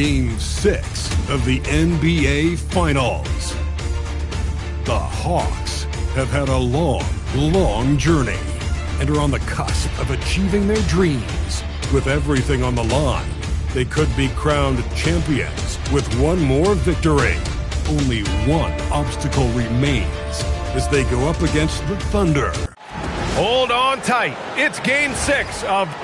Game 6 of the NBA Finals. The Hawks have had a long journey and are on the cusp of achieving their dreams. With everything on the line, they could be crowned champions with one more victory. Only one obstacle remains as they go up against the Thunder. Hold on tight. It's Game 6 of...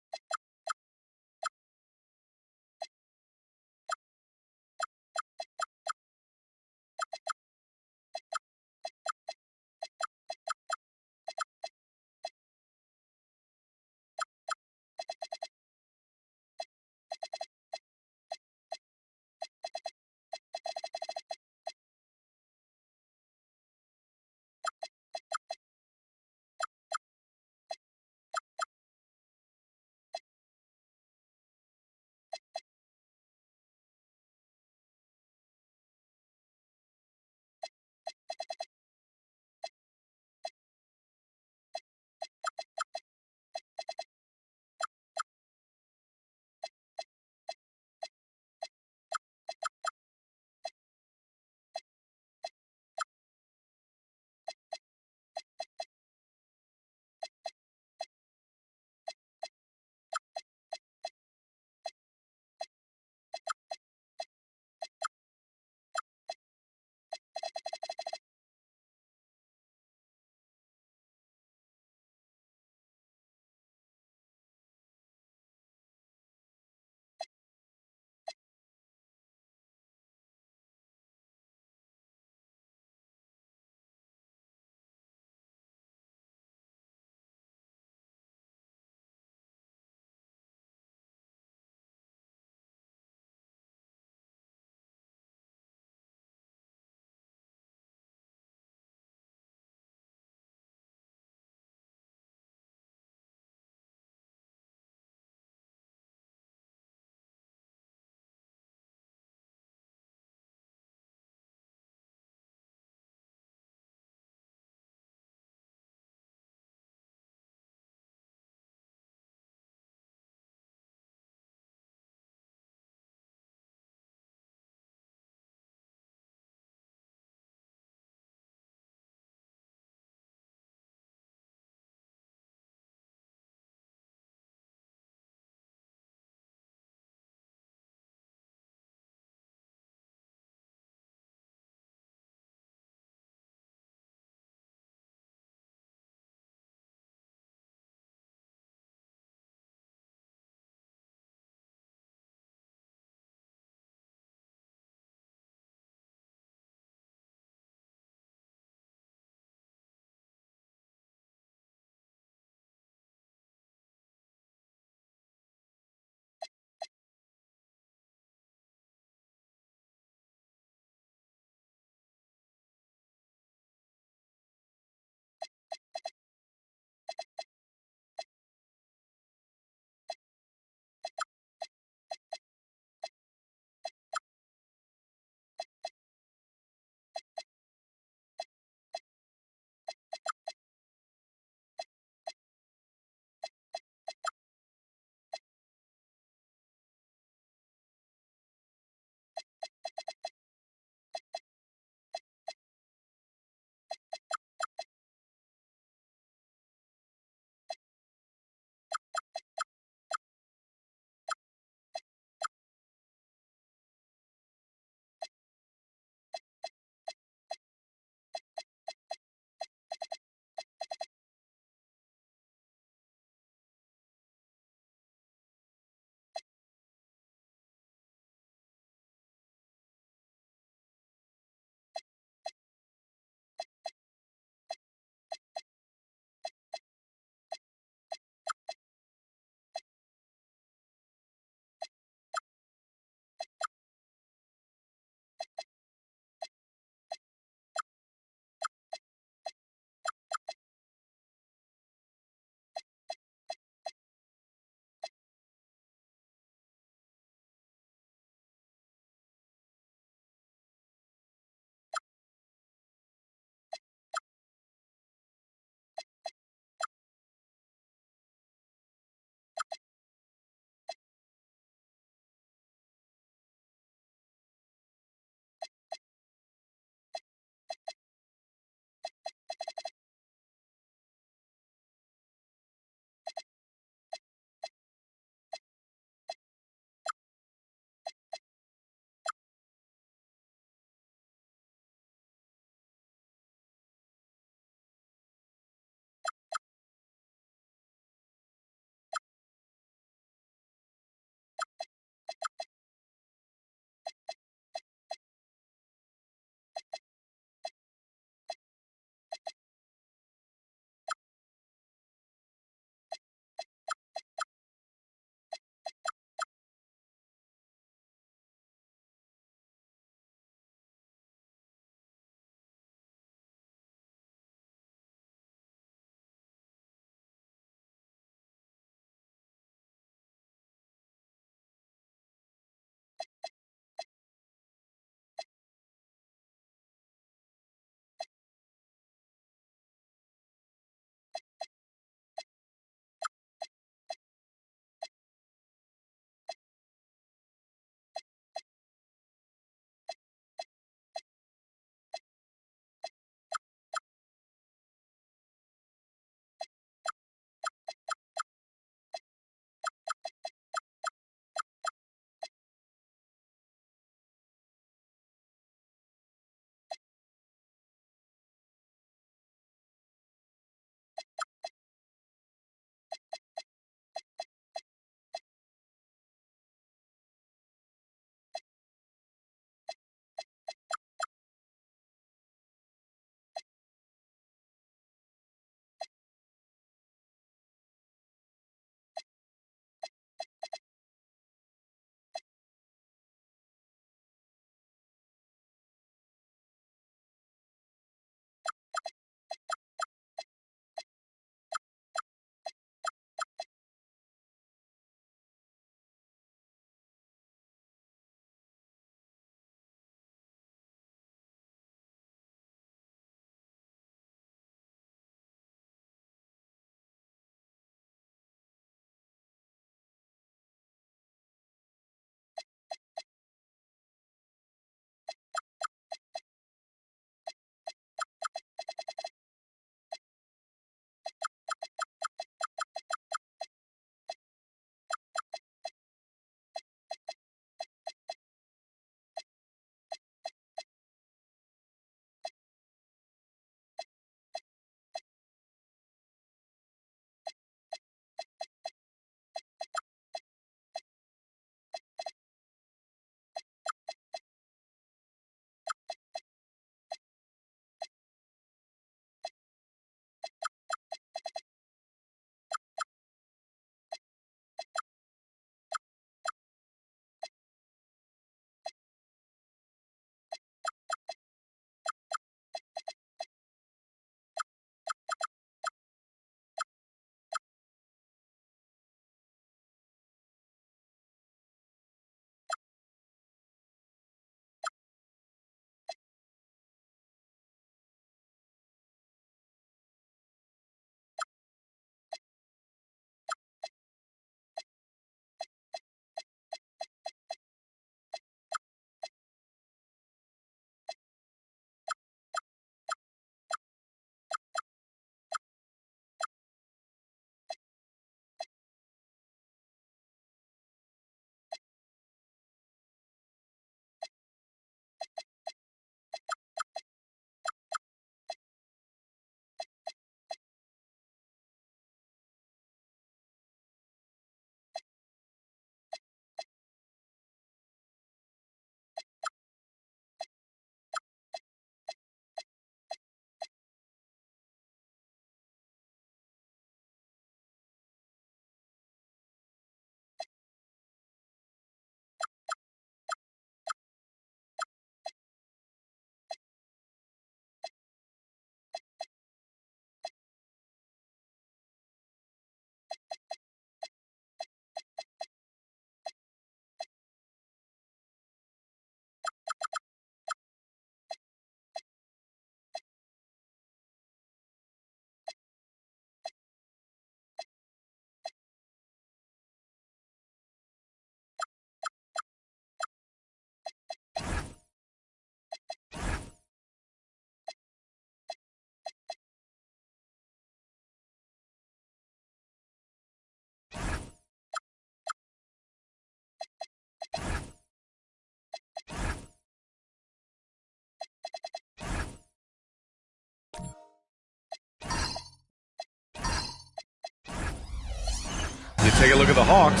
Take a look at the Hawks.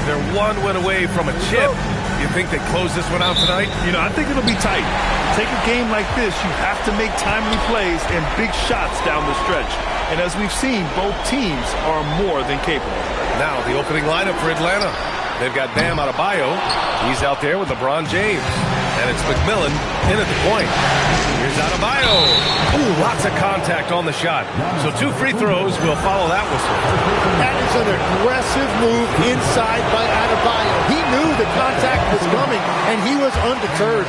They're one win away from a chip. You think they close this one out tonight? You know, I think it'll be tight. Take a game like this, you have to make timely plays and big shots down the stretch. And as we've seen, both teams are more than capable. Now the opening lineup for Atlanta. They've got Bam Adebayo. He's out there with LeBron James. And it's McMillan in at the point. Here's Adebayo. Ooh, lots of contact on the shot. So 2 free throws will follow that whistle. That is an aggressive move inside by Adebayo. He knew the contact was coming, and he was undeterred.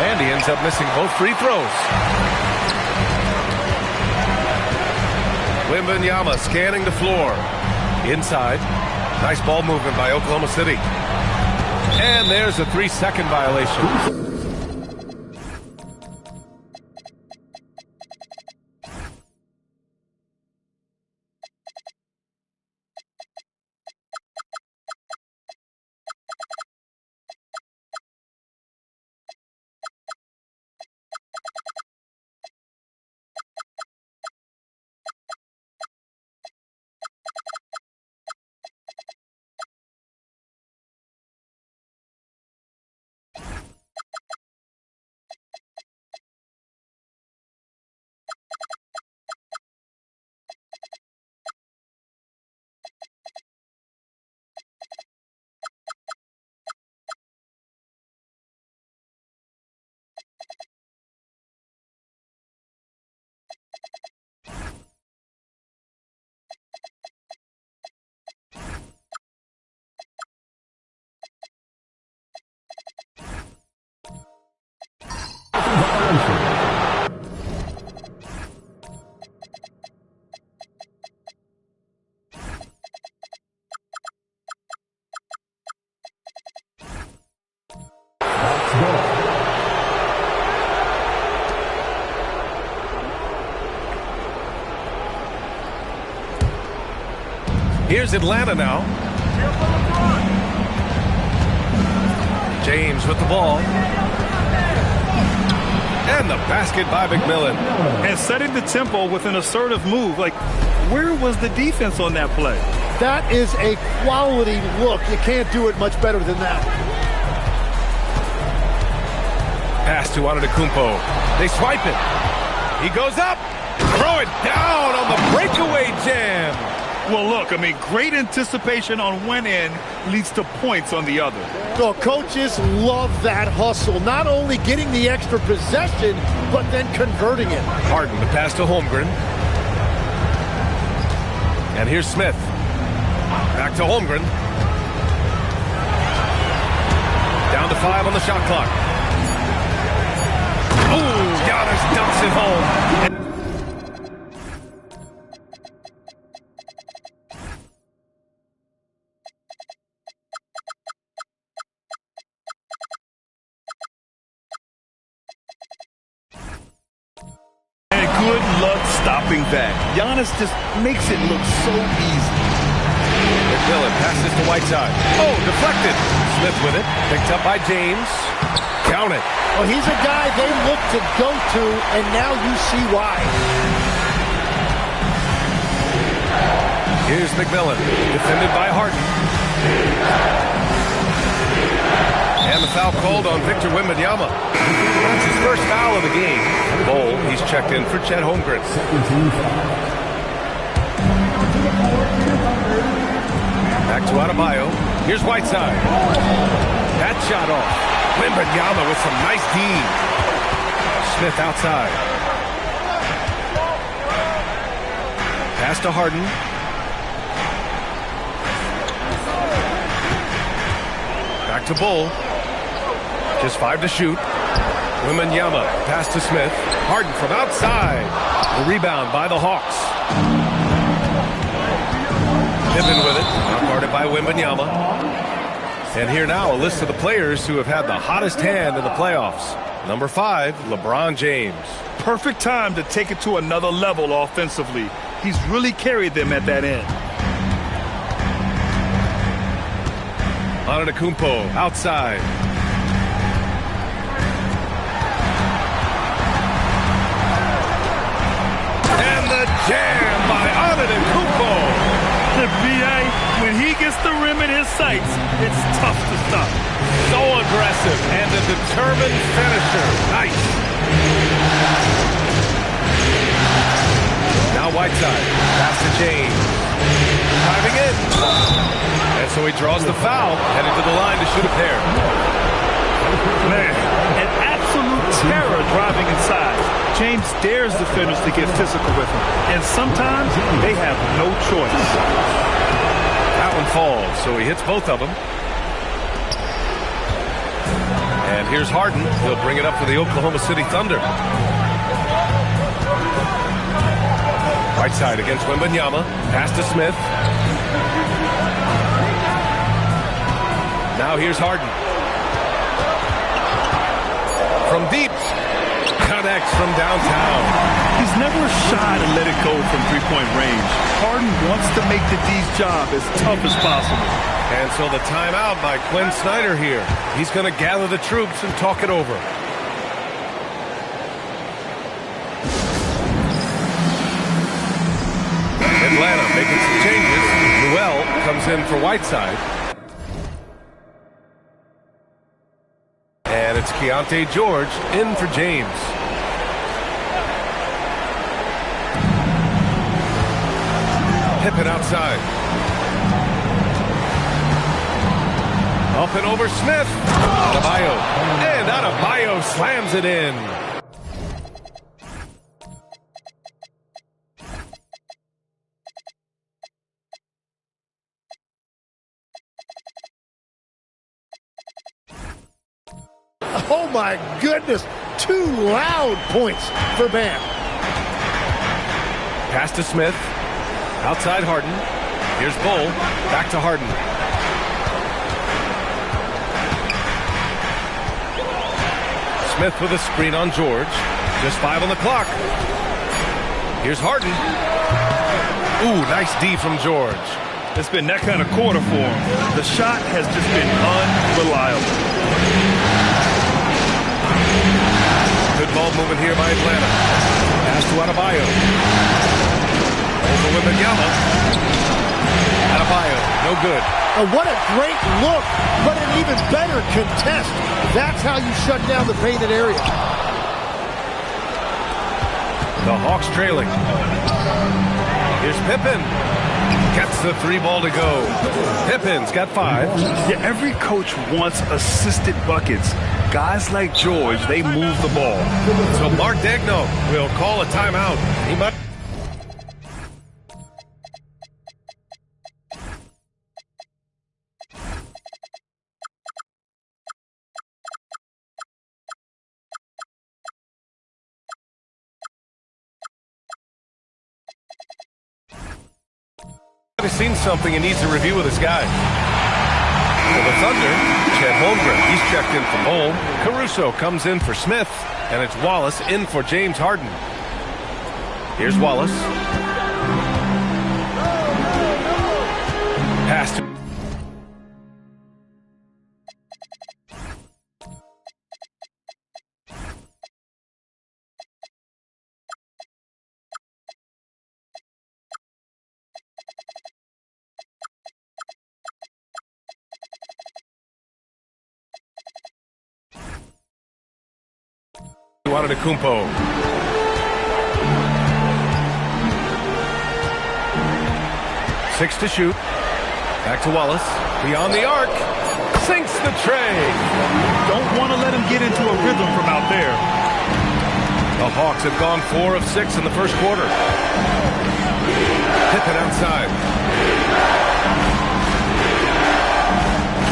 And he ends up missing both free throws. Wembanyama scanning the floor. Inside. Nice ball movement by Oklahoma City. And there's a 3-second violation. Here's Atlanta now. James with the ball. And the basket by McMillan. And setting the tempo with an assertive move. Like, where was the defense on that play? That is a quality look. You can't do it much better than that. Pass to Antetokounmpo. They swipe it. He goes up. Throw it down on the breakaway jam. Well, look, I mean, great anticipation on one end leads to points on the other. So coaches love that hustle. Not only getting the extra possession, but then converting it. Harden to pass to Holmgren. And here's Smith. Back to Holmgren. Down to 5 on the shot clock. Ooh, Giannis dumps it home. Good luck stopping that. Giannis just makes it look so easy. McMillan passes to Whiteside. Oh, deflected. Smith with it. Picked up by James. Count it. Well, he's a guy they look to go to, and now you see why. Here's McMillan. Defended by Harden. And the foul called on Victor Wembanyama. That's his first foul of the game. Bol, he's checked in for Chet Holmgren. Back to Adebayo. Here's Whiteside. That shot off. Wembanyama with some nice D. Smith outside. Pass to Harden. Back to Bol. Just 5 to shoot. Wembanyama, pass to Smith. Harden from outside. The rebound by the Hawks. Pippen with it. Guarded by Wembanyama. And here now a list of the players who have had the hottest hand in the playoffs. Number 5, LeBron James. Perfect time to take it to another level offensively. He's really carried them at that end. Antetokounmpo outside. And the jam by Antetokounmpo. his sights, it's tough to stop. So aggressive and a determined finisher. Nice. Now Whiteside. Pass to James. Driving in. And so he draws the foul. Headed to the line to shoot a pair. Man, an absolute terror driving inside. James dares defenders to get physical with him. And sometimes they have no choice. That one falls, so he hits both of them. And here's Harden. He'll bring it up for the Oklahoma City Thunder. Whiteside against Wembanyama. Pass to Smith. Now here's Harden. From deep. Connects from downtown. He's never shy to let it go from three-point range. Harden wants to make the D's job as tough as possible. And so the timeout by Quinn Snyder here. He's going to gather the troops and talk it over. Atlanta making some changes. Newell comes in for Whiteside. And it's Keontae George in for James. Pippen outside. Up and over Smith. Adebayo. And Adebayo slams it in. Oh my goodness, 2 loud points for Bam. Pass to Smith. Outside Harden. Here's Bull. Back to Harden. Smith with a screen on George. Just 5 on the clock. Here's Harden. Ooh, nice D from George. It's been that kind of quarter for him. The shot has just been unreliable. Good ball movement here by Atlanta. Pass to Adebayo. Over Wembanyama. Adebayo, no good. Oh, what a great look, but an even better contest. That's how you shut down the painted area. The Hawks trailing. Here's Pippen. Gets the 3 ball to go. Pippen's got 5. Yeah, every coach wants assisted buckets. Guys like George, they move the ball. So Mark Daigneault will call a timeout. He might. He's seen something and needs a review with his guys. For the Thunder, Chet Holmgren. He's checked in from home. Caruso comes in for Smith, and it's Wallace in for James Harden. Here's Wallace. Pass to Antetokounmpo. Six to shoot. Back to Wallace. Beyond the arc. Sinks the tray. Don't want to let him get into a rhythm from out there. The Hawks have gone 4 of 6 in the first quarter. Pippen outside.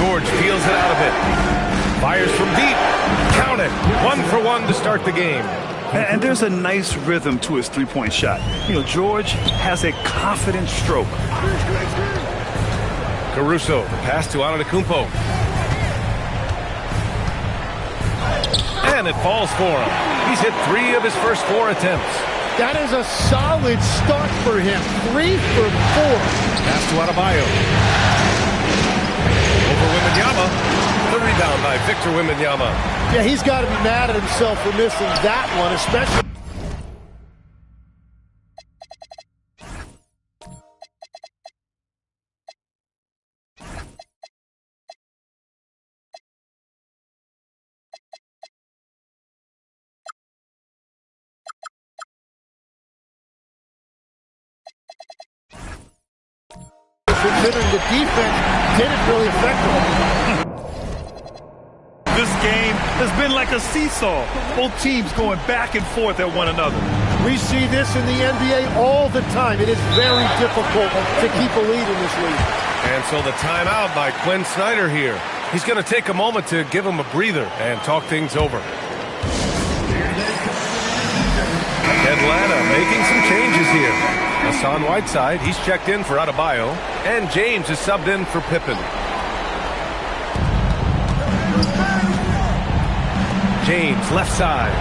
George feels it out a bit. Fires from deep. Count it. 1 for 1 to start the game. And there's a nice rhythm to his three-point shot. You know, George has a confident stroke. Caruso, the pass to Antetokounmpo. And it falls for him. He's hit 3 of his first 4 attempts. That is a solid start for him. 3 for 4. Pass to Adebayo. Over Wembanyama. The rebound by Victor Wembanyama. Yeah, he's got to be mad at himself for missing that one, especially. considering the defense didn't really affect them. This game has been like a seesaw. Both teams going back and forth at one another. We see this in the NBA all the time. It is very difficult to keep a lead in this league. And so the timeout by Quinn Snyder here. He's going to take a moment to give him a breather and talk things over. Atlanta making some changes here. Hassan Whiteside, he's checked in for Adebayo. And James is subbed in for Pippen. James, left side.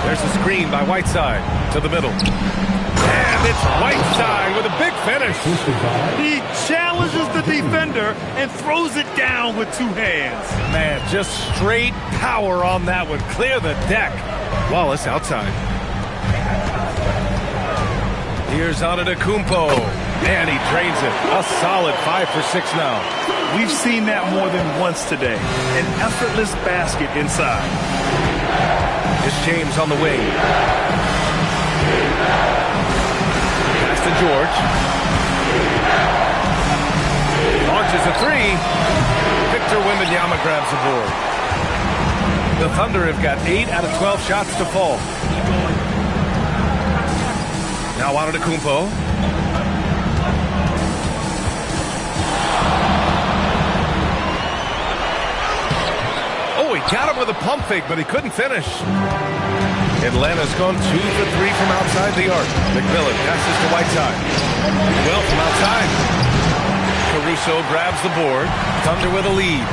There's a screen by Whiteside to the middle. And it's Whiteside with a big finish. He challenges the defender and throws it down with two hands. Man, just straight power on that one. Clear the deck. Wallace outside. Here's Antetokounmpo. And he drains it. A solid 5 for 6 now. We've seen that more than once today. An effortless basket inside. Here's James on the wing. Pass to George. Launches a three. Victor Wembanyama grabs the board. The Thunder have got 8 out of 12 shots to fall. Now Antetokounmpo. Oh, he got him with a pump fake, but he couldn't finish. Atlanta's gone 2 for 3 from outside the arc. McMillan passes to Whiteside. Well from outside. Caruso grabs the board. Thunder with a lead.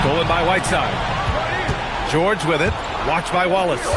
Stolen by Whiteside. George with it. Watched by Wallace.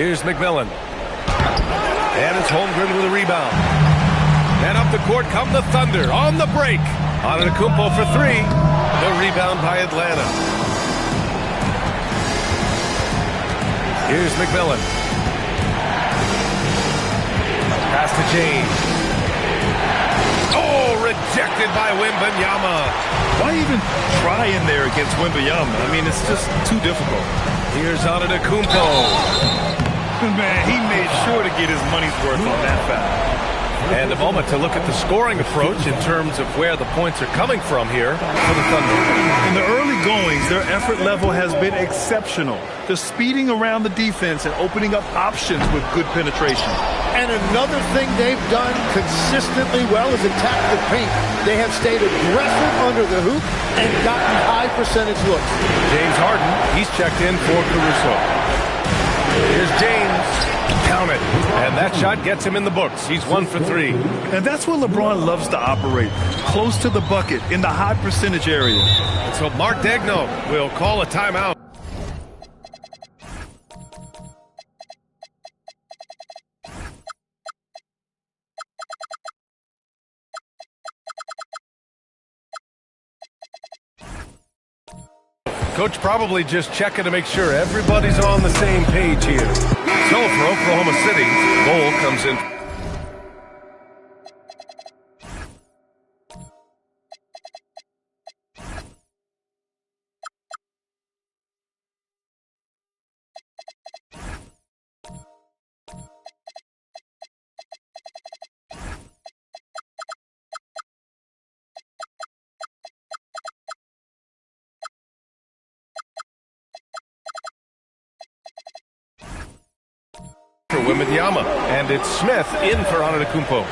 Here's McMillan. And it's Holmgren with a rebound. And up the court come the Thunder on the break. Antetokounmpo for 3. The rebound by Atlanta. Here's McMillan. Pass to James. Oh, rejected by Wembanyama. Why even try in there against Wembanyama? I mean, it's just too difficult. Here's Antetokounmpo. Man, he made sure to get his money's worth on that foul. And a moment to look at the scoring approach in terms of where the points are coming from here for the Thunder. In the early goings, their effort level has been exceptional. They're speeding around the defense and opening up options with good penetration. And another thing they've done consistently well is attack the paint. They have stayed aggressive under the hoop and gotten high percentage looks. James Harden, he's checked in for Caruso. Here's James. Count it. And that shot gets him in the books. He's 1 for 3. And that's where LeBron loves to operate. Close to the bucket in the high percentage area. And so Mark Daigneault will call a timeout. Coach probably just checking to make sure everybody's on the same page here. So for Oklahoma City, Bol comes in. Wembanyama. And it's Smith in for Antetokounmpo.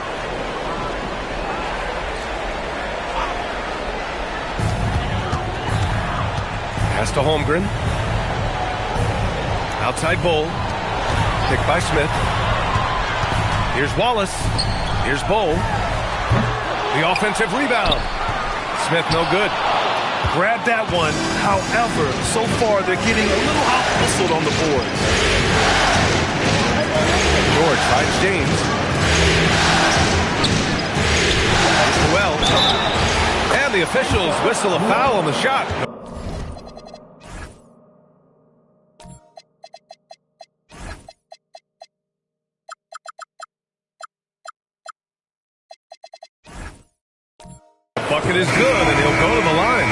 Pass to Holmgren. Outside Bull. Picked by Smith. Here's Wallace. Here's Bull. The offensive rebound. Smith no good. Grab that one. However, so far they're getting a little out-hustled on the boards. George finds James. Well, and the officials whistle a foul on the shot. Bucket is good, and he'll go to the line.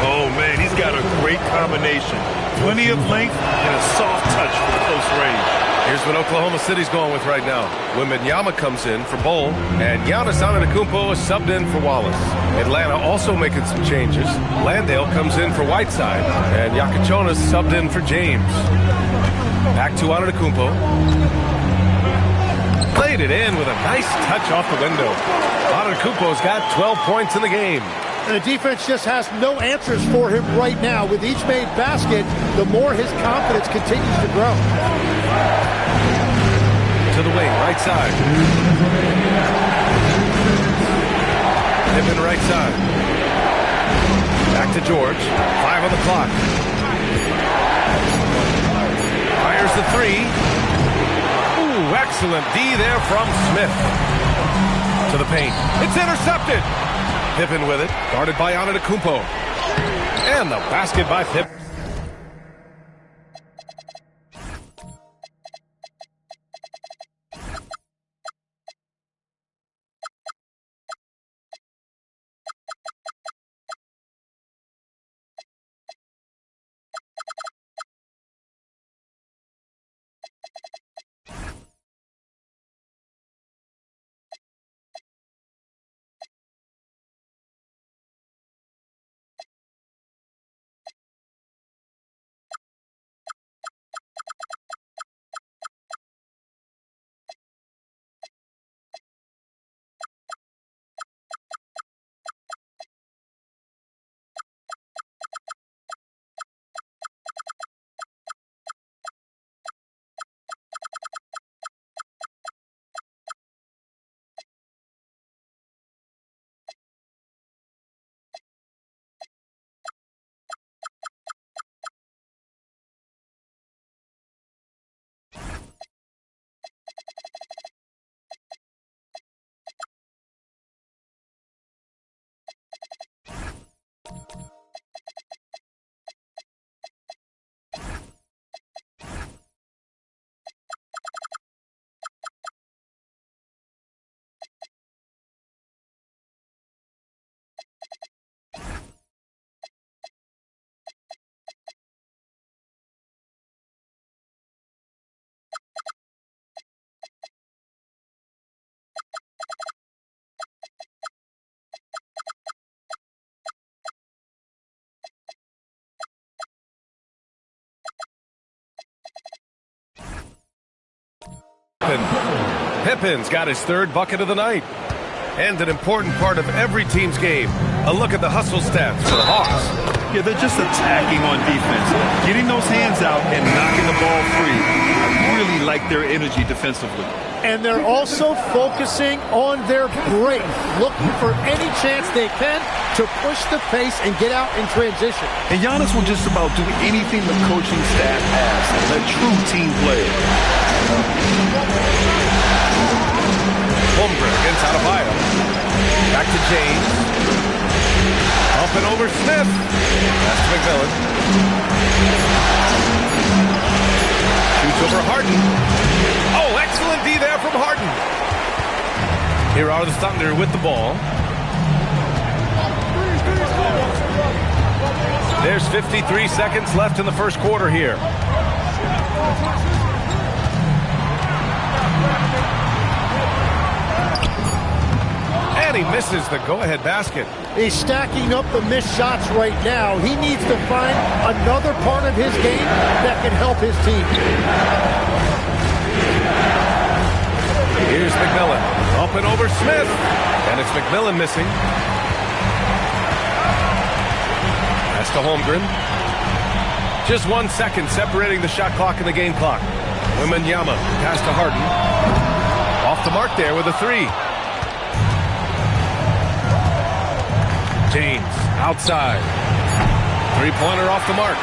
Oh, man, he's got a great combination. Plenty of length and a soft touch from close range. Here's what Oklahoma City's going with right now. Wembanyama comes in for Bull, and Giannis Antetokounmpo is subbed in for Wallace. Atlanta also making some changes. Landale comes in for Whiteside, and Yakichonis subbed in for James. Back to Antetokounmpo. Played it in with a nice touch off the window. Antetokounmpo's got 12 points in the game. And the defense just has no answers for him right now. With each made basket, the more his confidence continues to grow. To the wing, right side. Pippen right side. Back to George. 5 on the clock. Fires the three. Ooh, excellent D there from Smith. To the paint. It's intercepted. Pippen with it. Guarded by Antetokounmpo. And the basket by Pippen. Pippen's got his third bucket of the night. And an important part of every team's game. A look at the hustle stats for the Hawks. Yeah, they're just attacking on defense. Getting those hands out and knocking the ball free. I really like their energy defensively. And they're also focusing on their break, looking for any chance they can to push the pace and get out in transition. And Giannis will just about do anything the coaching staff asks. A true team player. Holmgren against Adebayo. Back to James. Up and over Smith. That's McMillan. Shoots over Harden. Oh, excellent D there from Harden. Here are the Thunder with the ball. There's 53 seconds left in the first quarter here. And he misses the go-ahead basket. He's stacking up the missed shots right now. He needs to find another part of his game that can help his team. Here's McMillan. Up and over Smith. And it's McMillan missing. Pass to Holmgren. Just 1 second separating the shot clock and the game clock. Wembanyama pass to Harden. Off the mark there with a three. James outside. Three-pointer off the mark.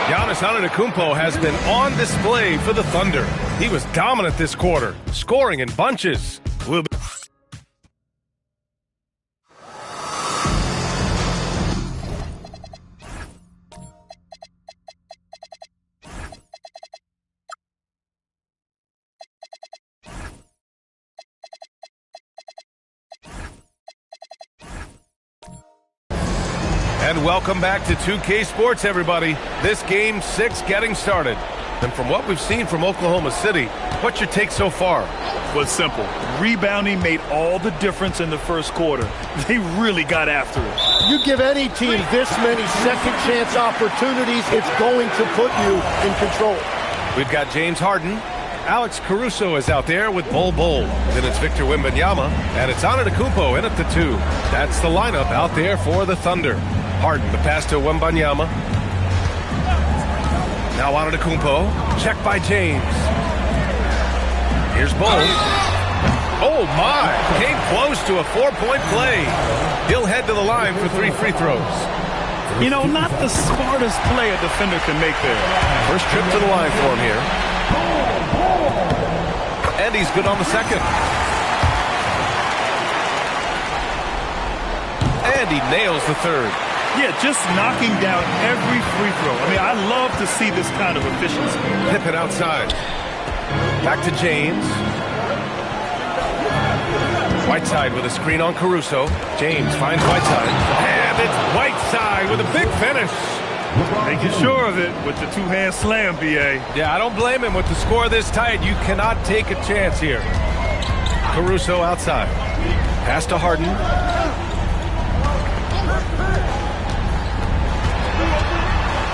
Giannis Antetokounmpo has been on display for the Thunder. He was dominant this quarter, scoring in bunches. We'll be And welcome back to 2K Sports, everybody. This Game 6 getting started. And from what we've seen from Oklahoma City, what's your take so far? Well, it's simple. Rebounding made all the difference in the first quarter. They really got after it. You give any team this many second chance opportunities, it's going to put you in control. We've got James Harden. Alex Caruso is out there with Bol Bol. Then it's Victor Wembanyama. And it's Antetokounmpo in at the 2. That's the lineup out there for the Thunder. Harden, the pass to Wembanyama. Now Antetokounmpo. Checked by James. Here's Bol. Oh, my. Came close to a 4-point play. He'll head to the line for 3 free throws. You know, not the smartest play a defender can make there. First trip to the line for him here. And he's good on the second. And he nails the third. Yeah, just knocking down every free throw. I mean, I love to see this kind of efficiency. Pippen outside. Back to James. Whiteside with a screen on Caruso. James finds Whiteside. And it's Whiteside with a big finish. Making sure of it with the two-hand slam, B.A. Yeah, I don't blame him. With the score this tight, you cannot take a chance here. Caruso outside. Pass to Harden.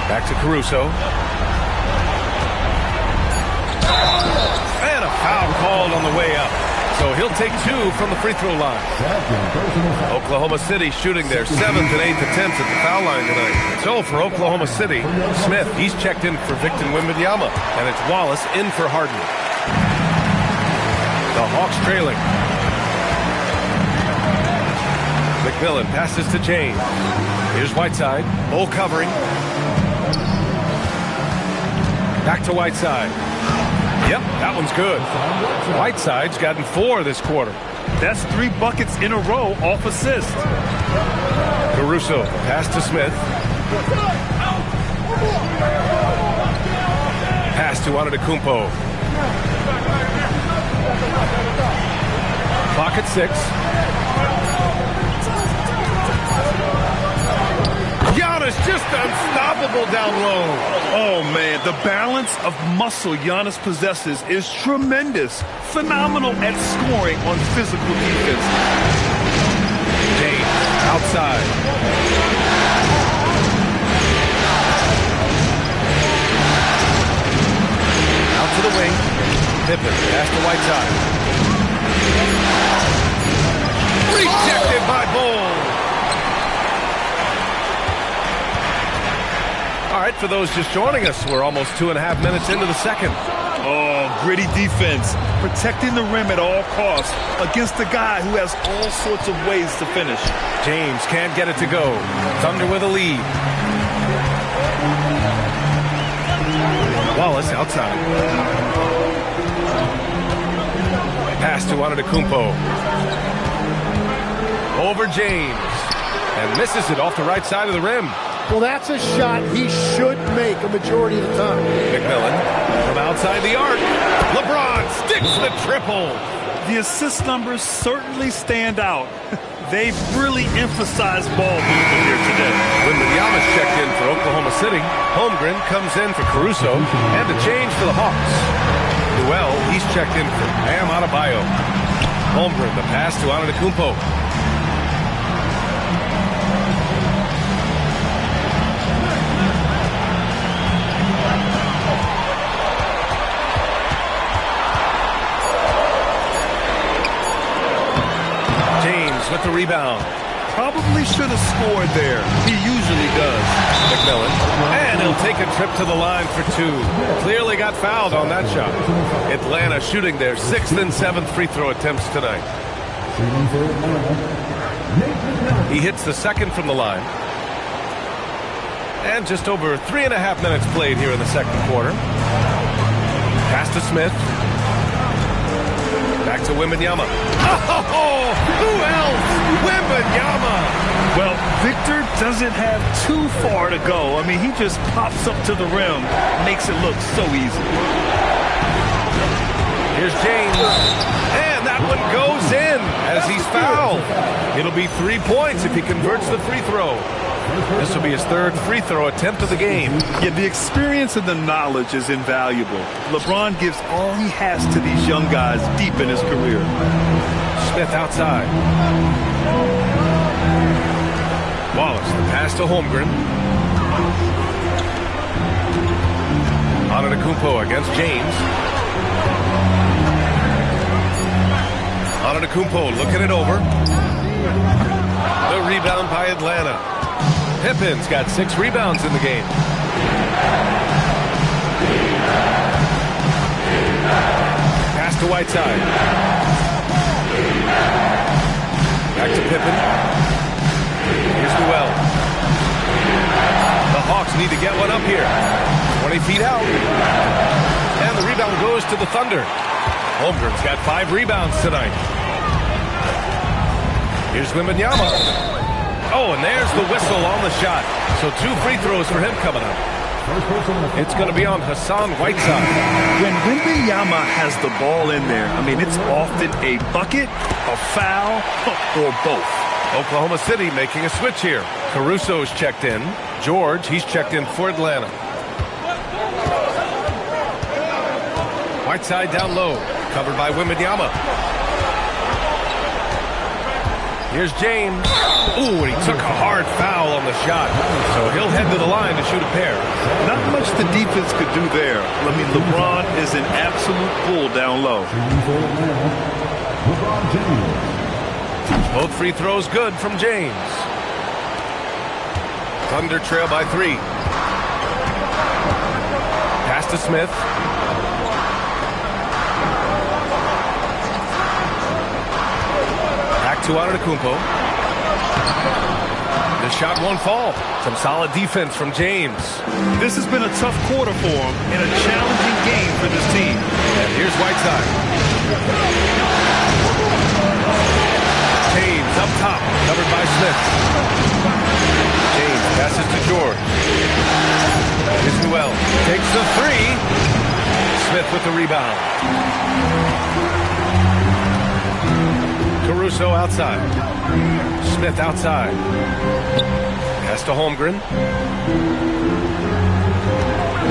Back to Caruso. And a foul called on the way up. So he'll take 2 from the free throw line. Oklahoma City shooting their 7th and 8th attempts at the foul line tonight. So for Oklahoma City, Smith, he's checked in for Victor Wembanyama. And it's Wallace in for Harden. The Hawks trailing. McMillan passes to James. Here's Whiteside. Bol covering. Back to Whiteside. Yep, that one's good. Whiteside's gotten 4 this quarter. That's 3 buckets in a row off assist. Caruso, pass to Smith. Pass to Antetokounmpo. Clock at 6. Giannis just unstoppable down low. Oh, man, the balance of muscle Giannis possesses is tremendous. Phenomenal at scoring on physical defense. James, outside. Out to the wing. Pippen, pass to Whiteside. Rejected by Bol. All right, for those just joining us, we're almost 2.5 minutes into the second. Oh, gritty defense. Protecting the rim at all costs against a guy who has all sorts of ways to finish. James can't get it to go. Thunder with a lead. Wallace outside. Pass to Antetokounmpo. Over James. And misses it off the right side of the rim. Well, that's a shot he should make a majority of the time. McMillan from outside the arc. LeBron sticks the triple. The assist numbers certainly stand out. They've really emphasized ball movement here today. Wembanyama's checked in for Oklahoma City. Holmgren comes in for Caruso. And a change for the Hawks. Noel, he's checked in for Bam Adebayo. Holmgren, the pass to Antetokounmpo. James with the rebound. Probably should have scored there. He usually does. McMillan. And he'll take a trip to the line for two. Clearly got fouled on that shot. Atlanta shooting their 6th and 7th free throw attempts tonight. He hits the second from the line. And just over 3.5 minutes played here in the second quarter. Pass to Smith. Back to Wembanyama. Oh, who else? Wembanyama. Well, Victor doesn't have too far to go. I mean, he just pops up to the rim, makes it look so easy. Here's James. And that one goes in as he's fouled. It'll be 3 points if he converts the free throw. This will be his 3rd free throw attempt of the game. Yeah, the experience and the knowledge is invaluable. LeBron gives all he has to these young guys deep in his career. Smith outside. Wallace, the pass to Holmgren. Antetokounmpo against James. Antetokounmpo looking it over. The rebound by Atlanta. Pippen's got 6 rebounds in the game. Pass to Whiteside. Back to Pippen. Here's Noel. The Hawks need to get one up here. 20 feet out. And the rebound goes to the Thunder. Holmgren's got 5 rebounds tonight. Here's Wembanyama. Oh, and there's the whistle on the shot. So 2 free throws for him coming up. It's going to be on Hassan Whiteside. When Wembanyama has the ball in there, I mean, it's often a bucket, a foul, or both. Oklahoma City making a switch here. Caruso's checked in. George, he's checked in for Atlanta. Whiteside down low, covered by Wembanyama. Here's James. Ooh, and he took a hard foul on the shot. So he'll head to the line to shoot a pair. Not much the defense could do there. I mean, LeBron is an absolute bull down low. Both free throws good from James. Thunder trail by 3. Pass to Smith. To Antetokounmpo. The shot won't fall. Some solid defense from James. This has been a tough quarter for him and a challenging game for this team. And here's Whiteside. James up top, covered by Smith. James passes to George. Here's Noel. Takes the 3. Smith with the rebound. Caruso outside. Smith outside. Pass to Holmgren.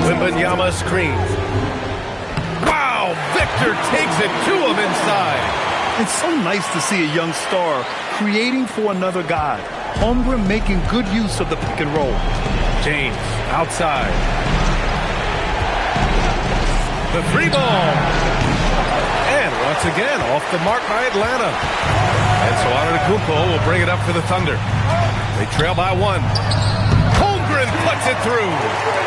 Wembanyama screen. Wow! Victor takes it to him inside. It's so nice to see a young star creating for another guy. Holmgren making good use of the pick and roll. James outside. The 3 ball. And once again, off the mark by Atlanta. And so Antetokounmpo will bring it up for the Thunder. They trail by 1. Holmgren puts it through.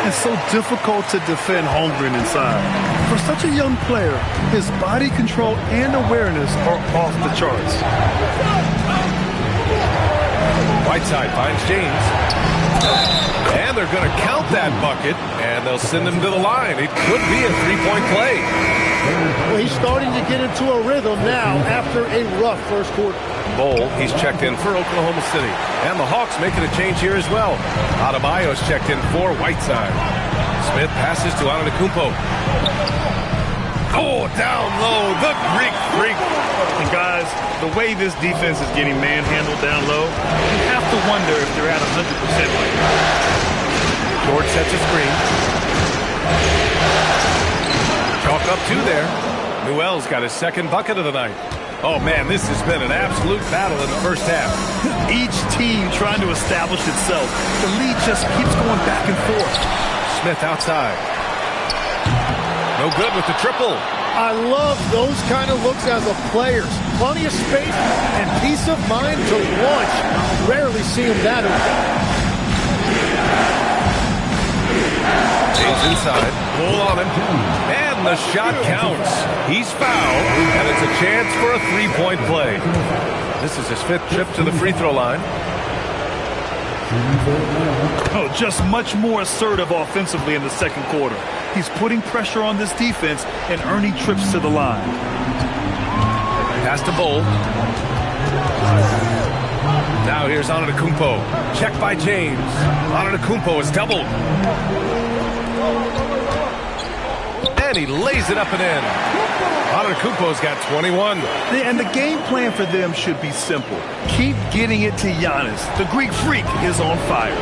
It's so difficult to defend Holmgren inside. For such a young player, his body control and awareness are off the charts. Whiteside finds James. And they're going to count that bucket, and they'll send him to the line. It could be a 3-point play. Well, he's starting to get into a rhythm now after a rough first quarter. Bol, he's checked in for Oklahoma City. And the Hawks making a change here as well. Adebayo's checked in for Whiteside. Smith passes to Antetokounmpo. Oh, down low, the Greek freak. And guys, the way this defense is getting manhandled down low, you have to wonder if they're at 100% right now. George sets a screen. Chalk up two there. Newell's got his second bucket of the night. Oh, man, this has been an absolute battle in the first half. Each team trying to establish itself. The lead just keeps going back and forth. Smith outside. No good with the triple. I love those kind of looks as a player. Plenty of space and peace of mind to launch. Rarely see him that early. James inside. Pull on him. And the shot counts. He's fouled, and it's a chance for a three-point play. This is his fifth trip to the free throw line. Oh, just much more assertive offensively in the second quarter. He's putting pressure on this defense and earning trips to the line. Pass to Bull. Now here's Antetokounmpo. Check by James. Antetokounmpo is doubled. And he lays it up and in. Antetokounmpo's got 21. And the game plan for them should be simple. Keep getting it to Giannis. The Greek freak is on fire.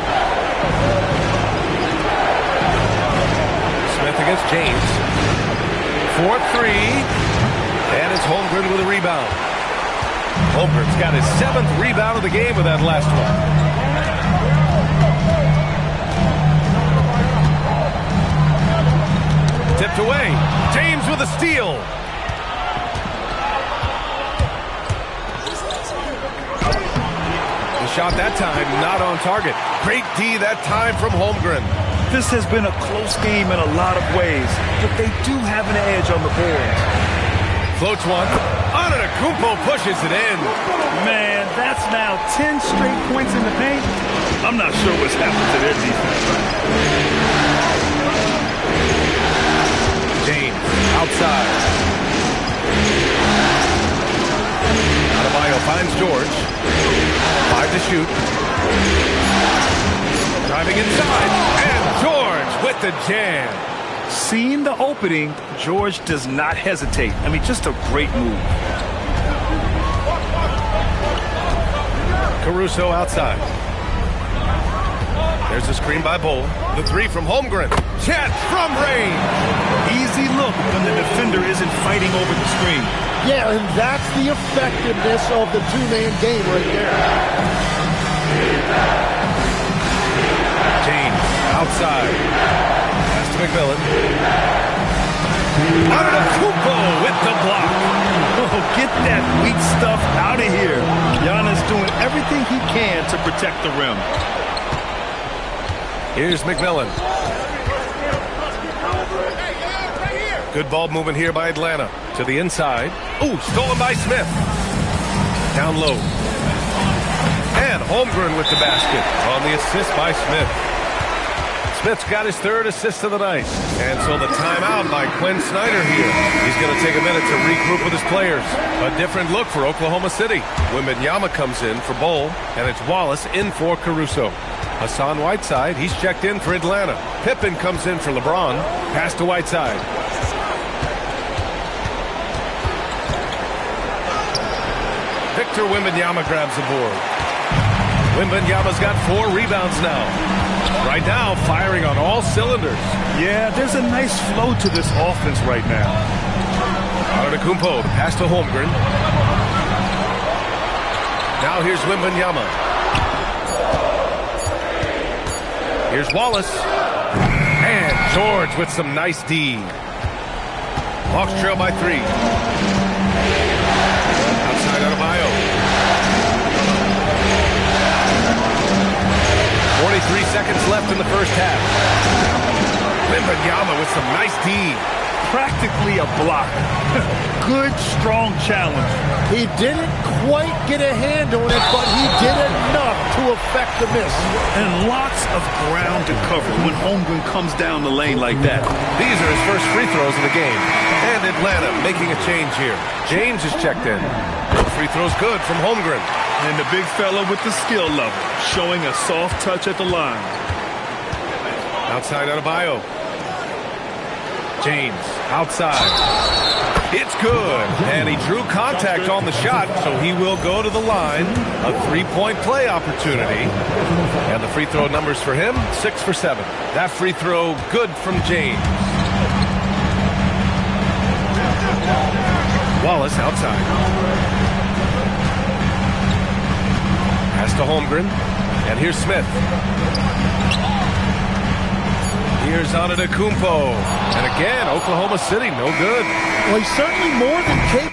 Smith against James. 4-3. And it's Holmgren with a rebound. Holmgren's got his 7th rebound of the game with that last one. Tipped away. James with a steal. The shot that time not on target. Great D that time from Holmgren. This has been a close game in a lot of ways, but they do have an edge on the board. Floats one. Antetokounmpo pushes it in. Man, that's now 10 straight points in the paint. I'm not sure what's happened to their defense. James outside. Adebayo finds George. 5 to shoot. Driving inside. And George with the jam. Seeing the opening, George does not hesitate. I mean, just a great move. Caruso outside. There's a screen by Bull. The three from Holmgren. Chet from range. Easy look when the defender isn't fighting over the screen. Yeah, and that's the effectiveness of the two-man game right there. James outside. Pass to McMillan. Antetokounmpo with the block. Oh, get that weak stuff out of here. Giannis doing everything he can to protect the rim. Here's McMillan. Good ball movement here by Atlanta. To the inside. Ooh, stolen by Smith. Down low. And Holmgren with the basket on the assist by Smith. Smith's got his 3rd assist of the night. And so the timeout by Quinn Snyder here. He's going to take a minute to regroup with his players. A different look for Oklahoma City. Wembanyama comes in for Bull, and it's Wallace in for Caruso. Hassan Whiteside, he's checked in for Atlanta. Pippen comes in for LeBron. Pass to Whiteside. Victor Wembanyama grabs the board. Wembanyama's got 4 rebounds now. Right now, firing on all cylinders. Yeah, there's a nice flow to this offense right now. Antetokounmpo, the pass to Holmgren. Now here's Wembanyama. Here's Wallace. And George with some nice D. Hawks trail by 3. Outside Adebayo. 43 seconds left in the first half. Wembanyama with some nice D. Practically a block. Good, strong challenge. He didn't quite get a hand on it, but he did enough to affect the miss. And lots of ground to cover when Holmgren comes down the lane like that. These are his first free throws of the game. And Atlanta making a change here. James is checked in. Free throw's good from Holmgren. And the big fella with the skill level, showing a soft touch at the line. Outside Adebayo. James outside. It's good. And he drew contact on the shot, so he will go to the line. A 3-point play opportunity. And the free throw numbers for him, 6 for 7. That free throw good from James. Wallace outside. Pass to Holmgren. And here's Smith. Here's Antetokounmpo. And again, Oklahoma City, no good. Well, he's certainly more than capable.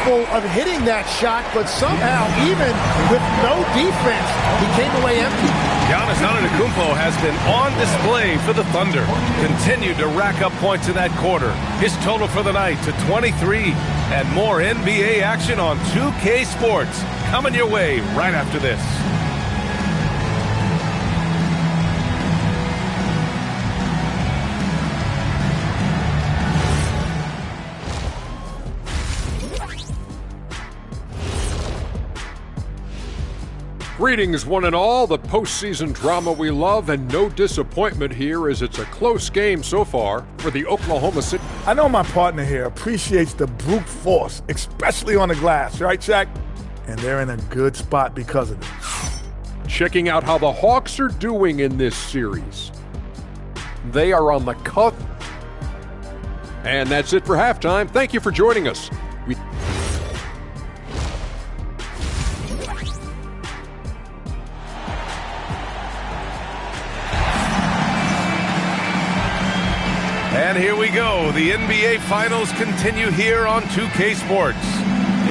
Of hitting that shot, but somehow, even with no defense, he came away empty. Giannis Antetokounmpo has been on display for the Thunder. Continued to rack up points in that quarter. His total for the night to 23. And more NBA action on 2K Sports. Coming your way right after this. Greetings, one and all. The postseason drama we love, and no disappointment here as it's a close game so far for the Oklahoma City. I know my partner here appreciates the brute force, especially on the glass, right, Shaq? And they're in a good spot because of it. Checking out how the Hawks are doing in this series. They are on the cusp. And that's it for halftime. Thank you for joining us. And here we go. The NBA Finals continue here on 2K Sports.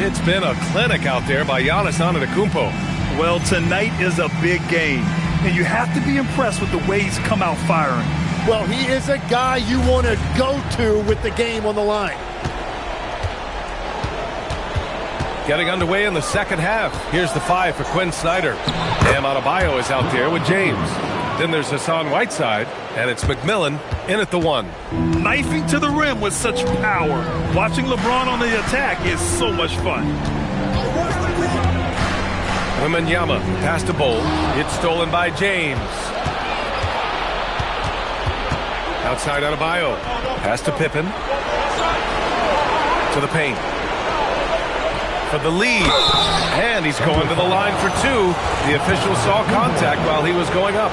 It's been a clinic out there by Giannis Antetokounmpo. Well, tonight is a big game, and you have to be impressed with the way he's come out firing. Well, he is a guy you want to go to with the game on the line. Getting underway in the second half. Here's the 5 for Quinn Snyder. Bam Adebayo is out there with James. Then there's Hassan Whiteside, and it's McMillan in at the 1. Knifing to the rim with such power. Watching LeBron on the attack is so much fun. Wembanyama pass to Bol. It's stolen by James. Outside Adebayo. Pass to Pippen. To the paint. For the lead. And he's going to the line for 2. The official saw contact while he was going up.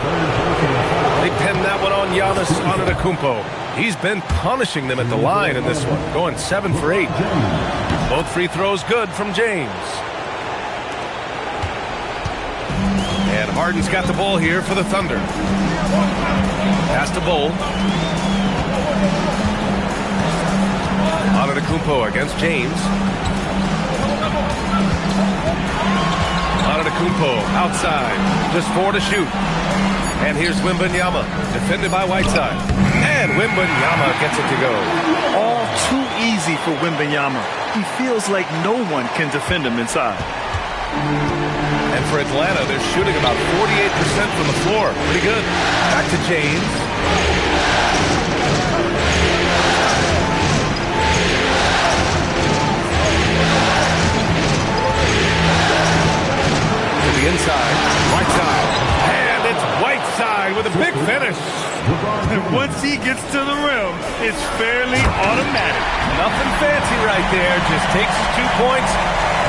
They pinned that one on Giannis Antetokounmpo. He's been punishing them at the line in this one. Going 7 for 8. Both free throws good from James. And Harden's got the ball here for the Thunder. Pass to Bol. Antetokounmpo against James. Antetokounmpo outside. Just 4 to shoot. And here's Wembanyama, defended by Whiteside. And Wembanyama gets it to go. All too easy for Wembanyama. He feels like no one can defend him inside. And for Atlanta, they're shooting about 48% from the floor. Pretty good. Back to James. To the inside. Whiteside. And it's Whiteside with a big finish. And once he gets to the rim, it's fairly automatic. Nothing fancy right there. Just takes his 2 points,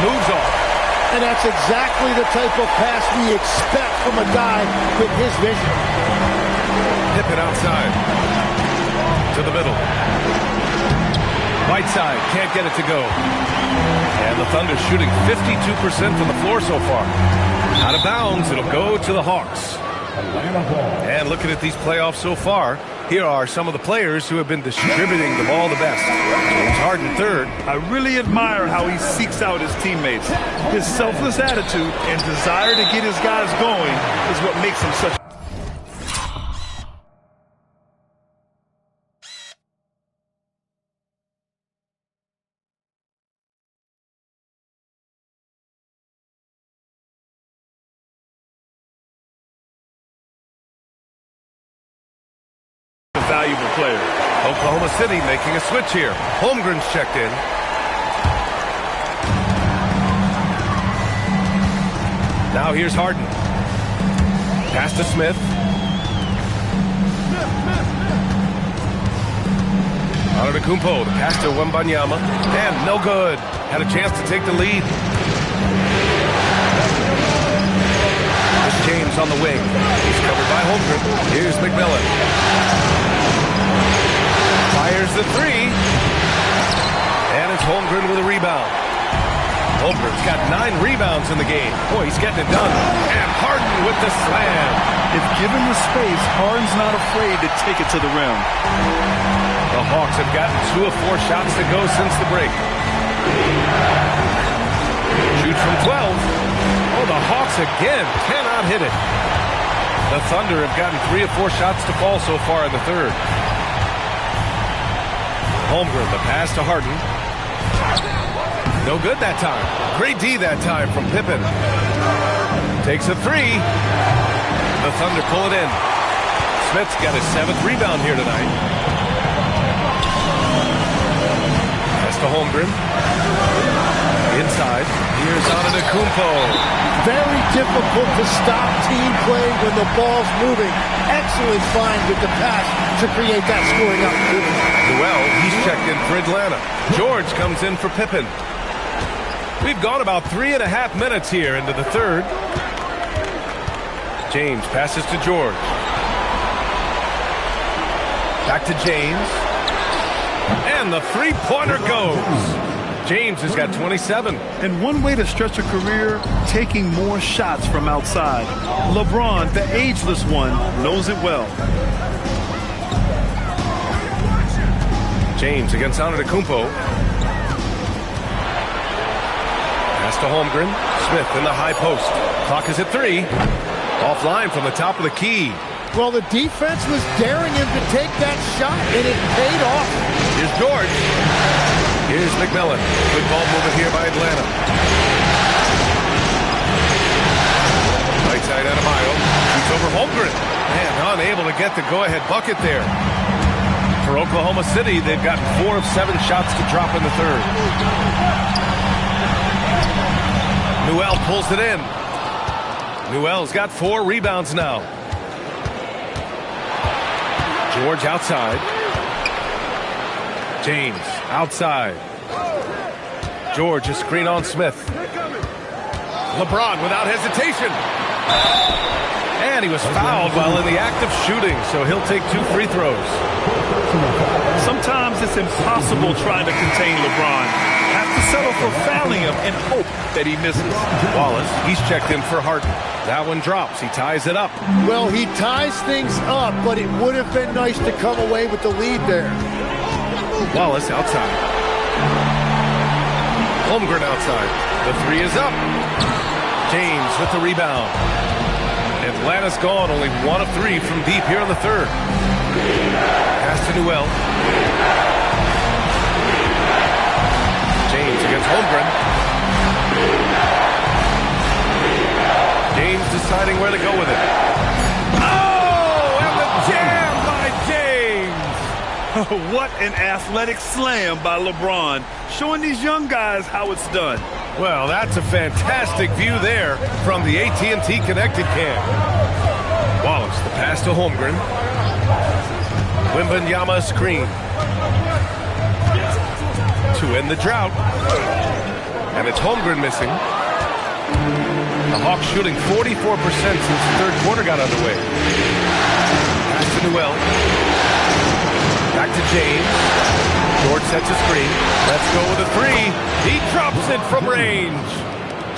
moves on. And that's exactly the type of pass we expect from a guy with his vision. Pippen outside. To the middle. Whiteside can't get it to go. And the Thunder shooting 52% from the floor so far. Out of bounds, it'll go to the Hawks. And looking at these playoffs so far, here are some of the players who have been distributing the ball the best. James Harden third. I really admire how he seeks out his teammates. His selfless attitude and desire to get his guys going is what makes him such a valuable player. Oklahoma City making a switch here. Holmgren's checked in. Now here's Harden. Pass to Smith. Antetokounmpo, the pass to Wembanyama. And no good. Had a chance to take the lead. There's James on the wing. He's covered by Holmgren. Here's McMillan. Fires the 3. And it's Holmgren with a rebound. Holmgren's got 9 rebounds in the game. Boy, he's getting it done. And Harden with the slam. If given the space, Harden's not afraid to take it to the rim. The Hawks have gotten 2 of 4 shots to go since the break. Shoots from 12. Oh, the Hawks again cannot hit it. The Thunder have gotten 3 of 4 shots to fall so far in the third. Holmgren, the pass to Harden. No good that time. Great D that time from Pippen. Takes a 3. The Thunder pull it in. Smith's got his 7th rebound here tonight. Pass to Holmgren. Inside. Here's Antetokounmpo. Very difficult to stop team play when the ball's moving. Excellent find with the pass to create that scoring opportunity. Well, he's checked in for Atlanta. George comes in for Pippen. We've gone about 3.5 minutes here into the third. James passes to George. Back to James. And the three-pointer goes. James has got 27. And one way to stretch a career, taking more shots from outside. LeBron, the ageless one, knows it well. James against Antetokounmpo. Pass to Holmgren. Smith in the high post. Clock is at 3. Offline from the top of the key. Well, the defense was daring him to take that shot, and it paid off. Here's George. Here's McMillan. Good ball movement here by Atlanta. side, Adebayo. Shoots over Holmgren. Man, unable to get the go-ahead bucket there. For Oklahoma City, they've gotten 4 of 7 shots to drop in the third. Newell pulls it in. Newell's got 4 rebounds now. George outside. James outside. George a screen on Smith. LeBron without hesitation. And he was fouled while in the act of shooting, so he'll take 2 free throws. Sometimes it's impossible trying to contain LeBron. Have to settle for fouling him and hope that he misses. Wallace, he's checked in for Harden. That one drops. He ties it up. Well, he ties things up, but it would have been nice to come away with the lead there. Wallace outside. Holmgren outside. The 3 is up. James with the rebound. Atlanta's gone only 1 of 3 from deep here in the third. Pass to Newell. James against Holmgren. James deciding where to go with it. Oh, and the jam by James. What an athletic slam by LeBron, showing these young guys how it's done. Well, that's a fantastic view there from the AT&T Connected Cam. Wallace, the pass to Holmgren. Wembanyama screen. To end the drought. And it's Holmgren missing. The Hawks shooting 44% since the third quarter got underway. Pass to Newell. Back to James. George sets a screen. Let's go with a 3. He drops it from range.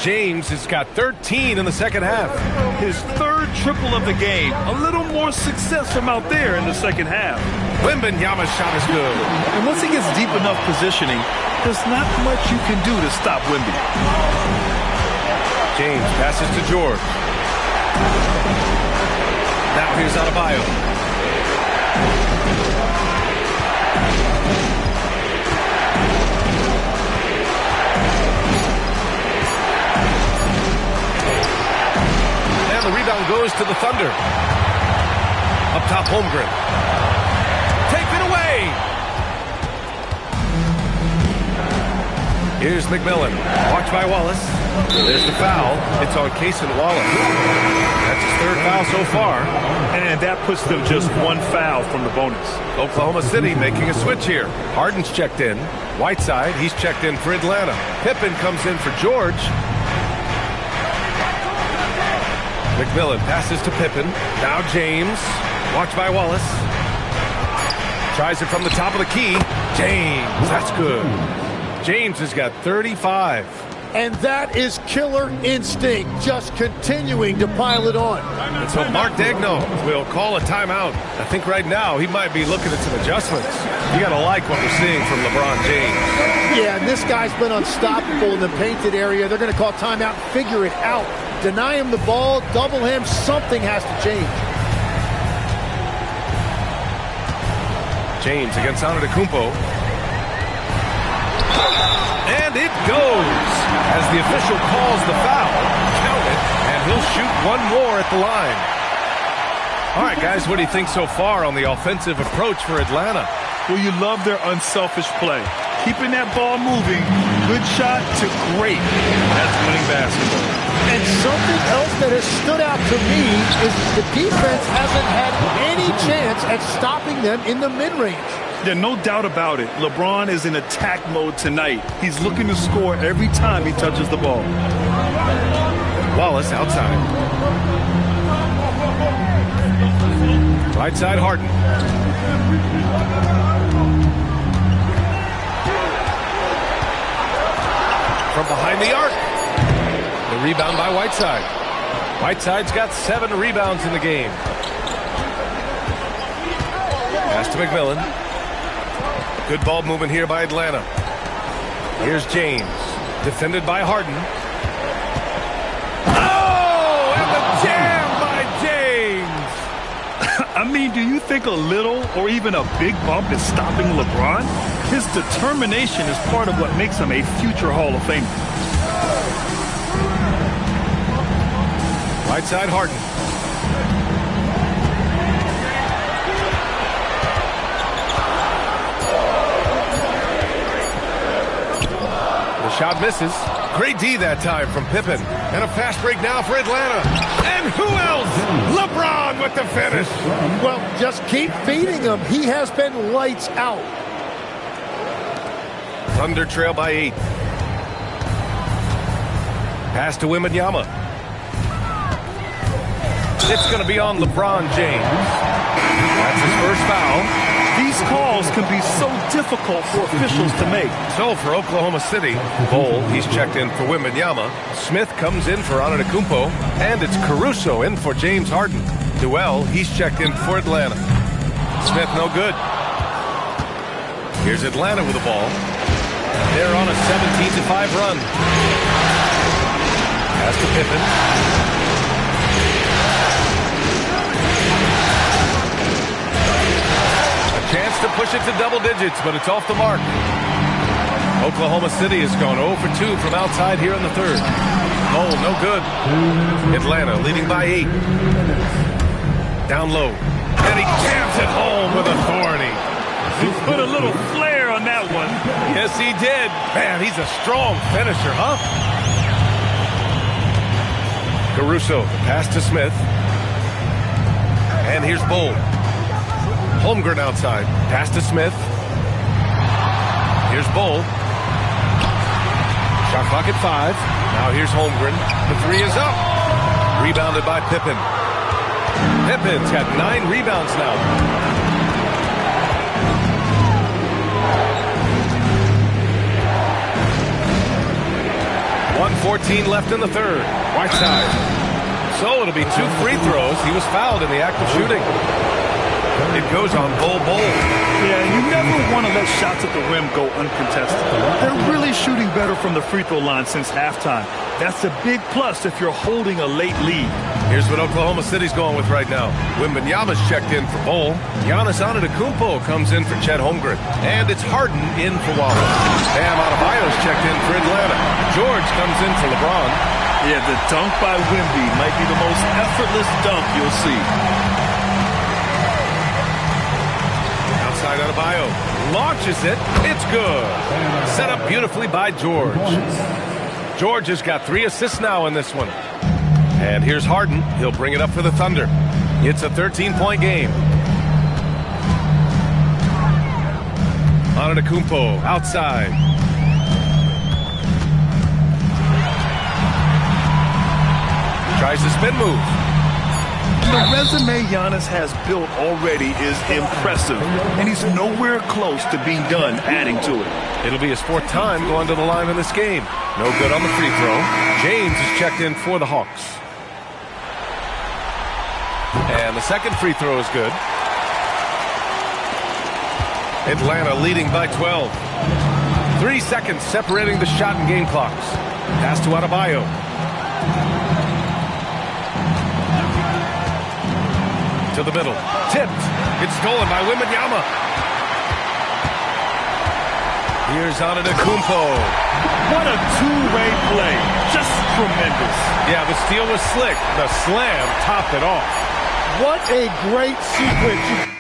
James has got 13 in the second half. His 3rd triple of the game. A little more success from out there in the second half. Wembanyama's shot is good. And once he gets deep enough positioning, there's not much you can do to stop Wemby. James passes to George. Now here's Adebayo. And the rebound goes to the Thunder. Up top, Holmgren. Take it away. Here's McMillan. Watched by Wallace. There's the foul. It's on Cason Wallace. That's his 3rd foul so far. And that puts them just 1 foul from the bonus. Oklahoma City making a switch here. Harden's checked in. Whiteside, he's checked in for Atlanta. Pippen comes in for George. McMillan passes to Pippen. Now James. Watched by Wallace. Tries it from the top of the key. James, that's good. James has got 35. And that is killer instinct, just continuing to pile it on. And so Mark Daigneault will call a timeout. I think right now he might be looking at some adjustments. You got to like what we're seeing from LeBron James. Yeah, and this guy's been unstoppable in the painted area. They're going to call timeout, figure it out. Deny him the ball, double him, something has to change. James against Antetokounmpo. And it goes as the official calls the foul. Count it, and he'll shoot 1 more at the line. All right, guys, what do you think so far on the offensive approach for Atlanta? Well, you love their unselfish play. Keeping that ball moving, good shot to great. That's winning basketball. And something else that has stood out to me is the defense hasn't had any chance at stopping them in the mid-range. Yeah, no doubt about it. LeBron is in attack mode tonight. He's looking to score every time he touches the ball. Wallace outside. Right side, Harden. From behind the arc. The rebound by Whiteside. Whiteside's got 7 rebounds in the game. Pass to McMillan. Good ball movement here by Atlanta. Here's James. Defended by Harden. Oh, and the jam by James. I mean, do you think a little or even a big bump is stopping LeBron? His determination is part of what makes him a future Hall of Famer. Right side, Harden. The shot misses. Great D that time from Pippen. And a fast break now for Atlanta. And who else? LeBron with the finish. Well, just keep feeding him. He has been lights out. Thunder trail by 8. Pass to Wembanyama. It's going to be on LeBron James. That's his first foul. These calls can be so difficult for officials to make. So for Oklahoma City, Bol, he's checked in for Wembanyama. Smith comes in for Antetokounmpo. And it's Caruso in for James Harden. Noel, he's checked in for Atlanta. Smith no good. Here's Atlanta with the ball. They're on a 17-5 run. Pass to Pippen. Chance to push it to double digits, but it's off the mark. Oklahoma City has gone 0 for 2 from outside here in the third. Oh, no good. Atlanta leading by 8. Down low. And he jams it home with authority. He put a little flair on that one. Yes, he did. Man, he's a strong finisher, huh? Caruso, pass to Smith. And here's Bol. Holmgren outside. Pass to Smith. Here's Bol. Shot clock at 5. Now here's Holmgren. The 3 is up. Rebounded by Pippen. Pippen's got 9 rebounds now. .114 left in the third. Right side. So it'll be 2 free throws. He was fouled in the act of shooting. It goes on Bol. Yeah, you never want to let shots at the rim go uncontested. They're really shooting better from the free throw line since halftime. That's a big plus if you're holding a late lead. Here's what Oklahoma City's going with right now. Wembanyama's checked in for Bol. Giannis Antetokounmpo comes in for Chet Holmgren. And it's Harden in for Wallace. Bam Adebayo's checked in for Atlanta. George comes in for LeBron. Yeah, the dunk by Wemby might be the most effortless dunk you'll see. Outside Adebayo. Launches it. It's good. Set up beautifully by George. George has got 3 assists now in this one. And here's Harden. He'll bring it up for the Thunder. It's a 13-point game. Antetokounmpo outside. Tries the spin move. The resume Giannis has built already is impressive, and he's nowhere close to being done adding to it. It'll be his 4th time going to the line in this game. No good on the free throw. James is checked in for the Hawks. And the second free throw is good. Atlanta leading by 12. 3 seconds separating the shot and game clocks. Pass to Adebayo. To the middle. Tipped. It's stolen by Wembanyama. Here's Antetokounmpo. What a two-way play. Just tremendous. Yeah, the steal was slick. The slam topped it off. What a great sequence.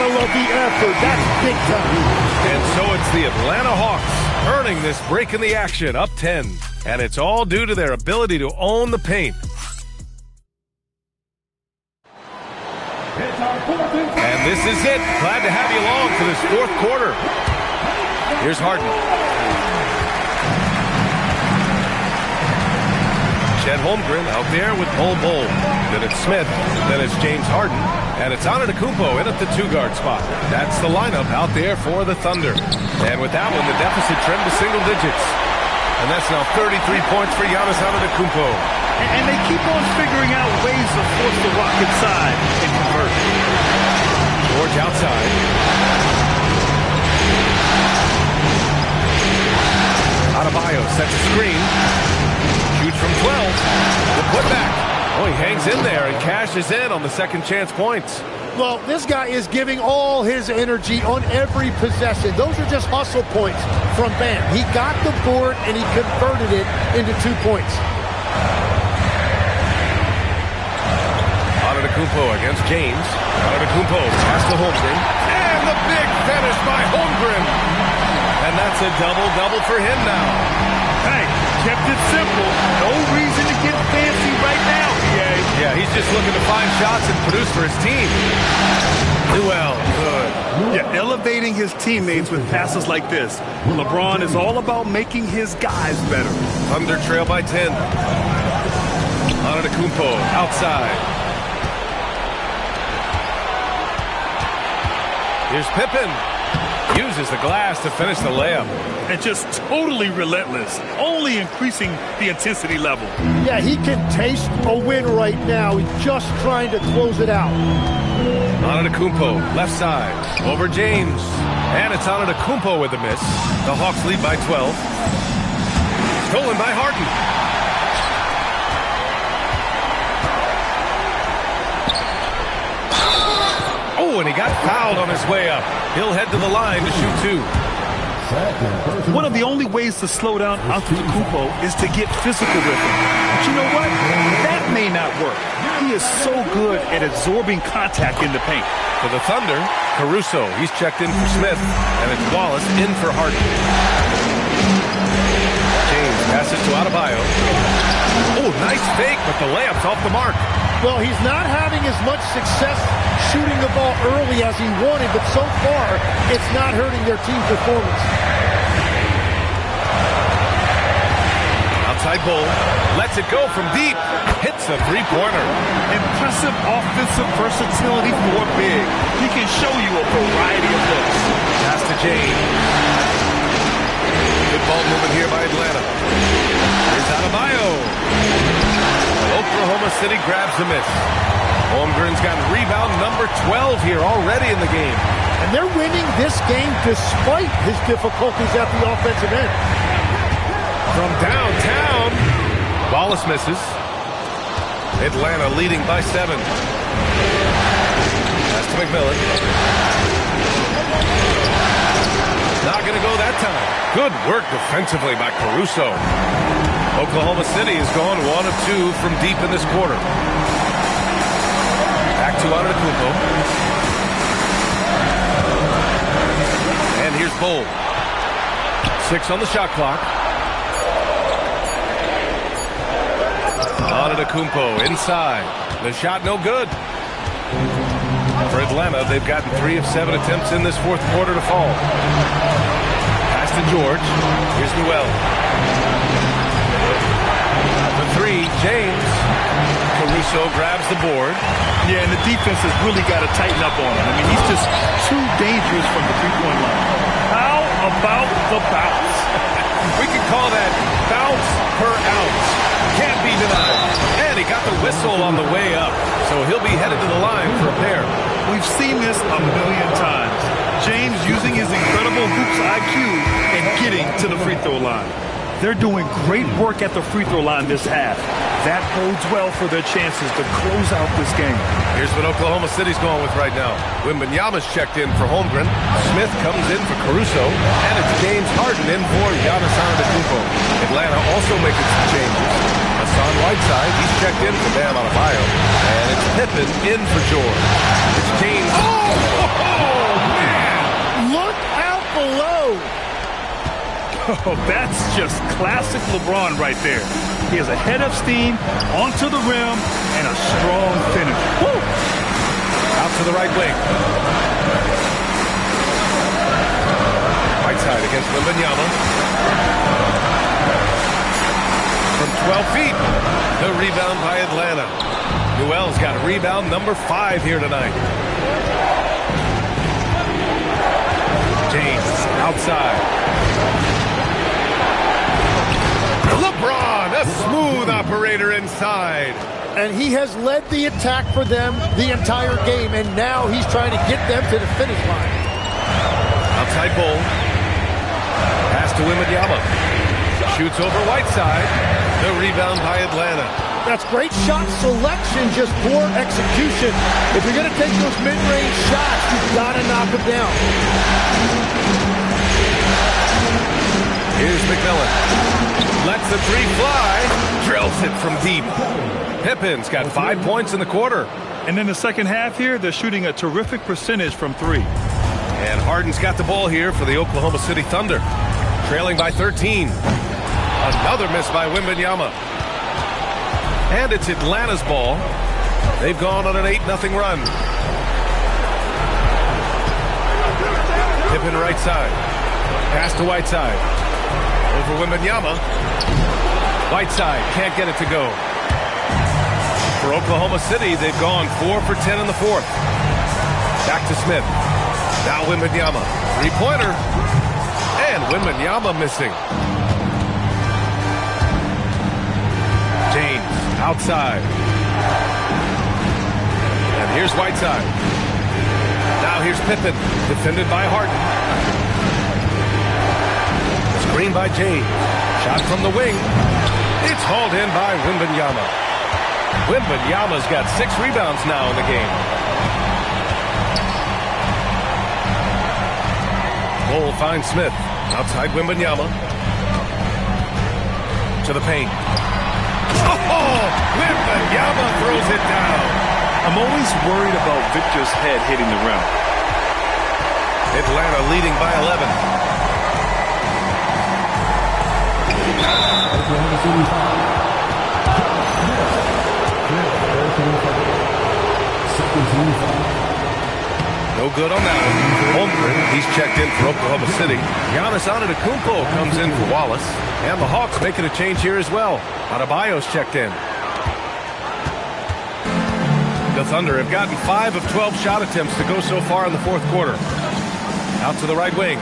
gotta love the effort. That's big time. And so it's the Atlanta Hawks earning this break in the action, up 10. And it's all due to their ability to own the paint. And this is it. Glad to have you along for this fourth quarter. Here's Harden. Chet Holmgren out there with Bol Bol. Then it's Smith. Then it's James Harden. And it's Antetokounmpo in at the two-guard spot. That's the lineup out there for the Thunder. And with that one, the deficit trimmed to single digits. And that's now 33 points for Giannis Antetokounmpo. And they keep on figuring out ways to force the Rock inside and convert. George outside. Adebayo sets a screen. Shoots from 12. The putback. Oh, he hangs in there and cashes in on the second chance points. Well, this guy is giving all his energy on every possession. Those are just hustle points from Bam. He got the board and he converted it into 2 points. Antetokounmpo against James. Antetokounmpo pass to Holmgren. And the big finish by Holmgren. And that's a double-double for him now. Hey, kept it simple. No reason to get fancy right now, EA. Yeah, he's just looking to find shots and produce for his team. Newell, good. Yeah, elevating his teammates with passes like this. LeBron is all about making his guys better. Thunder trail by 10. Antetokounmpo outside. Here's Pippen. Uses the glass to finish the layup. And just totally relentless, only increasing the intensity level. Yeah, he can taste a win right now. He's just trying to close it out. Antetokounmpo, left side, over James. And it's Antetokounmpo with the miss. The Hawks lead by 12. Stolen by Harden. Oh, and he got fouled on his way up. He'll head to the line to shoot two. One of the only ways to slow down Antetokounmpo is to get physical with him. But you know what? That may not work. He is so good at absorbing contact in the paint. For the Thunder, Caruso. He's checked in for Smith. And it's Wallace in for Harden. James passes to Adebayo. Oh, nice fake, but the layup's off the mark. Well, he's not having as much success shooting the ball early as he wanted, but so far, it's not hurting their team performance. Outside Bol, lets it go from deep, hits a three-pointer. Impressive offensive versatility for big. He can show you a variety of looks. Pass to James. Good ball movement here by Atlanta. Here's Adebayo. Oklahoma City grabs the miss. Holmgren's got rebound number 12 here already in the game. And they're winning this game despite his difficulties at the offensive end. From downtown, Wallace misses. Atlanta leading by 7. Pass to McMillan. Not going to go that time. Good work defensively by Caruso. Oklahoma City has gone 1 of 2 from deep in this quarter. Back to Antetokounmpo. And here's Bol. 6 on the shot clock. Antetokounmpo inside. The shot no good. For Atlanta, they've gotten 3 of 7 attempts in this fourth quarter to fall. Pass to George. Here's Newell. The 3, James. Caruso grabs the board. Yeah, and the defense has really got to tighten up on him. I mean, he's just too dangerous from the three-point line. How about the bounce? We can call that bounce per ounce. Can't be denied. And he got the whistle on the way up, so he'll be headed to the line for a pair. We've seen this a million times. James using his incredible hoops IQ and getting to the free throw line. They're doing great work at the free throw line this half. That bodes well for their chances to close out this game. Here's what Oklahoma City's going with right now. Wembanyama's checked in for Holmgren. Smith comes in for Caruso. And it's James Harden in for Giannis Antetokounmpo. Atlanta also making some changes. Hassan Whiteside, he's checked in for Bam Adebayo. And it's Pippen in for George. It's James. Oh, man! Look out below. Oh, that's just classic LeBron right there. He has a head of steam, onto the rim, and a strong finish. Woo! Out to the right wing. Whiteside against Wembanyama. From 12 feet. The rebound by Atlanta. Newell's got rebound number 5 here tonight. James outside. LeBron, a smooth operator inside. And he has led the attack for them the entire game, and now he's trying to get them to the finish line. Outside Bull. Pass to Wembanyama. Shoots over Whiteside. The rebound by Atlanta. That's great shot selection, just poor execution. If you're going to take those mid-range shots, you've got to knock them down. Here's McMillan. Lets the three fly. Drills it from deep. Pippen's got 5 points in the quarter. And in the second half here, they're shooting a terrific percentage from 3. And Harden's got the ball here for the Oklahoma City Thunder. Trailing by 13. Another miss by Wembanyama. And it's Atlanta's ball. They've gone on an 8-0 run. Pippen right side. Pass to Whiteside. Over Wembanyama. Whiteside can't get it to go. For Oklahoma City, they've gone 4 for 10 in the fourth. Back to Smith. Now Wembanyama. Three-pointer. And Wembanyama missing. James outside. And here's Whiteside. Now here's Pippen. Defended by Harden. Screen by James. Shot from the wing. It's hauled in by Wembanyama. Wembanyama's got 6 rebounds now in the game. Bull finds Smith. Outside Wembanyama. To the paint. Oh! Wembanyama throws it down. I'm always worried about Victor's head hitting the rim. Atlanta leading by 11. No good on that one. Holmgren, he's checked in for Oklahoma City. Giannis Antetokounmpo comes in for Wallace. And the Hawks making a change here as well. Adebayo's checked in. The Thunder have gotten 5 of 12 shot attempts to go so far in the fourth quarter. Out to the right wing.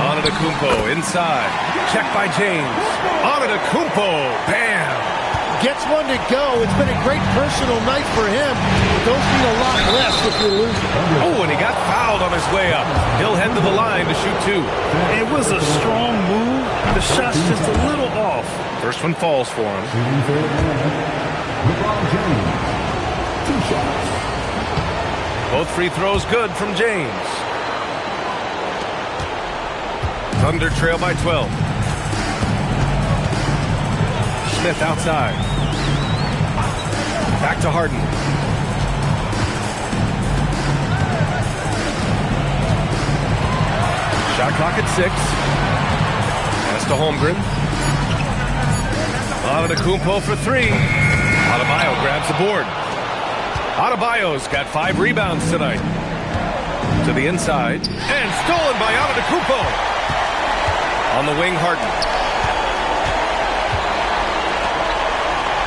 Antetokounmpo inside. Checked by James. Antetokounmpo. Bam! Gets one to go. It's been a great personal night for him. Those mean a lot less if you're losing. Oh, and he got fouled on his way up. He'll head to the line to shoot 2. It was a strong move. The shot's just a little off. First one falls for him. Both free throws good from James. Thunder trail by 12. Smith outside. Back to Harden. Shot clock at 6. Pass to Holmgren. Antetokounmpo for 3. Adebayo grabs the board. Adebayo's got 5 rebounds tonight. To the inside. And stolen by Antetokounmpo. On the wing, Harden.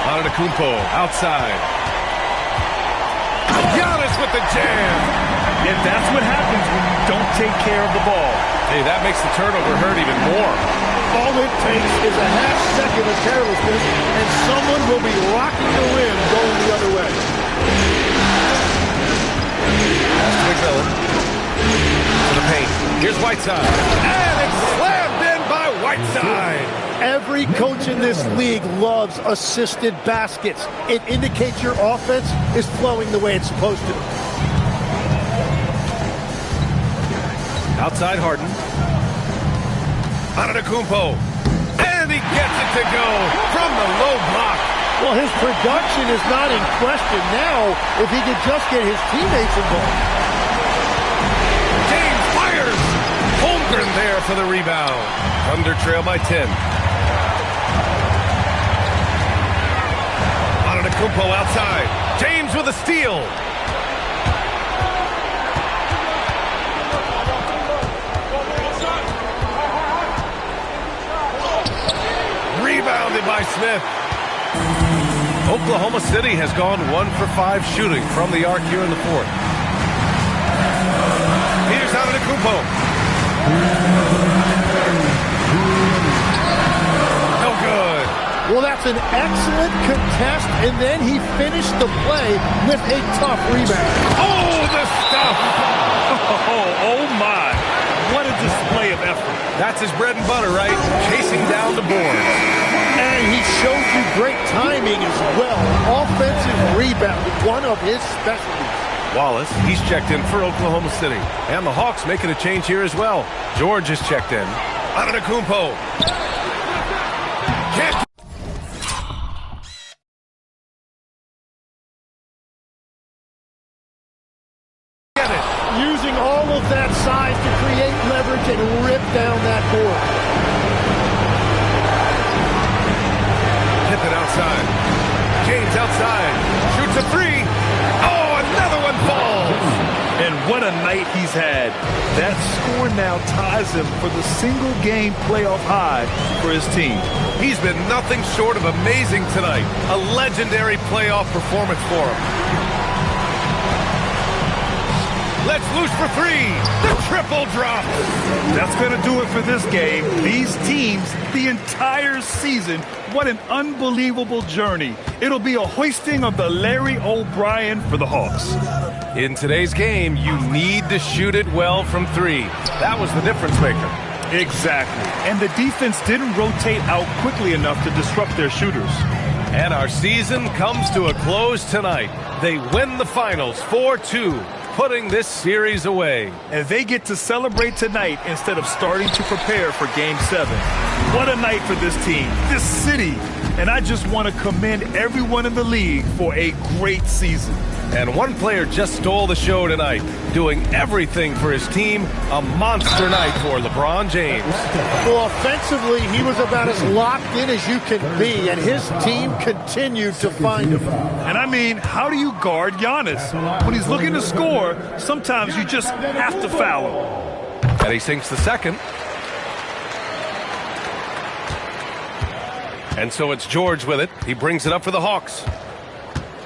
Antetokounmpo outside. Giannis with the jam. Yeah, that's what happens when you don't take care of the ball. Hey, that makes the turnover hurt even more. All it takes is a half second of carelessness, and someone will be rocking the rim going the other way. Pass to McMillan. To the paint. Here's Whiteside. And it's slammed in by right side. Every coach in this league loves assisted baskets. It indicates your offense is flowing the way it's supposed to. Outside Harden. Antetokounmpo. And he gets it to go from the low block. Well, his production is not in question now if he could just get his teammates involved. James fires. Holmgren there for the rebound. Thunder trail by 10. Antetokounmpo outside. James with a steal. Rebounded by Smith. Oklahoma City has gone 1 for 5 shooting from the arc here in the fourth. Here's Antetokounmpo. No good. Well, that's an excellent contest, and then he finished the play with a tough rebound. Oh, the stuff. Oh my. What a display of effort. That's his bread and butter, right? Chasing down the boards. And he showed you great timing as well. Offensive rebound, one of his specialties. Wallace, he's checked in for Oklahoma City. And the Hawks making a change here as well. George is checked in. Antetokounmpo. Can't get it. Using all of that size to create leverage and rip down that board. Tip it outside. James outside. Shoots a three. Oh, another one falls. And what a night he's had. That score now ties him for the single-game playoff high for his team. He's been nothing short of amazing tonight. A legendary playoff performance for him. Let's loose for three. The triple drop. That's going to do it for this game. These teams, the entire season, what an unbelievable journey. It'll be a hoisting of the Larry O'Brien for the Hawks. In today's game, you need to shoot it well from three. That was the difference maker. Exactly. And the defense didn't rotate out quickly enough to disrupt their shooters. And our season comes to a close tonight. They win the finals 4-2. Putting this series away. And they get to celebrate tonight instead of starting to prepare for Game 7. What a night for this team, this city. And I just want to commend everyone in the league for a great season. And one player just stole the show tonight, doing everything for his team. A monster night for LeBron James. Well, offensively, he was about as locked in as you can be, and his team continued to find him. And I mean, how do you guard Giannis? When he's looking to score, sometimes you just have to foul him. And he sinks the second. And so it's George with it. He brings it up for the Hawks.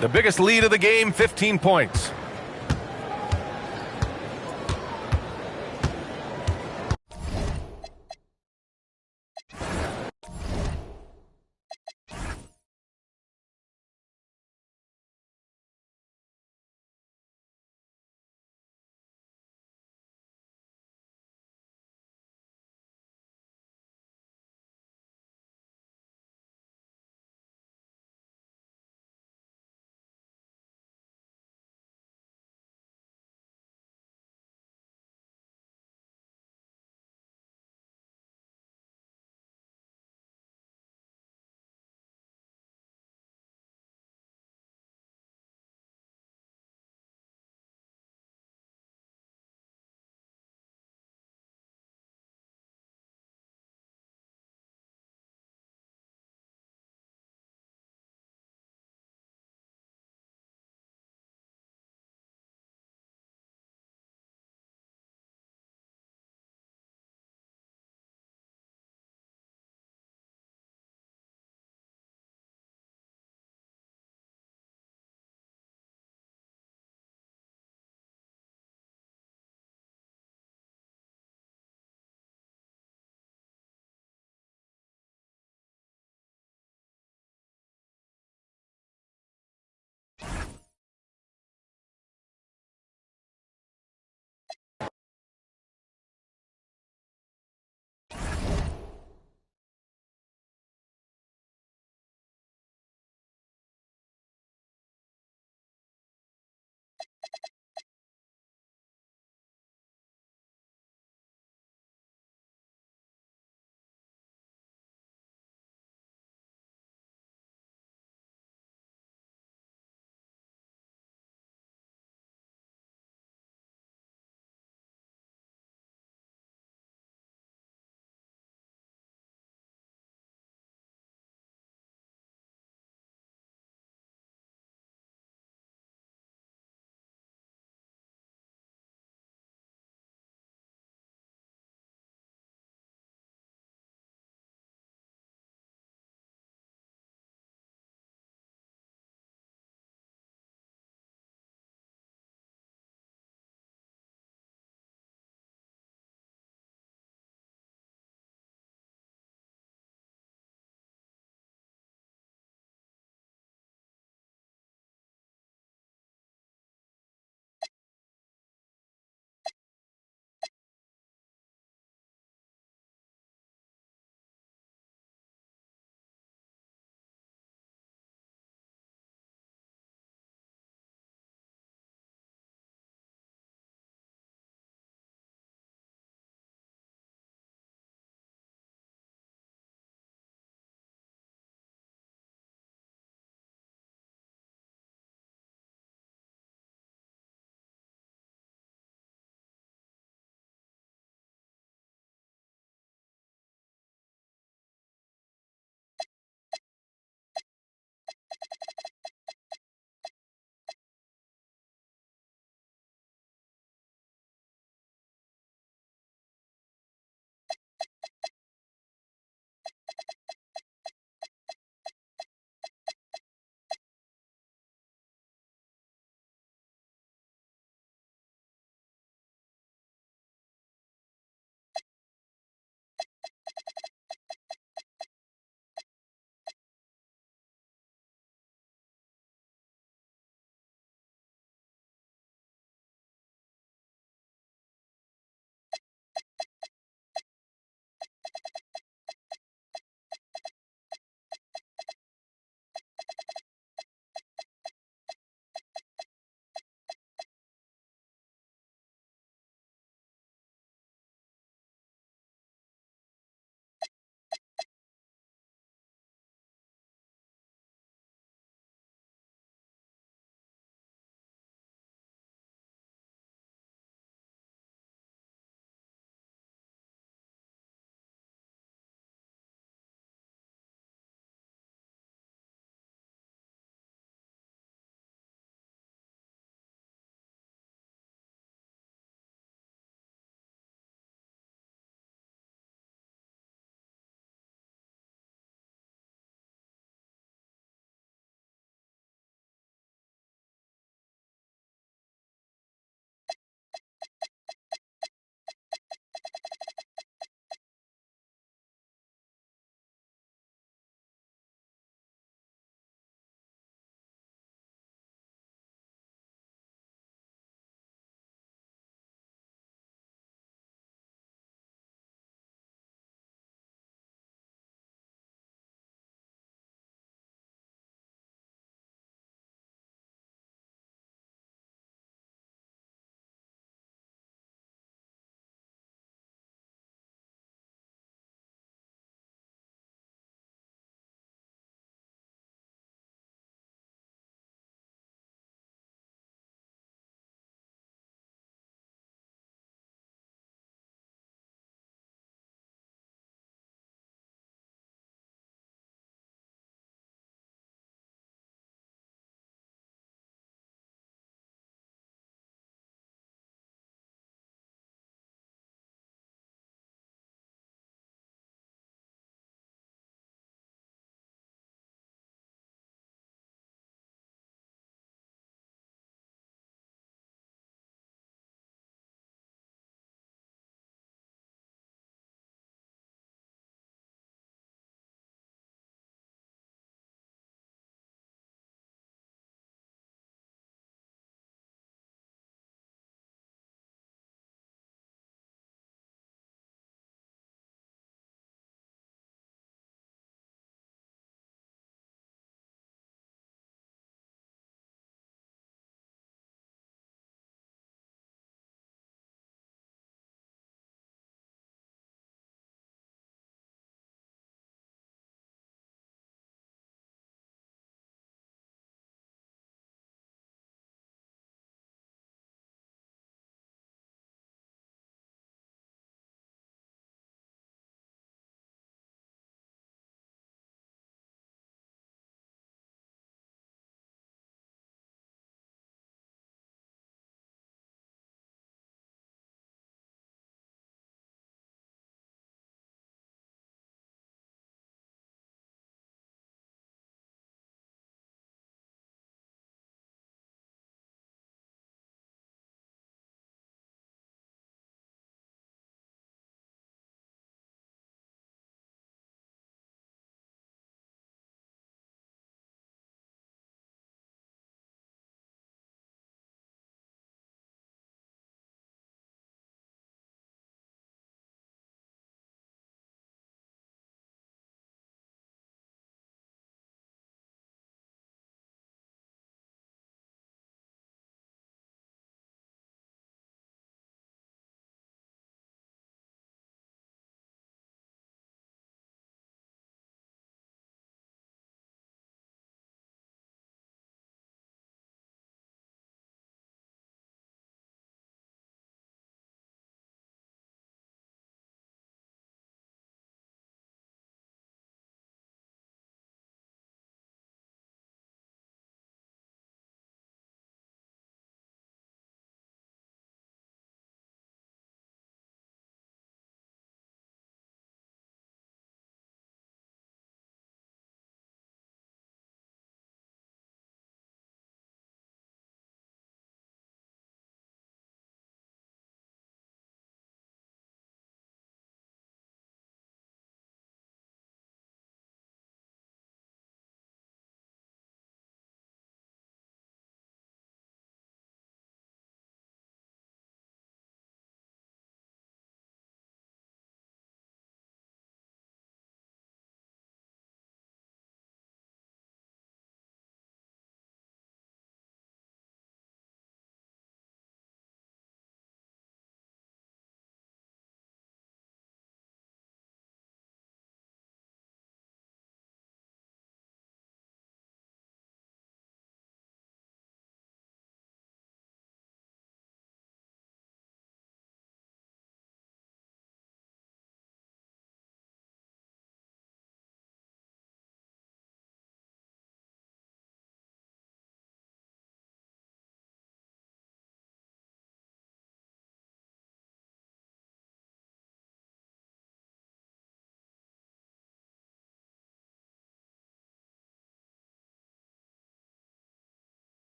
The biggest lead of the game, 15 points.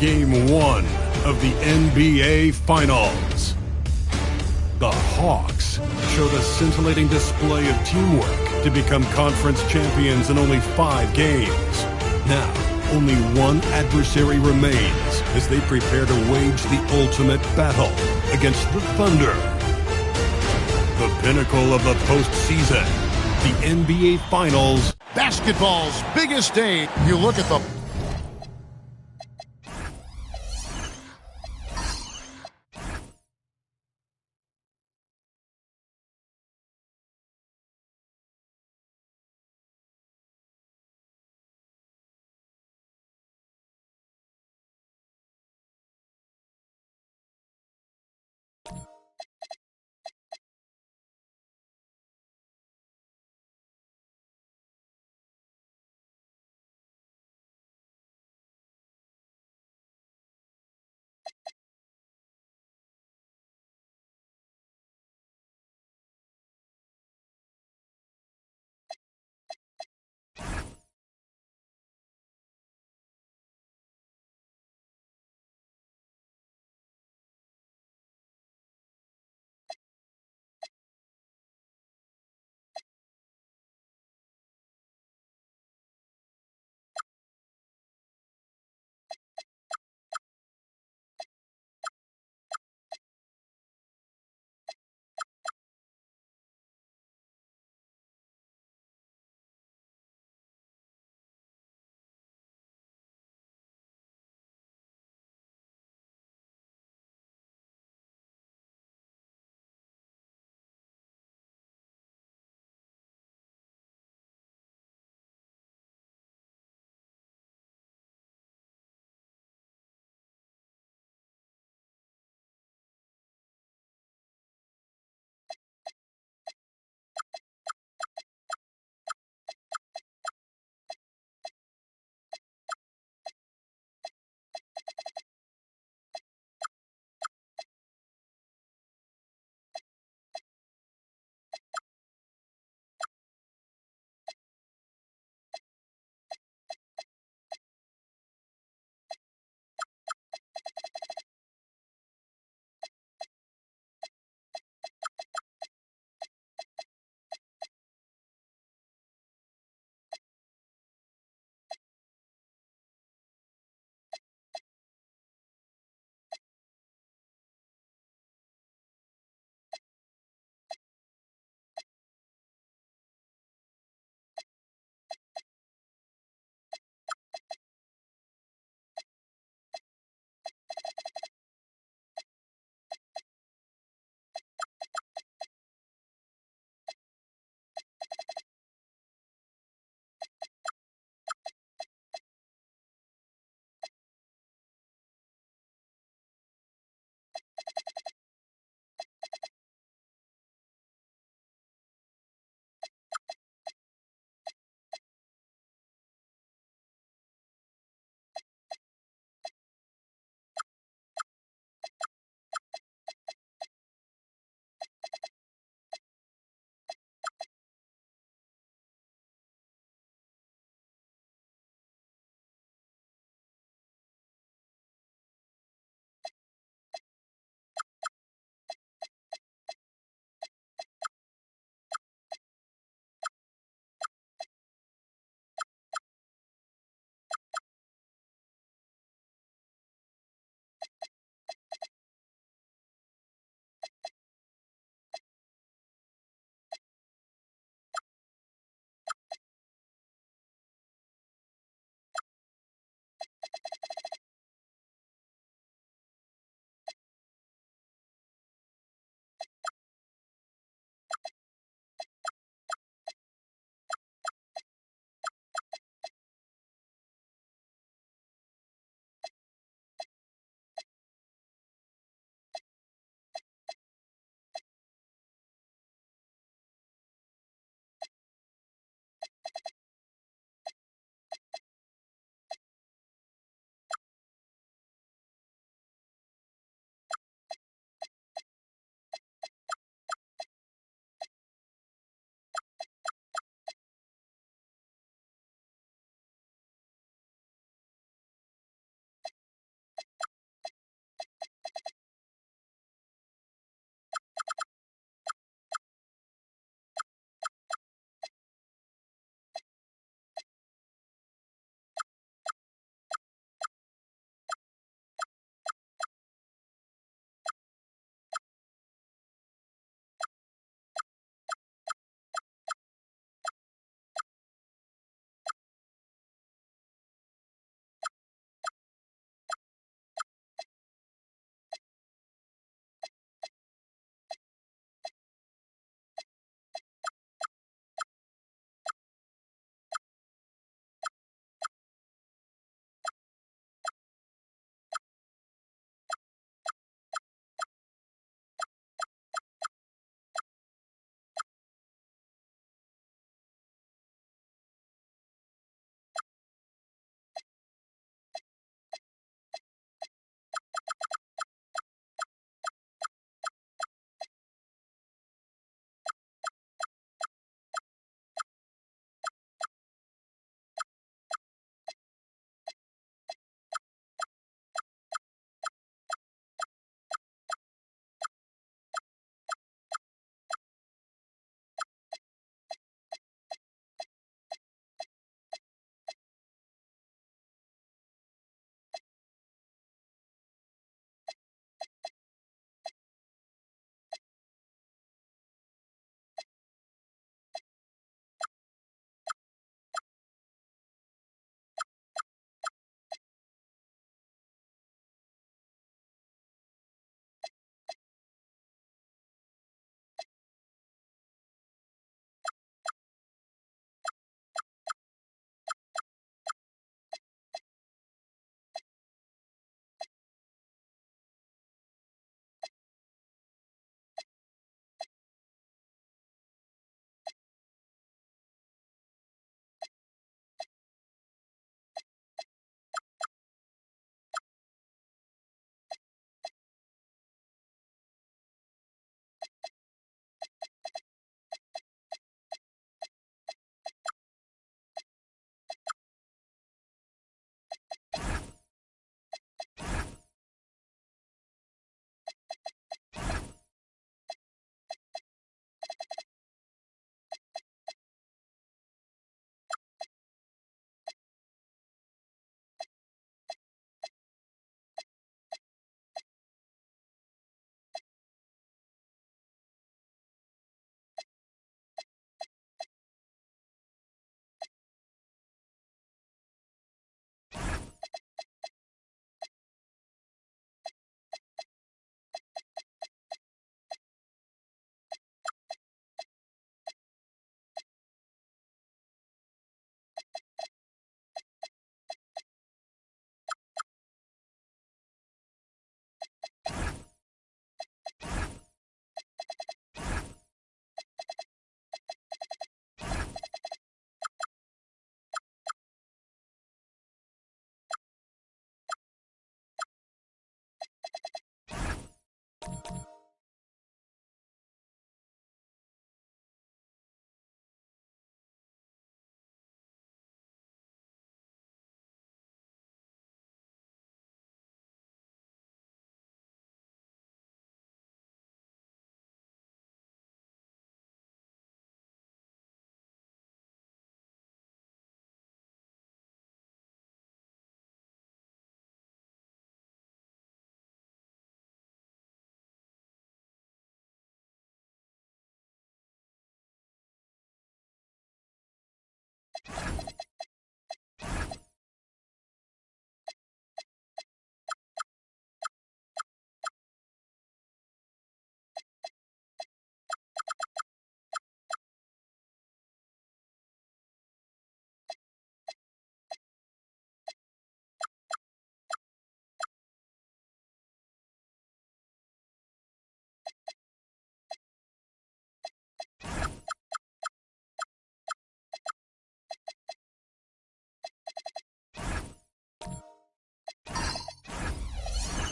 Game 1 of the NBA Finals. The Hawks showed a scintillating display of teamwork to become conference champions in only 5 games. Now, only one adversary remains as they prepare to wage the ultimate battle against the Thunder. The pinnacle of the postseason, the NBA Finals. Basketball's biggest day. You look at the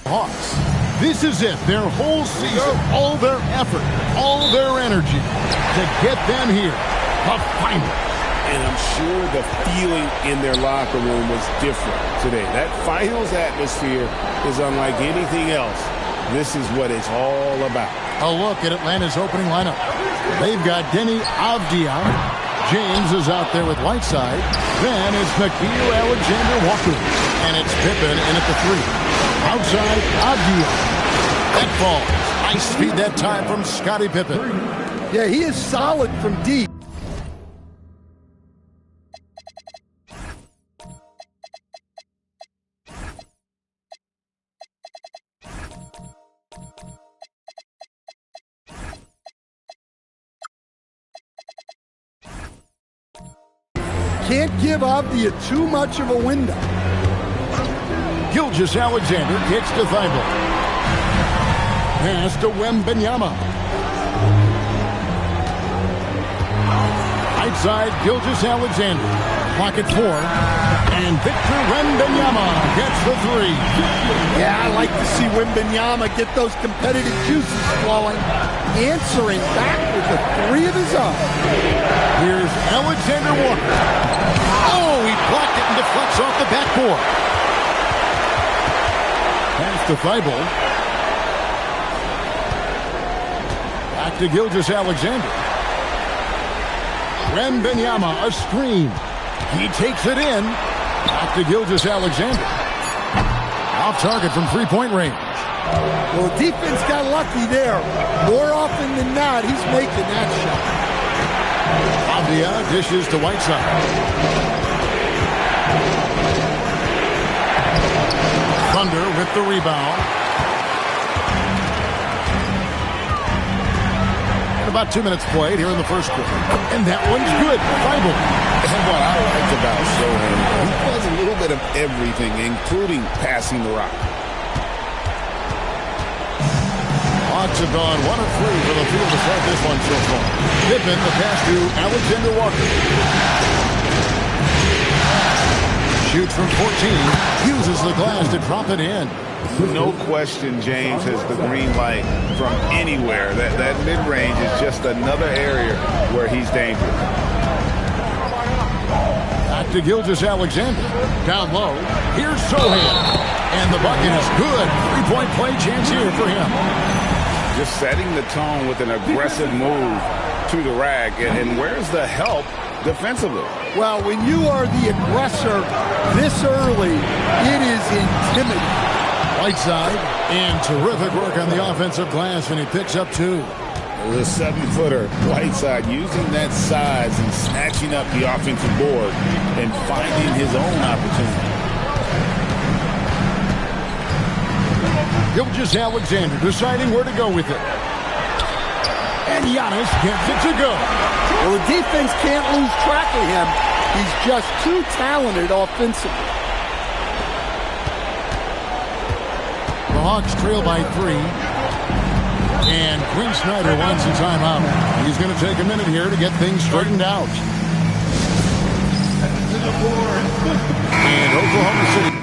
Hawks. This is it. Their whole season, all their effort, all their energy to get them here. The final. And I'm sure the feeling in their locker room was different today. That finals atmosphere is unlike anything else. This is what it's all about. A look at Atlanta's opening lineup. They've got Denny Avdia. James is out there with Whiteside. Then it's Nickeil Alexander-Walker. And it's Pippen in at the 3. Outside, Avdia. That falls. Nice feed that time from Scottie Pippen. Yeah, he is solid from deep. Can't give Avdia too much of a window. Gilgeous-Alexander kicks to Thibault. Pass to Wembanyama. Outside, Gilgeous-Alexander. Clock at 4. And Victor Wembanyama gets the 3. Yeah, I like to see Wembanyama get those competitive juices flowing. Answering back with the 3 of his own. Here's Alexander Walker. Oh, he blocked it and deflects off the backboard. Pass to Thibault. Back to Gilgeous-Alexander. Wembanyama, a screen. He takes it in. Back to Gilgeous-Alexander. Off target from three-point range. Well, the defense got lucky there. More often than not, he's making that shot. Avdia dishes to Whiteside. Thunder with the rebound. And about 2 minutes played here in the first quarter. And that one's good. Thibault. And what I like about Sohan, he does a little bit of everything, including passing the rock. Hawks have gone 1 of 3 for the field to start this one so far. Pippen, the pass to Alexander Walker. Shoots from 14. Uses the glass to drop it in. No question James has the green light from anywhere. That mid-range is just another area where he's dangerous. Back to Gilgeous-Alexander. Down low. Here's Sohan. And the bucket is good. Three-point play chance here for him. Just setting the tone with an aggressive move to the rack. And where's the help defensively? Well, when you are the aggressor this early, it is intimidating. Whiteside, and terrific work on the offensive glass, and he picks up 2. The 7-footer, Whiteside, using that size and snatching up the offensive board and finding his own opportunity. Gilgeous-Alexander deciding where to go with it. And Giannis gets it to go. Well, the defense can't lose track of him. He's just too talented offensively. The Hawks trail by 3. And Quinn Snyder wants a timeout. He's going to take a minute here to get things straightened out. And Oklahoma City.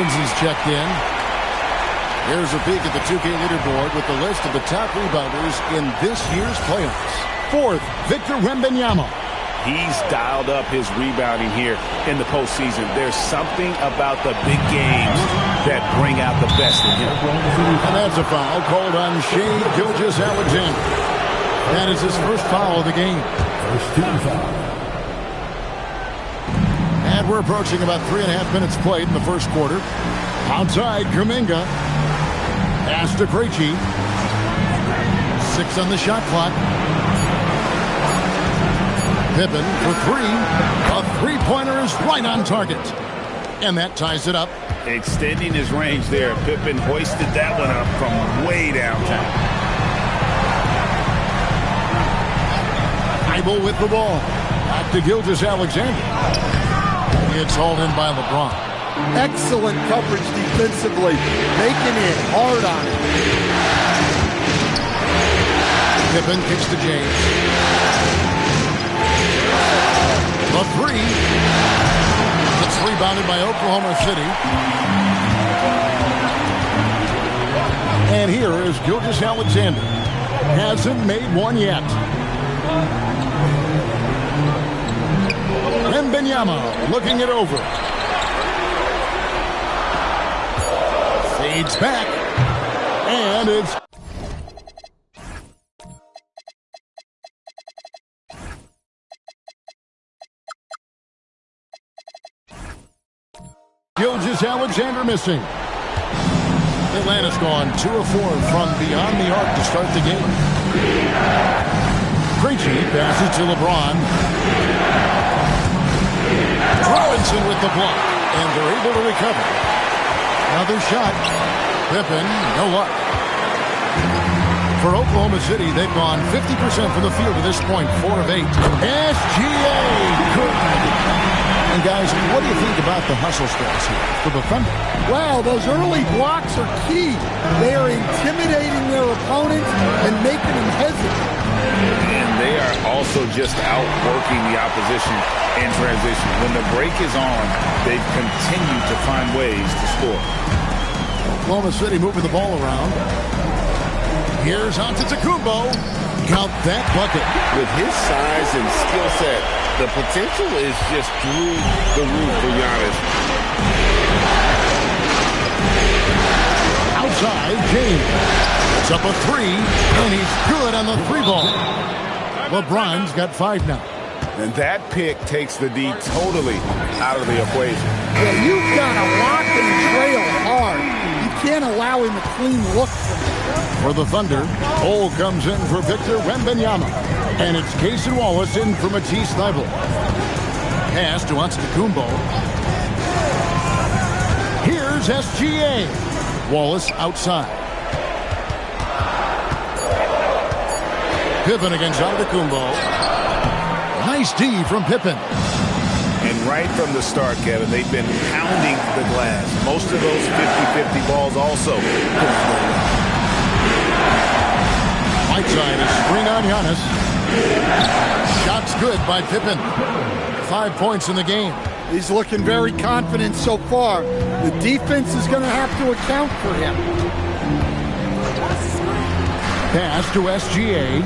Robinson's checked in. Here's a peek at the 2K leaderboard with the list of the top rebounders in this year's playoffs. Fourth, Victor Wembanyama. He's dialed up his rebounding here in the postseason. There's something about the big games that bring out the best in him. And that's a foul called on Shai Gilgeous-Alexander. That is his first foul of the game. First team foul. And we're approaching about 3.5 minutes played in the first quarter. Outside, Kuminga. Pass to Krejci. 6 on the shot clock. Pippen for 3. A three-pointer is right on target. And that ties it up. Extending his range there. Pippen hoisted that one up from way downtown. Thibault with the ball. Back to Gilgeous-Alexander. It's hauled in by LeBron. Excellent coverage defensively. Making it hard on him. Pippen kicks to James. The 3. It's rebounded by Oklahoma City. And here is Gilgeous-Alexander. Hasn't made one yet. Wembanyama looking it over. Fades back. And it's Gilgeous-Alexander missing. Atlanta's gone 2 of 4 from beyond the arc to start the game. Krejci passes to LeBron. Robinson with the block, and they're able to recover. Another shot. Pippen, no luck. For Oklahoma City, they've gone 50% from the field to this point, 4 of 8. SGA, good. And guys, what do you think about the hustle stress here for the Thunder? Wow, those early blocks are key. They are intimidating their opponents and making them hesitate. And they are also just outworking the opposition in transition. When the break is on, they've continued to find ways to score. Oklahoma City moving the ball around. Here's Antetokounmpo. Count that bucket. With his size and skill set, the potential is just through the roof for Giannis. Outside, James. It's up a 3, and he's good on the 3-ball. LeBron's got 5 now. And that pick takes the D totally out of the equation. Yeah, you've got to lock and trail hard. You can't allow him a clean look from him. For the Thunder, Cole comes in for Victor Wembanyama. And it's Cason Wallace in for Matisse Thybulle. Pass to Antetokounmpo. Here's SGA. Wallace outside. Pippen against Antetokounmpo. Nice D from Pippen. And right from the start, Kevin, they've been pounding the glass. Most of those 50-50 balls also. Whiteside is screen on Giannis. Shot's good by Pippen. 5 points in the game. He's looking very confident so far. The defense is going to have to account for him. Pass to SGA.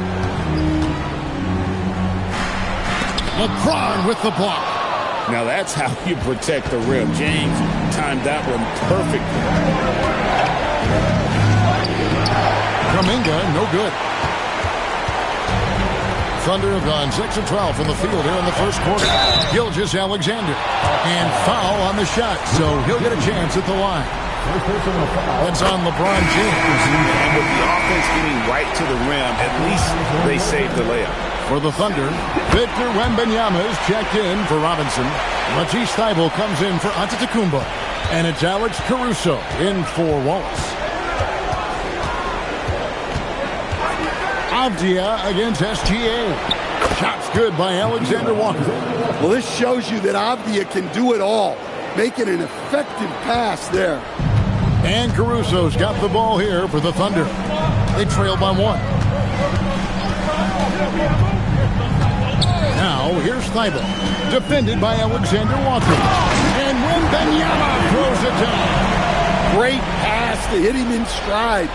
LeBron with the block. Now that's how you protect the rim. James timed that one perfectly. Kuminga, no good. Thunder have gone 6 of 12 from the field here in the first quarter. Gilgeous-Alexander. And foul on the shot, so he'll get a chance at the line. That's on LeBron James. And with the offense getting right to the rim, at least they saved the layup. For the Thunder, Victor Wembanyama is checked in for Robinson. Matisse Thybulle comes in for Antetokounmpo. And it's Alex Caruso in for Wallace. Avdia against SGA. Shots good by Alexander Walker. Well, this shows you that Avdia can do it all. Making an effective pass there. And Caruso's got the ball here for the Thunder. They trail by 1. Now, here's Thybulle. Defended by Alexander Walker. And Wembanyama throws it down. Great pass to hit him in stride.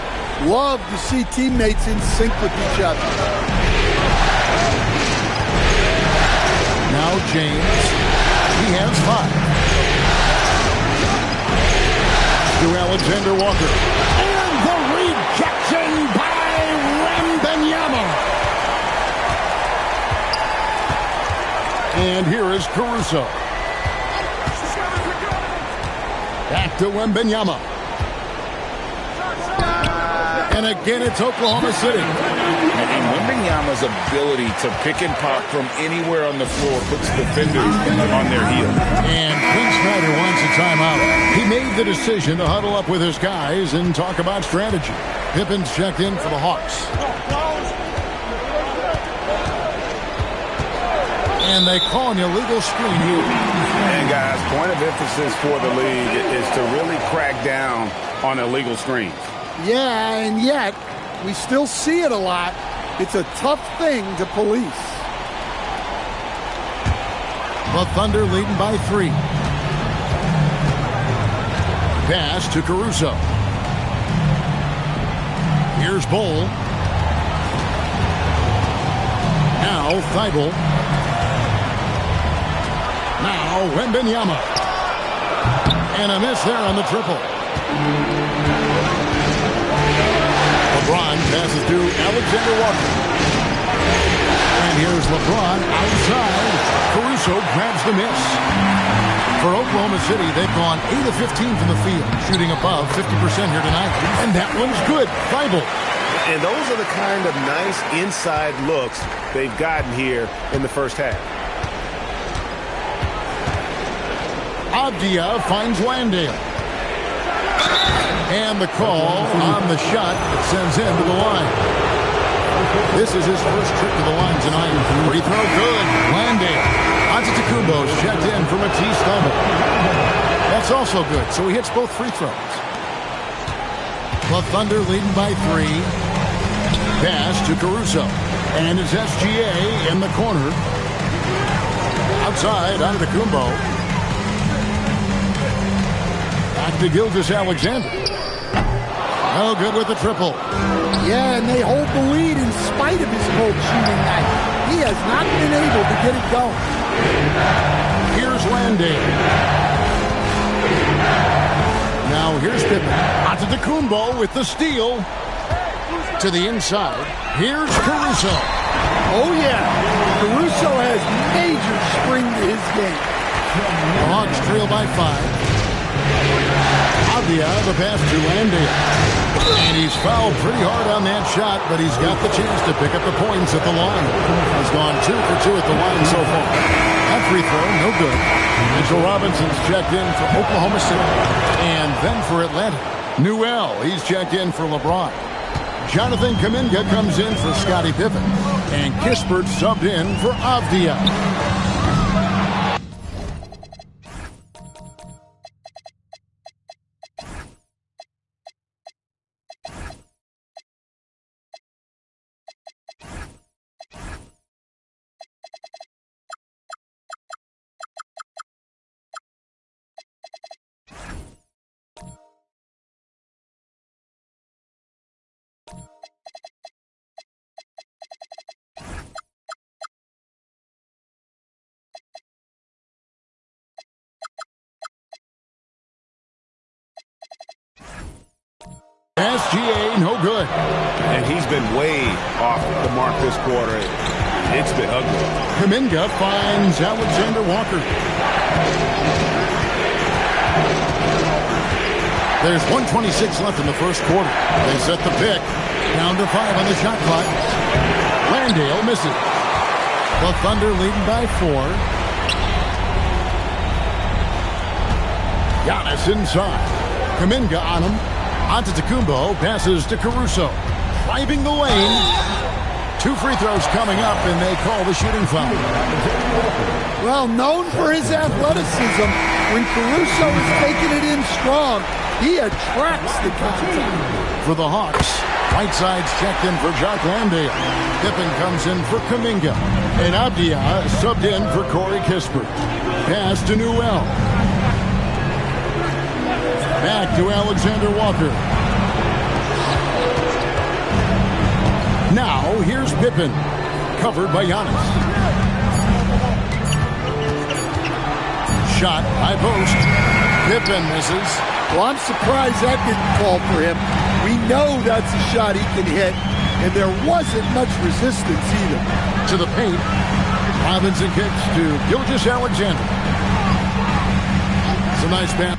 Love to see teammates in sync with each other. Now James. He has 5. To Alexander Walker. And the rejection by Wembanyama. And here is Caruso. Back to Wembanyama. And again, it's Oklahoma City. And Wembanyama's ability to pick and pop from anywhere on the floor puts defenders on their heels. And Quinn Snyder wants a timeout. He made the decision to huddle up with his guys and talk about strategy. Pippen's checked in for the Hawks. And they call an illegal screen here. And guys, point of emphasis for the league is to really crack down on illegal screens. Yeah, and yet, we still see it a lot. It's a tough thing to police. The Thunder leading by 3. Pass to Caruso. Here's Bol. Now Thibault. Now Wembanyama. And a miss there on the triple. LeBron passes to Alexander Walker. And here's LeBron outside. Caruso grabs the miss. For Oklahoma City, they've gone 8 of 15 from the field, shooting above 50% here tonight. And that one's good. Thibault. And those are the kind of nice inside looks they've gotten here in the first half. Avdia finds Landale. And the call on the shot that sends him to the line. This is his first trip to the line tonight. Free throw good. Landale. Antetokounmpo's checked in for Matisse Thybulle. That's also good, so he hits both free throws. The Thunder leading by 3. Pass to Caruso. And it's SGA in the corner. Outside, Antetokounmpo. Back to Gilgeous-Alexander. No good with the triple. Yeah, and they hold the lead in spite of his cold shooting night. He has not been able to get it going. Here's Landale. Now here's Pippen. Antetokounmpo with the steal. To the inside. Here's Caruso. Oh, yeah. Caruso has major spring to his game. The Hawks trail by 5. Avdia, the pass to Landale. And he's fouled pretty hard on that shot, but he's got the chance to pick up the points at the line. He's gone 2 for 2 at the line so far. That free throw, no good. Mitchell Robinson's checked in for Oklahoma City. And then for Atlanta, Newell, he's checked in for LeBron. Jonathan Kuminga comes in for Scottie Pippen. And Kispert subbed in for Avdia. SGA, no good. And he's been way off the mark this quarter. It's been ugly. Kuminga finds Alexander Walker. There's 1:26 left in the first quarter. They set the pick. Down to 5 on the shot clock. Landale misses. The Thunder leading by 4. Giannis inside. Kuminga on him. Antetokounmpo passes to Caruso. Driving the lane. 2 free throws coming up, and they call the shooting foul. Well, known for his athleticism, when Caruso is taking it in strong, he attracts the contact. For the Hawks, Whiteside's checked in for Jock Landale. Pippen comes in for Kuminga. And Avdia subbed in for Corey Kispert. Pass to Newell. Back to Alexander Walker. Now, here's Pippen. Covered by Giannis. Shot, high post. Pippen misses. Well, I'm surprised that didn't fall for him. We know that's a shot he can hit, and there wasn't much resistance either. To the paint. Robinson kicks to Gilgeous-Alexander. It's a nice pass.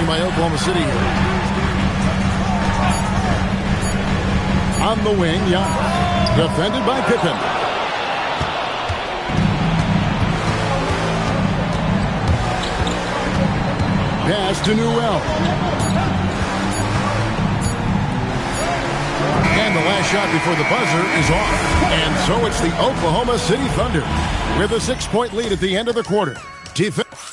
By Oklahoma City. On the wing, Giannis. Defended by Pippen. Pass to Newell. And the last shot before the buzzer is off. And so it's the Oklahoma City Thunder with a 6-point lead at the end of the quarter. Defense.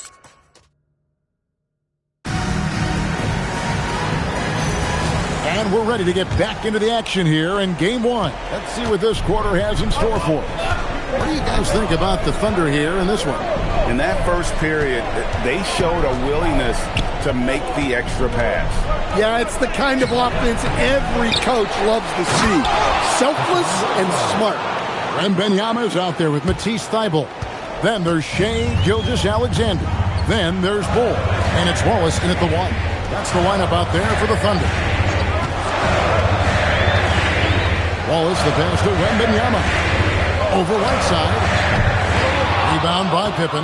And we're ready to get back into the action here in Game 1. Let's see what this quarter has in store for us. What do you guys think about the Thunder here in this one? In that first period, they showed a willingness to make the extra pass. Yeah, it's the kind of offense every coach loves to see. Selfless and smart. Wembanyama's out there with Matisse Thybulle. Then there's Shai Gilgeous-Alexander. Then there's Bull. And it's Wallace in at the 1. That's the lineup out there for the Thunder. Wallace, the pass to Wembanyama. Over right side. Rebound by Pippen.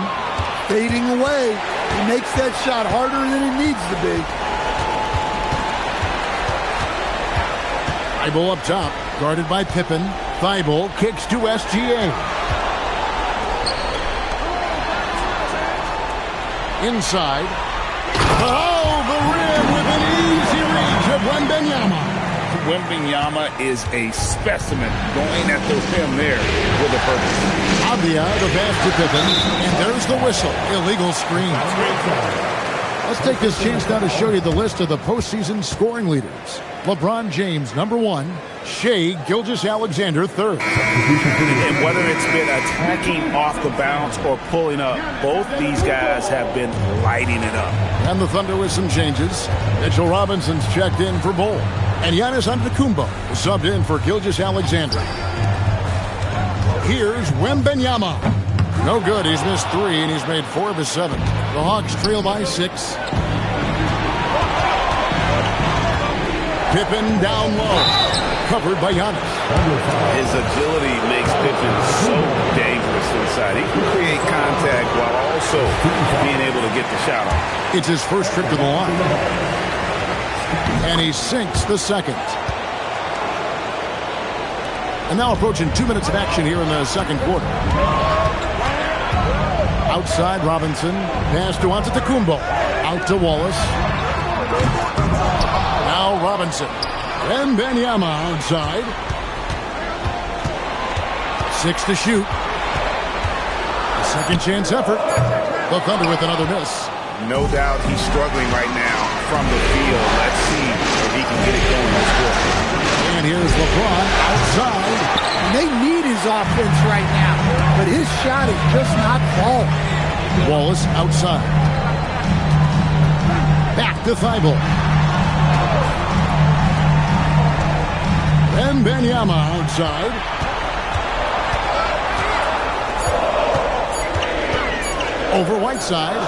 Fading away. He makes that shot harder than it needs to be. Thybulle up top. Guarded by Pippen. Thybulle kicks to SGA. Inside. Oh, the rim with an easy reach of Wembanyama. Wembanyama is a specimen going at the rim there with a purpose. Avdia, the pass to Pippen, and there's the whistle. Illegal screen. Let's take this chance now to show you the list of the postseason scoring leaders. LeBron James, number 1. Shai Gilgeous-Alexander, 3rd. And whether it's been attacking off the bounce or pulling up, both these guys have been lighting it up. And the Thunder with some changes. Mitchell Robinson's checked in for Bull. And Giannis Antetokounmpo subbed in for Gilgeous-Alexander. Here's Wembanyama. No good. He's missed 3, and he's made 4 of his 7. The Hawks trail by 6. Pippen down low. Covered by Giannis. His agility makes Pippen so dangerous inside. He can create contact while also being able to get the shot off. It's his first trip to the line. And he sinks the second. And now approaching 2 minutes of action here in the second quarter. Outside Robinson. Pass to Antetokounmpo. Out to Wallace. Now Robinson. Wembanyama outside. 6 to shoot. A second chance effort. The Thunder with another miss. No doubt he's struggling right now from the field. Let's see if he can get it going this quarter. And here's LeBron outside. And they need his offense right now, but his shot is just not falling. Wallace outside. Back to Thybulle. Wembanyama outside. Over Whiteside.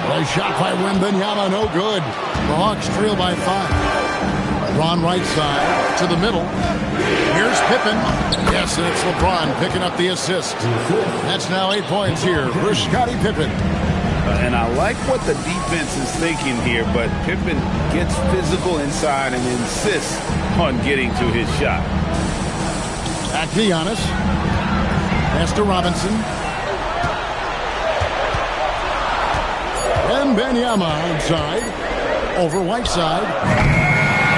A shot by Wembanyama, no good. The Hawks trail by 5. Ron right side to the middle. Here's Pippen. Yes, and it's LeBron picking up the assist. That's now 8 points here for Scottie Pippen. And I like what the defense is thinking here, but Pippen gets physical inside and insists on getting to his shot. Back to Giannis. Pass to Robinson. Wembanyama outside. Over Whiteside.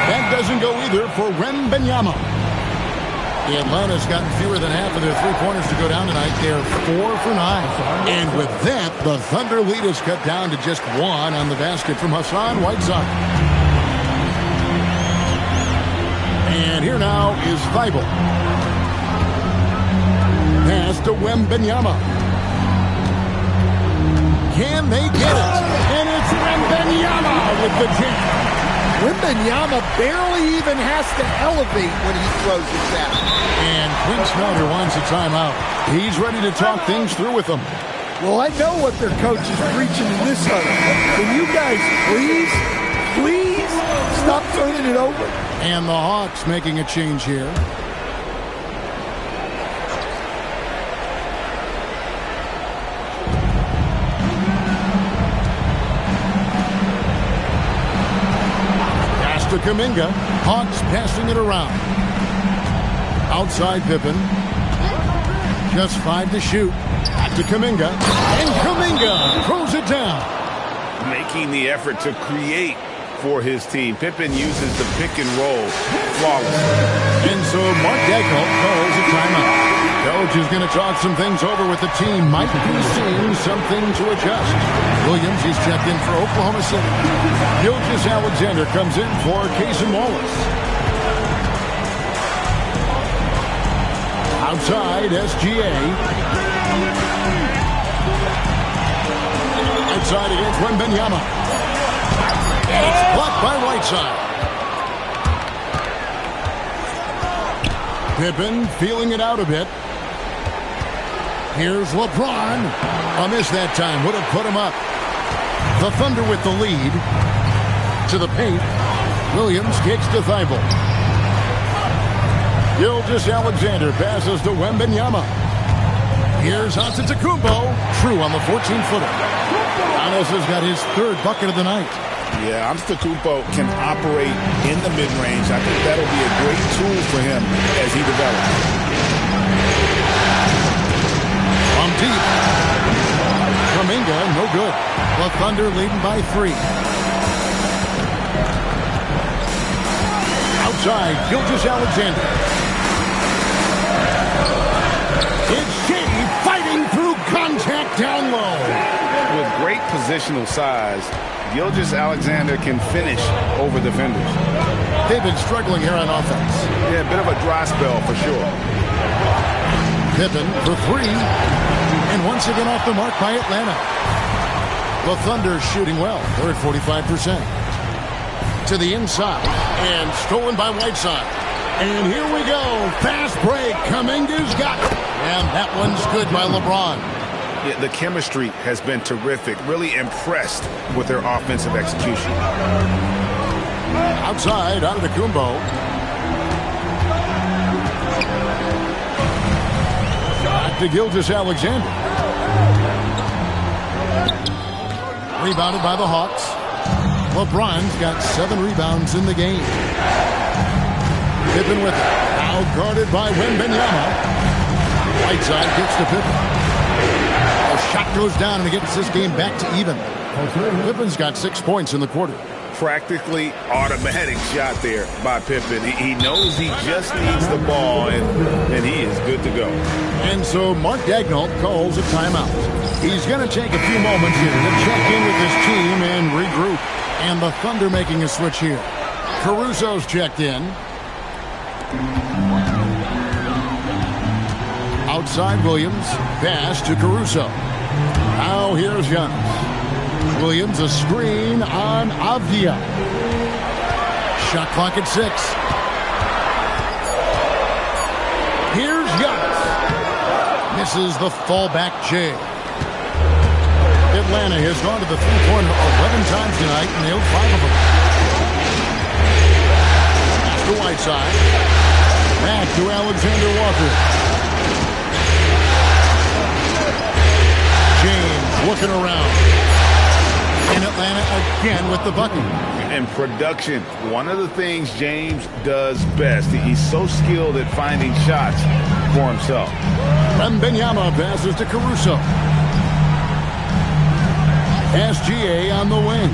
That doesn't go either for Wembanyama. The Atlanta's gotten fewer than half of their three-pointers to go down tonight. They're 4 for 9. And with that, the Thunder lead is cut down to just 1 on the basket from Hassan Whiteside. And here now is Thibault. Pass to Wembanyama. Can they get it? And it's Wembanyama with the jam. Wembanyama barely even has to elevate when he throws it down. And Quinn Snyder wants a timeout. He's ready to talk things through with them. Well, I know what their coach is preaching in this huddle. Can you guys please stop turning it over? And the Hawks making a change here. To Kuminga. Hawks passing it around. Outside Pippen. Just 5 to shoot. Back to Kuminga. And Kuminga throws it down. Making the effort to create for his team. Pippen uses the pick and roll flawlessly. And so Mark Daigneault calls a timeout. Coach is going to talk some things over with the team. Might be seeing something to adjust. Williams, he's checked in for Oklahoma City. Gilgeous-Alexander comes in for Cason Wallace. Outside, SGA. Inside against Wembanyama. And it's blocked by Whiteside. Pippen feeling it out a bit. Here's LeBron. A miss that time. Would have put him up. The Thunder with the lead. To the paint. Williams kicks to Thibault. Gilgeous-Alexander passes to Wembanyama. Here's Antetokounmpo. True on the 14-footer. Giannis has got his 3rd bucket of the night. Yeah, Antetokounmpo can operate in the mid-range. I think that'll be a great tool for him as he develops. From deep. Kuminga, no good. The Thunder leading by 3. Outside, Gilgeous-Alexander. It's Shea fighting through contact down low. With great positional size, Gilgeous-Alexander can finish over defenders. They've been struggling here on offense. Yeah, a bit of a dry spell for sure. Pippen for 3. And once again off the mark by Atlanta. The Thunder shooting well. They're at 45%. To the inside. And stolen by Whiteside. And here we go. Fast break. Kuminga's got it. And that one's good by LeBron. Yeah, the chemistry has been terrific. Really impressed with their offensive execution. Outside, Antetokounmpo. Shot to Gilgeous-Alexander. Rebounded by the Hawks. LeBron's got 7 rebounds in the game. Pippen with it. Now guarded by Wembanyama. Whiteside gets to Pippen. A shot goes down and it gets this game back to even. Pippen's got 6 points in the quarter. Practically automatic shot there by Pippen. He knows he just needs the ball, and he is good to go. And so Mark Daigneault calls a timeout. He's going to take a few moments here to check in with his team and regroup. And the Thunder making a switch here. Caruso's checked in. Outside Williams. Pass to Caruso. Now here's Giannis. Williams, a screen on Avdia. Shot clock at 6. Here's Giannis. Misses the fallback J. Atlanta has gone to the three-pointer 11 times tonight and nailed 5 of them. Pass to Whiteside. Back to Alexander Walker. James looking around. In Atlanta, a again with the bucket. And production, one of the things James does best. He's so skilled at finding shots for himself. Wembanyama passes to Caruso. SGA on the wing.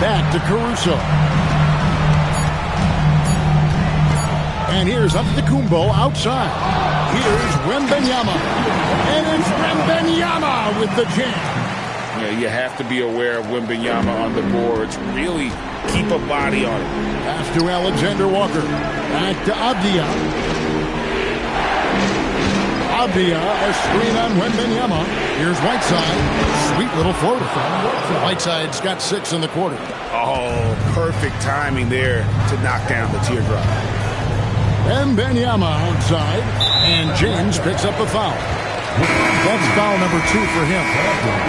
Back to Caruso. And here's Antetokounmpo outside. Here's Wembanyama. And it's Wembanyama with the jam. You have to be aware of Wembanyama on the boards. Really keep a body on it. Pass to Alexander Walker. Back to Avdia. Avdia, a screen on Wembanyama. Here's Whiteside. Sweet little floater. Whiteside's got 6 in the quarter. Oh, perfect timing there to knock down the teardrop. Wembanyama outside. And James picks up the foul. That's foul number 2 for him.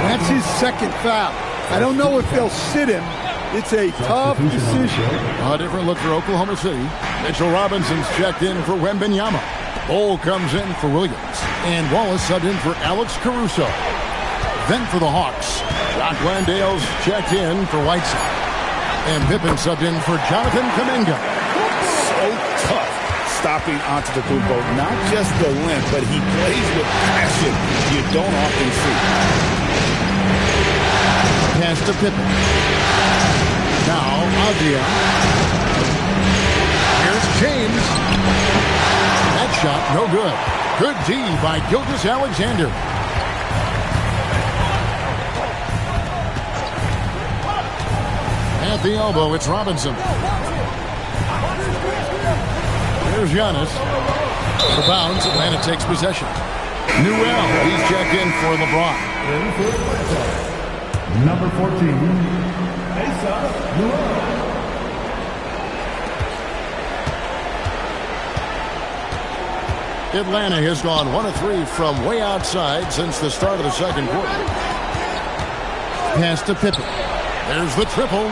That's his second foul. I don't know if they'll sit him. It's a tough decision. A different look for Oklahoma City. Mitchell Robinson's checked in for Wembanyama. Bol comes in for Williams. And Wallace subbed in for Alex Caruso. Then for the Hawks, Jock Landale's checked in for Whiteside. And Pippen subbed in for Jonathan Kuminga. So tough stopping Antetokounmpo. Not just the length, but he plays with passion you don't often see. Pass to Pippen. Now, Avdia. Here's James. That shot, no good. Good D by Gilgeous-Alexander. At the elbow, it's Robinson. Here's Giannis. The bounce, Atlanta takes possession. Newell, he's checked in for LeBron. Number 14, Asa Newell. Atlanta has gone 1 of 3 from way outside since the start of the second quarter. Pass to Pippen. There's the triple.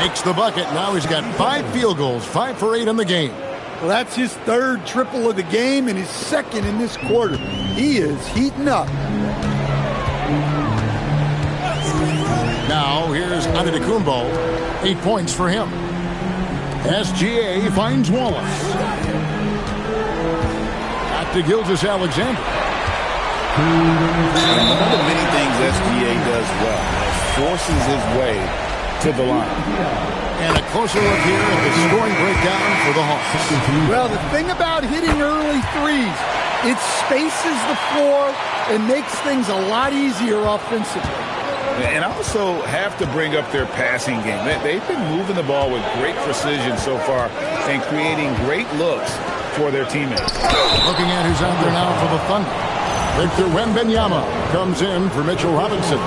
Makes the bucket. Now he's got 5 field goals, 5 for 8 in the game. Well, that's his 3rd triple of the game and his 2nd in this quarter. He is heating up. Now here's Antetokounmpo. 8 points for him. SGA finds Wallace. Back to Gilgeous-Alexander. One of the many things SGA does well is forces his way to the line. And a closer look here at the scoring breakdown for the Hawks. Well, the thing about hitting early threes, it spaces the floor and makes things a lot easier offensively. And also have to bring up their passing game. They've been moving the ball with great precision so far and creating great looks for their teammates. Looking at who's out there now for the Thunder. Victor Wembanyama comes in for Mitchell Robinson.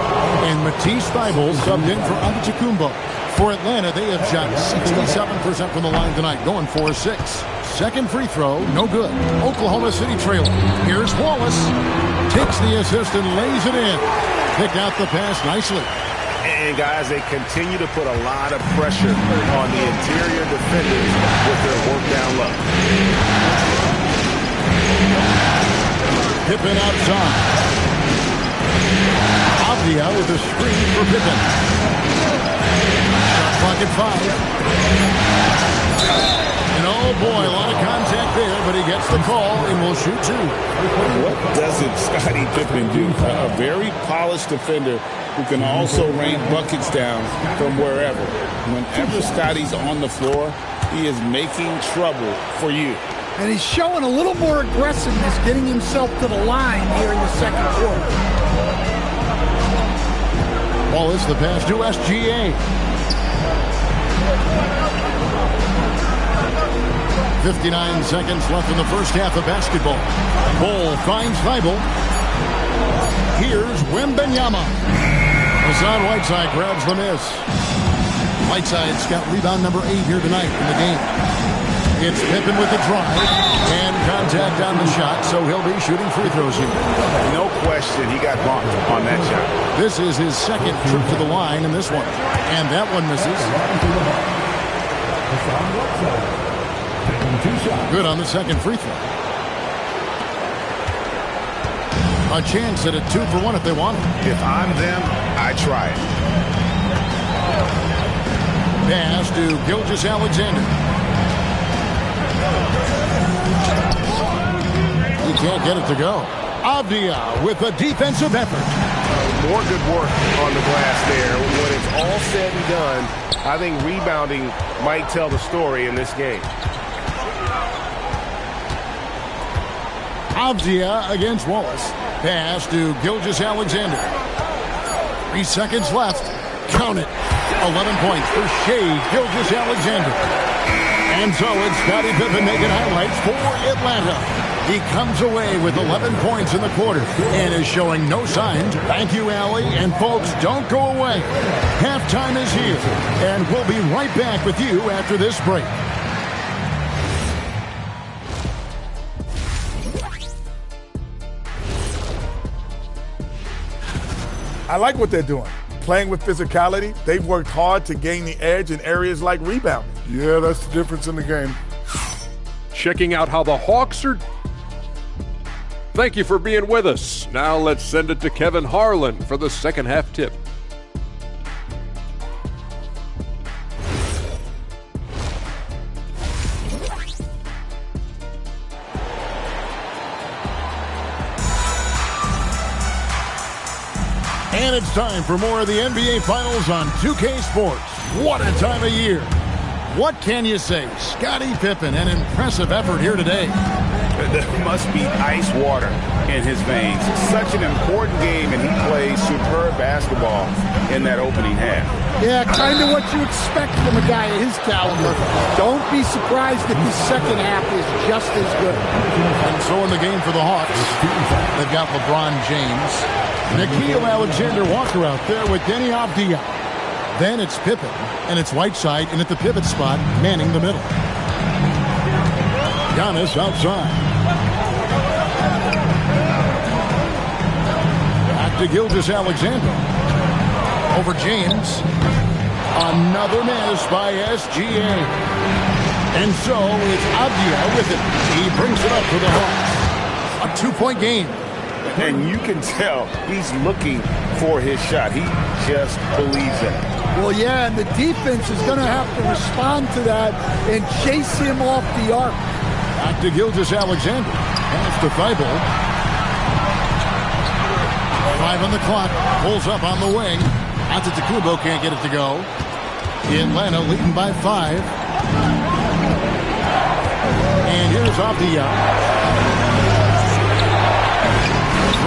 And Matisse Thybulle subbed in for Antetokounmpo. For Atlanta, they have shot 67% from the line tonight, going 4-6. Second free throw, no good. Oklahoma City trailing. Here's Wallace. Takes the assist and lays it in. Picked out the pass nicely. And, guys, they continue to put a lot of pressure on the interior defenders with their work down low. Pippen outside. Avdia with a screen for Pippen. Shot clock at 5. And oh boy, a lot of contact there, but he gets the call and will shoot 2. What doesn't Scottie Pippen do? A very polished defender who can also rain buckets down from wherever. Whenever Scottie's on the floor, he is making trouble for you. And he's showing a little more aggressiveness, getting himself to the line here in the second quarter. Wallace, the pass to SGA. 59 seconds left in the first half of basketball. Bol finds Thybulle. Here's Wembanyama. Hassan Whiteside grabs the miss. Whiteside's got rebound number 8 here tonight in the game. It's Pippen with the drive and contact on the shot, so he'll be shooting free throws here. No question, he got bumped on that shot. This is his second trip to the line in this one, and that one misses. Good on the second free throw. A chance at a 2-for-1 if they want it. If I'm them, I try it. Pass to Gilgeous-Alexander. He can't get it to go. Avdia with a defensive effort. More good work on the glass there. When it's all said and done, I think rebounding might tell the story in this game. Avdia against Wallace. Pass to Gilgeous-Alexander. 3 seconds left. Count it. 11 points for Shai Gilgeous-Alexander. And so it's Scottie Pippen making highlights for Atlanta. He comes away with 11 points in the quarter and is showing no signs. Thank you, Allie. And folks, don't go away. Halftime is here, and we'll be right back with you after this break. I like what they're doing. Playing with physicality, they've worked hard to gain the edge in areas like rebounding. Yeah, that's the difference in the game. Checking out how the Hawks are. Thank you for being with us. Now let's send it to Kevin Harlan for the second half tip. And it's time for more of the NBA Finals on 2K Sports. What a time of year. What can you say? Scottie Pippen, an impressive effort here today. There must be ice water in his veins. Such an important game, and he plays superb basketball in that opening half. Yeah, kind of what you expect from a guy of his caliber. Don't be surprised if the second half is just as good. And so in the game for the Hawks, they've got LeBron James, Nickeil Alexander-Walker out there with Denny Avdia. Then it's Pippen, and it's Whiteside, and at the pivot spot, manning the middle. Giannis outside. Back to Gilgeous-Alexander. Over James. Another miss by SGA. And so it's Avdia with it. He brings it up for the Hawks. A 2-point game. And you can tell he's looking for his shot. He just believes in it. Well, yeah, and the defense is going to have to respond to that and chase him off the arc. Back to Gilgeous-Alexander. Pass to Thibault. 5 on the clock. Pulls up on the wing. Antetokounmpo can't get it to go. Atlanta leading by 5. And here's Avdia.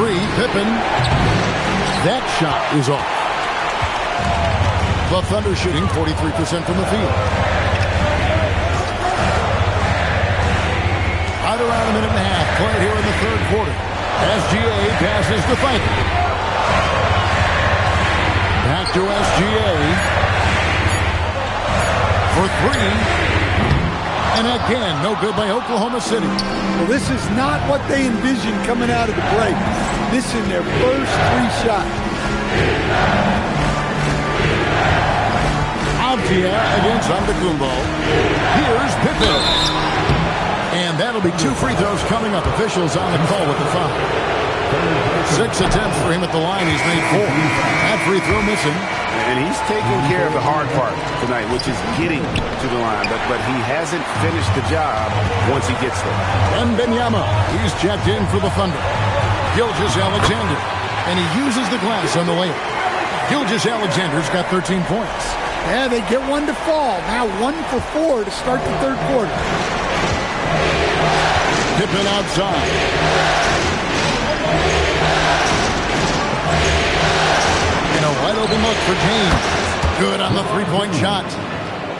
3, Pippen. That shot is off. The Thunder shooting 43% from the field. Right around a minute and a half played here in the third quarter. SGA passes to Thibault. Back to SGA. For 3. And again, no good by Oklahoma City. Well, this is not what they envisioned coming out of the break. This in their first 3 shots. Avdia against Antetokounmpo. Here's Pippen. And that'll be 2 free throws coming up. Officials on the call with the foul. 6 attempts for him at the line. He's made 4. That free throw missing. And he's taking care of the hard part tonight, which is getting to the line. But he hasn't finished the job once he gets there. Wembanyama, he's checked in for the Thunder. Gilgeous-Alexander. And he uses the glass on the layup. Gilgeous-Alexander's got 13 points. Yeah, they get 1 to fall. Now 1 for 4 to start the third quarter. Pippen outside. And a wide open look for James. Good on the 3-point shot.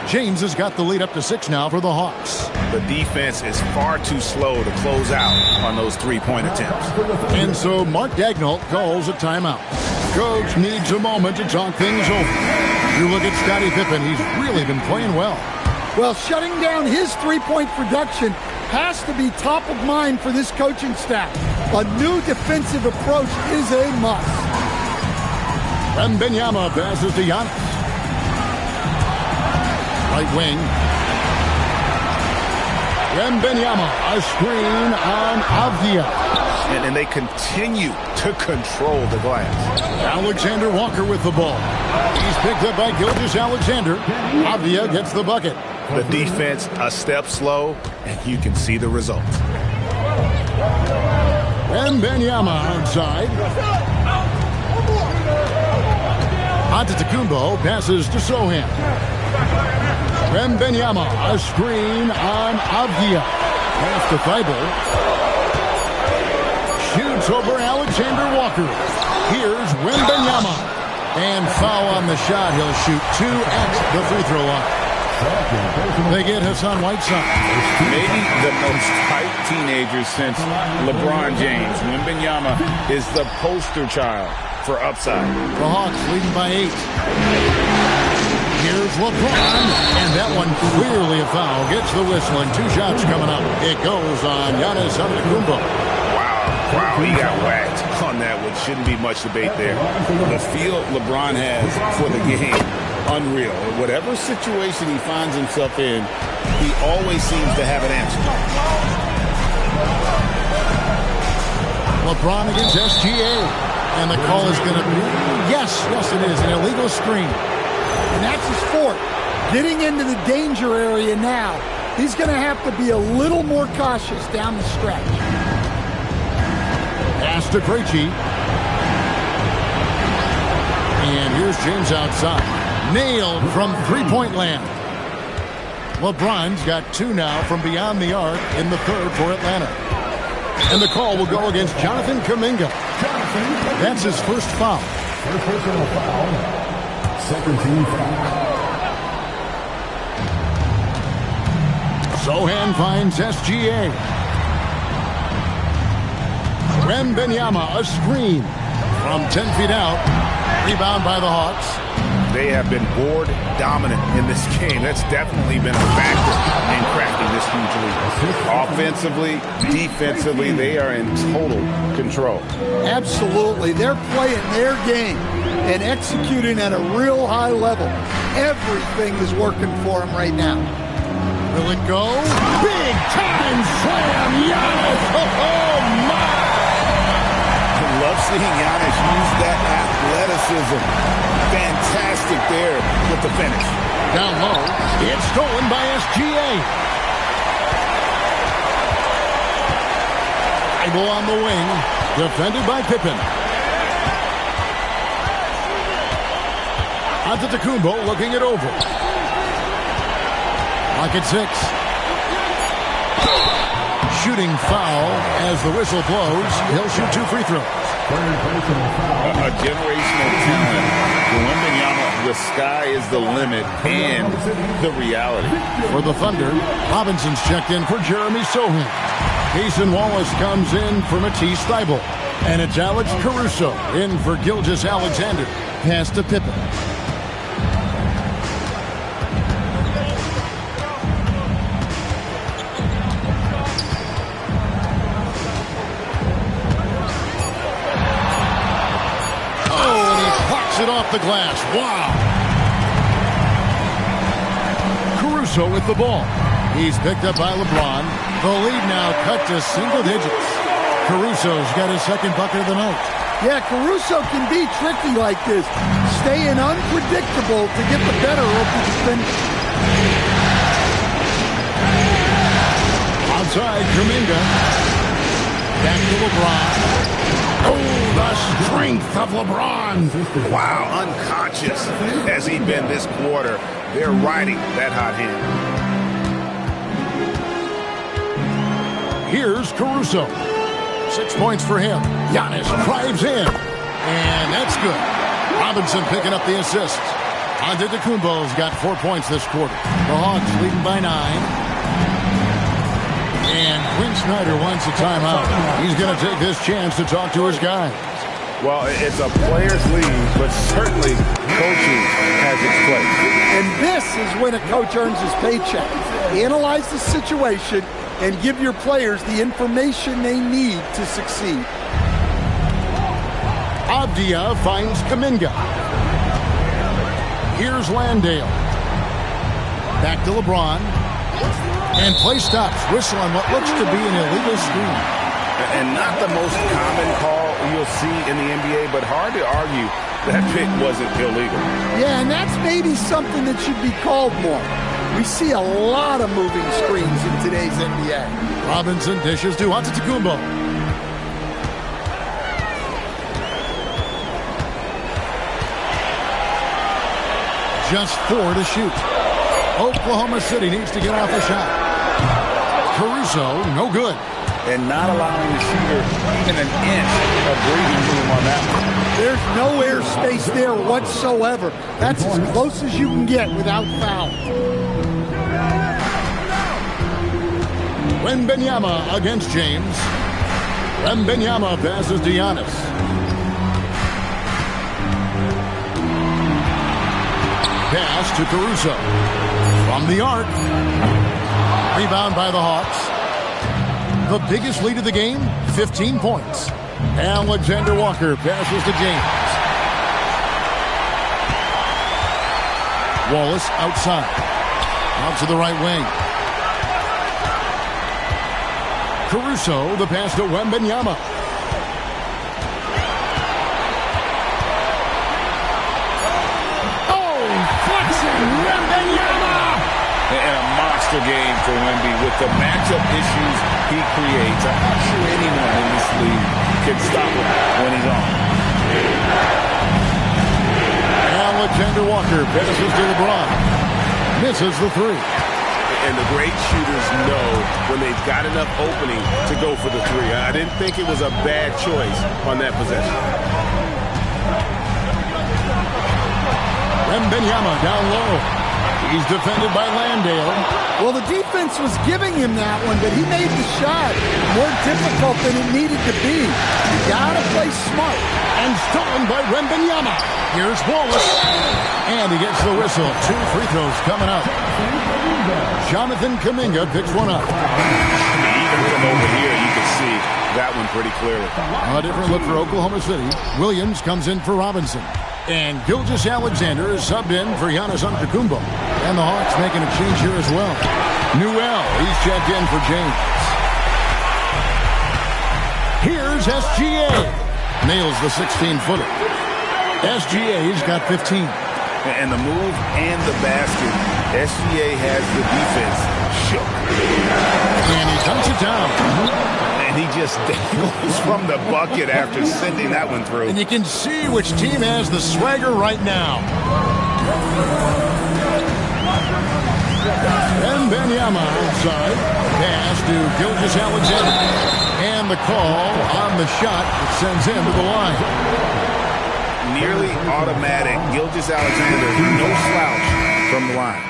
James has got the lead up to 6 now for the Hawks. The defense is far too slow to close out on those 3-point attempts. And so Mark Daigneault calls a timeout. Coach needs a moment to talk things over. You look at Scottie Pippen, he's really been playing well. Well, shutting down his 3-point production has to be top of mind for this coaching staff. A new defensive approach is a must. Wembanyama passes to Giannis. Right wing. Wembanyama, a screen on Avdia. and they continue to control the glass. Alexander Walker with the ball. He's picked up by Gilgeous-Alexander. Avdia gets the bucket. The defense a step slow, and you can see the result. Wembanyama outside. Antetokounmpo passes to Sohan. Wembanyama, a screen on Avdia. Pass to Thibault. Shoots over Alexander Walker. Here's Wembanyama. And foul on the shot. He'll shoot 2 at the free throw line. They get Hassan Whiteside. Maybe the most hyped teenager since LeBron James. Wembanyama is the poster child for upside. The Hawks leading by 8. Here's LeBron, and that one clearly a foul. Gets the whistle, and 2 shots coming up. It goes on Giannis Antetokounmpo. Wow, he got whacked on that one. Shouldn't be much debate there. The feel LeBron has for the game, unreal. Whatever situation he finds himself in, he always seems to have an answer. LeBron against SGA. And the call is going to be, yes, it is, an illegal screen. And that's his fourth. Getting into the danger area now. He's going to have to be a little more cautious down the stretch. Pass to Krejci. And here's James outside. Nailed from three-point land. LeBron's got 2 now from beyond the arc in the third for Atlanta. And the call will go against Jonathan Kuminga. That's his first foul. First personal foul. Second team foul. Sohan finds SGA. Wembanyama, a screen from 10 feet out. Rebound by the Hawks. They have been board dominant in this game. That's definitely been a factor in cracking this huge lead. Offensively, defensively, they are in total control. Absolutely. They're playing their game and executing at a real high level. Everything is working for them right now. Will it go? Big time slam, Giannis! Oh my! I love seeing Giannis use that athleticism. Fantastic there with the finish. Down low, it's stolen by SGA. Thibault on the wing, defended by Pippen. Antetokounmpo looking it over. Lock at 6. Shooting foul as the whistle blows. He'll shoot 2 free throws. A generational talent. Wembanyama, the sky is the limit and the reality. For the Thunder, Robinson's checked in for Jeremy Sohan. Cason Wallace comes in for Matisse Thybulle. And it's Alex Caruso in for Gilgeous-Alexander. Pass to Pippen. It off the glass. Wow. Caruso with the ball. He's picked up by LeBron. The lead now cut to single digits. Caruso's got his second bucket of the night. Yeah, Caruso can be tricky like this. Staying unpredictable to get the better of his finish. Outside, Kuminga. Back to LeBron. Oh, the strength of LeBron. Wow, unconscious has he been this quarter. They're riding that hot hand. Here's Caruso. 6 points for him. Giannis drives in. And that's good. Robinson picking up the assist. Antetokounmpo's got 4 points this quarter. The Hawks leading by 9. And Quinn Snyder wants a timeout. He's going to take this chance to talk to his guys. Well, it's a player's league, but certainly coaching has its place. And this is when a coach earns his paycheck. Analyze the situation and give your players the information they need to succeed. Avdia finds Kuminga. Here's Landale. Back to LeBron. And play stops. Whistle on what looks to be an illegal screen. And not the most common call you'll see in the NBA, but hard to argue that pick wasn't illegal. Yeah, and that's maybe something that should be called more. We see a lot of moving screens in today's NBA. Robinson dishes to Antetokounmpo. Just 4 to shoot. Oklahoma City needs to get off a shot. Caruso, no good. And not allowing the shooter even an inch of breathing room on that one. There's no airspace there whatsoever. That's as close as you can get without foul. Wembanyama against James. Wembanyama passes to Giannis. Pass to Caruso. From the arc. Rebound by the Hawks. The biggest lead of the game, 15 points. Alexander Walker passes to James. Wallace outside. Out to the right wing. Caruso, the pass to Wembanyama. Oh, flexing Wembanyama! And a monster game for Wemby with the matchup issues he creates. I'm not sure anyone in this league can stop him when he's on. Alexander Walker passes to LeBron. Misses the three. And the great shooters know when they've got enough opening to go for the three. I didn't think it was a bad choice on that possession. Wembanyama down low. He's defended by Landale. Well, the defense was giving him that one, but he made the shot more difficult than it needed to be. You gotta play smart. And stolen by Wembanyama. Here's Wallace. And he gets the whistle. 2 free throws coming up. Jonathan Kuminga picks one up. Even from over here, you can see that one pretty clearly. A different look for Oklahoma City. Williams comes in for Robinson. And Gilgeous-Alexander is subbed in for Giannis Antetokounmpo. And the Hawks making a change here as well. Newell, he's checked in for James. Here's SGA. Nails the 16-footer. SGA's got 15. And the move and the basket, SGA has the defense shook. And he dunks it down. And he just dangles from the bucket after sending that one through. And you can see which team has the swagger right now. Wembanyama outside. Pass to Gilgeous-Alexander. And the call on the shot that sends him to the line. Nearly automatic. Gilgeous-Alexander, no slouch from the line.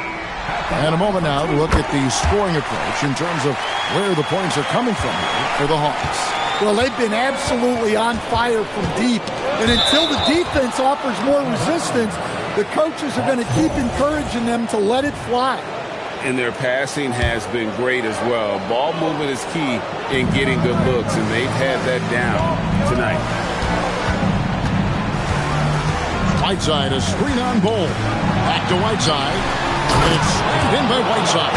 And a moment now to look at the scoring approach in terms of where the points are coming from for the Hawks. Well, they've been absolutely on fire from deep. And until the defense offers more resistance, the coaches are going to keep encouraging them to let it fly. And their passing has been great as well. Ball movement is key in getting good looks, and they've had that down tonight. Whiteside, a screen on Bol. Back to Whiteside. And it's slammed in by Whiteside.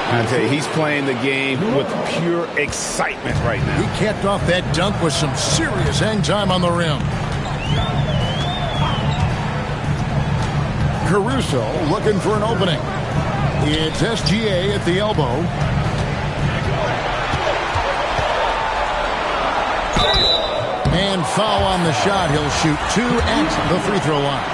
I tell you, he's playing the game with pure excitement right now. He capped off that dunk with some serious hang time on the rim. Caruso looking for an opening. It's SGA at the elbow. And foul on the shot. He'll shoot 2 at the free throw line.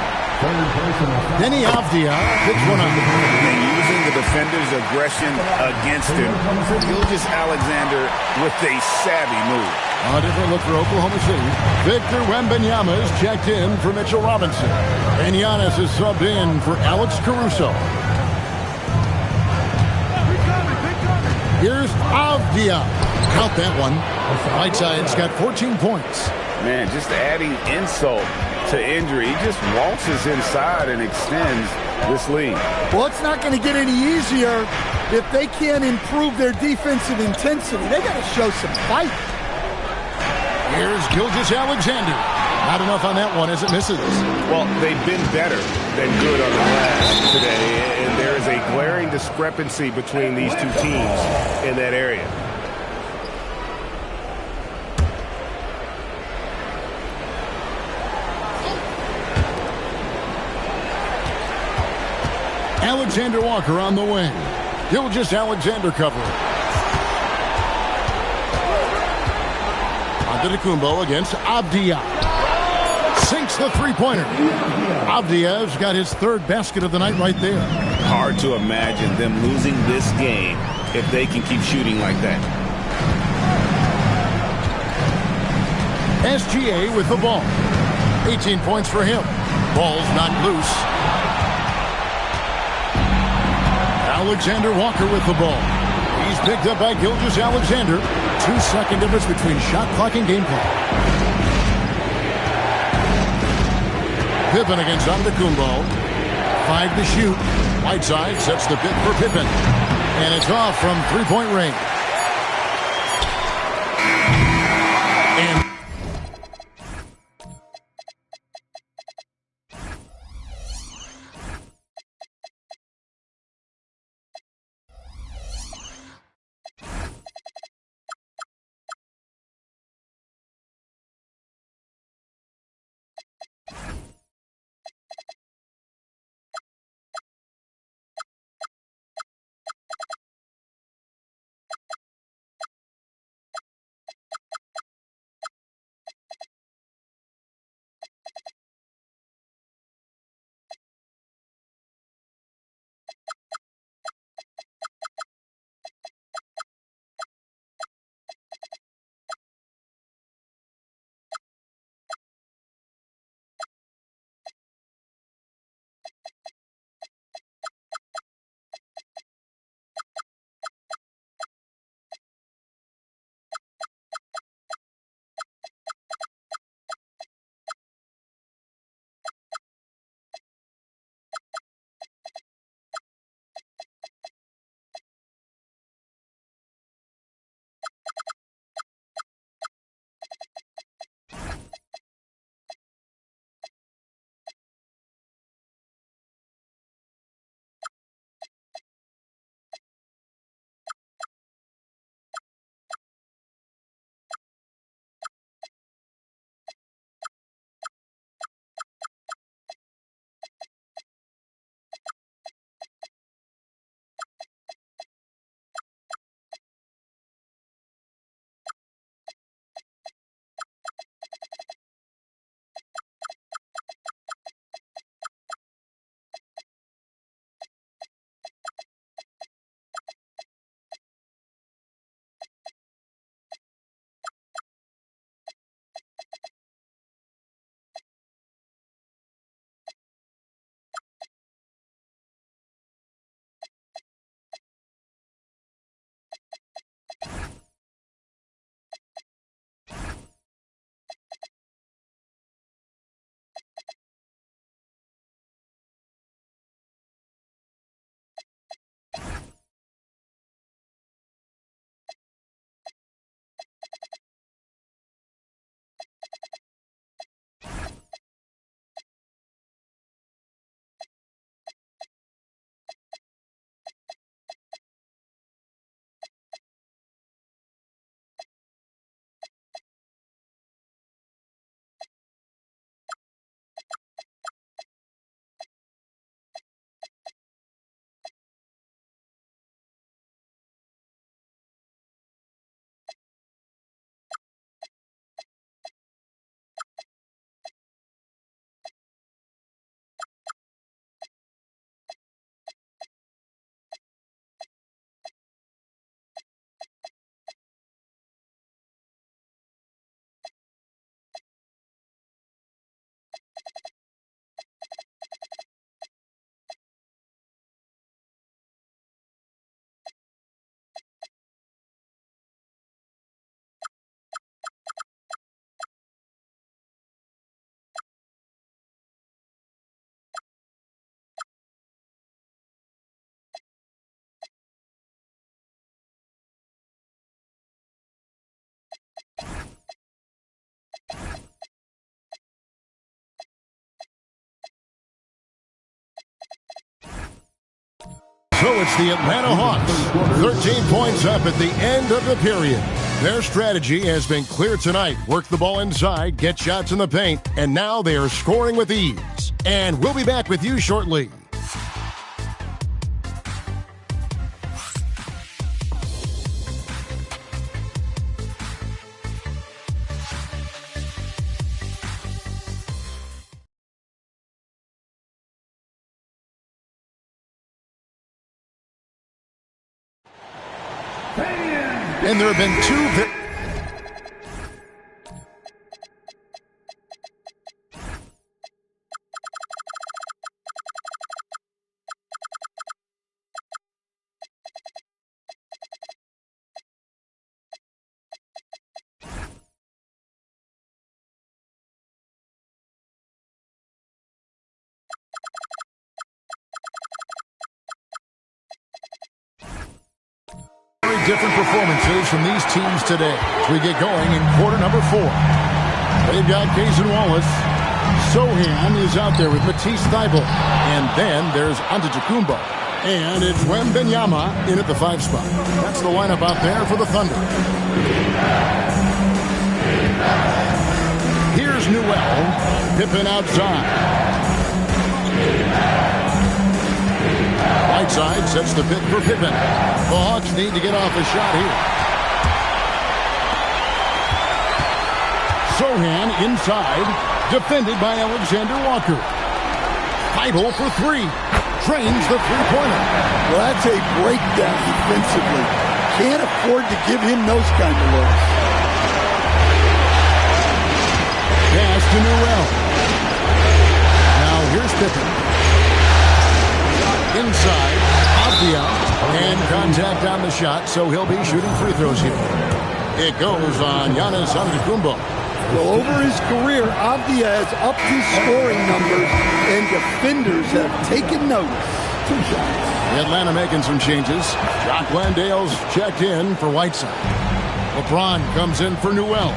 Denny Avdia picks one up. And using the defender's aggression against him, Gilgeous-Alexander with a savvy move. A different look for Oklahoma City. Victor Wembanyama is checked in for Mitchell Robinson. And Giannis is subbed in for Alex Caruso. Here's Avdia. Count that one. Whiteside's got 14 points. Man, just adding insult to injury. He just waltzes inside and extends this lead. Well, it's not going to get any easier if they can't improve their defensive intensity. They got to show some fight. Here's Gilgeous-Alexander. Not enough on that one as it misses. Well, they've been better than good on the glass today, and there is a glaring discrepancy between these two teams in that area. Alexander Walker on the wing. Gilgeous-Alexander covering. Antetokounmpo against Avdija. Sinks the three-pointer. Avdija's got his third basket of the night right there. Hard to imagine them losing this game if they can keep shooting like that. SGA with the ball. 18 points for him. Ball's not loose. Alexander Walker with the ball. He's picked up by Gilgeous-Alexander. 2-second difference between shot clock and game clock. Pippen against Antetokounmpo. 5 to shoot. Whiteside sets the pick for Pippen. And it's off from three-point range. And So it's the Atlanta Hawks, 13 points up at the end of the period. Their strategy has been clear tonight. Work the ball inside, get shots in the paint, and now they are scoring with ease. And we'll be back with you shortly. And there have been two... different performances from these teams today as we get going in quarter number 4. They've got Cason Wallace. Sohan is out there with Matisse Thybulle. And then there's Antetokounmpo. And it's Wembanyama in at the 5 spot. That's the lineup out there for the Thunder. Here's Newell. Pippen outside. Whiteside sets the pick for Pippen. The Hawks need to get off a shot here. Sohan inside, defended by Alexander Walker. Thybulle for 3. Drains the three-pointer. Well, that's a breakdown defensively. Can't afford to give him those kind of looks. Pass to Newell. Now here's Pippen. Inside, Avdia, and contact on the shot, so he'll be shooting free throws here. It goes on Giannis Antetokounmpo. Well, over his career, Avdia has upped his scoring numbers, and defenders have taken notice. Atlanta making some changes. Jock Landale's checked in for Whiteside. LeBron comes in for Newell,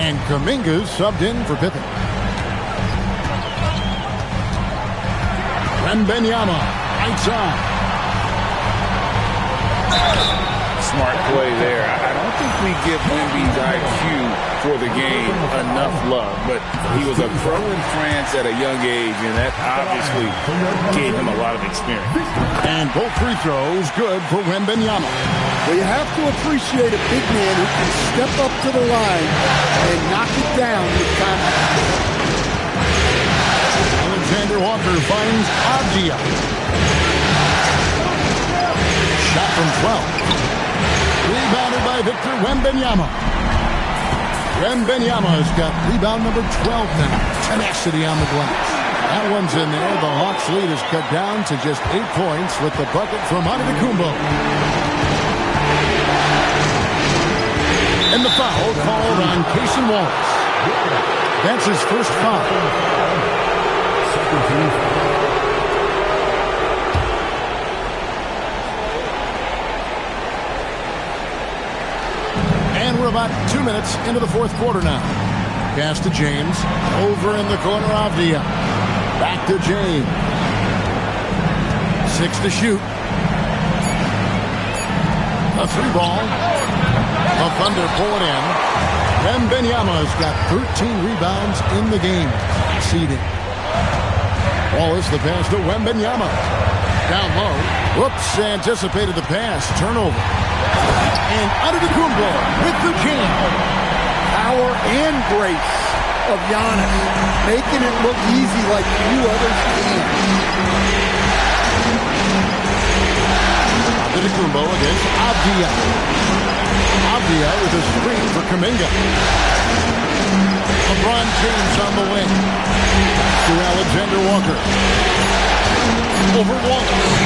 and Kuminga's subbed in for Pippen. Wembanyama. Outside. Smart play there. I don't think we give Wemby's IQ for the game enough love, but he was a pro in France at a young age, and that obviously gave him a lot of experience. And both free throws good for Wembanyama. Well, you have to appreciate a big man who can step up to the line and knock it down with confidence. Alexander Walker finds Avdia. Shot from 12. Rebounded by Victor Wembanyama. Wembanyama's got rebound number 12 now. Tenacity on the glass. That one's in there. The Hawks lead is cut down to just 8 points with the bucket from Antetokounmpo. And the foul called on Cason Wallace. That's his first foul. Second team. We're about 2 minutes into the fourth quarter now. Pass to James. Over in the corner, Avdia. Back to James. 6 to shoot. A 3-ball. The Thunder pull it in. Wembanyama's got 13 rebounds in the game. Seeding. Wallace, the pass to Wembanyama. Down low. Whoops, anticipated the pass. Turnover. And Antetokounmpo with the jam. Power and grace of Giannis, making it look easy like few others can. Antetokounmpo against Avdia. Avdia with a screen for Kuminga. LeBron James on the wing. To Alexander Walker. Over Wallace.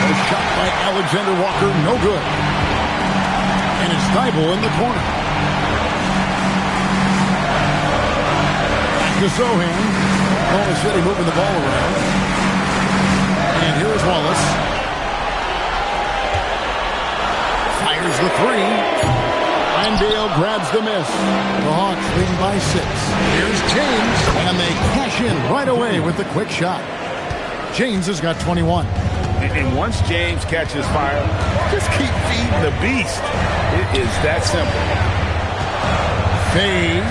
A shot by Alexander Walker, no good. And it's Thybulle in the corner. Back to Sohan. Oklahoma City moving the ball around. And here's Wallace. Fires the 3. Landale grabs the miss. The Hawks lead by 6. Here's James. And they cash in right away with the quick shot. James has got 21. And once James catches fire, just keep feeding the beast. It is that simple. Fades.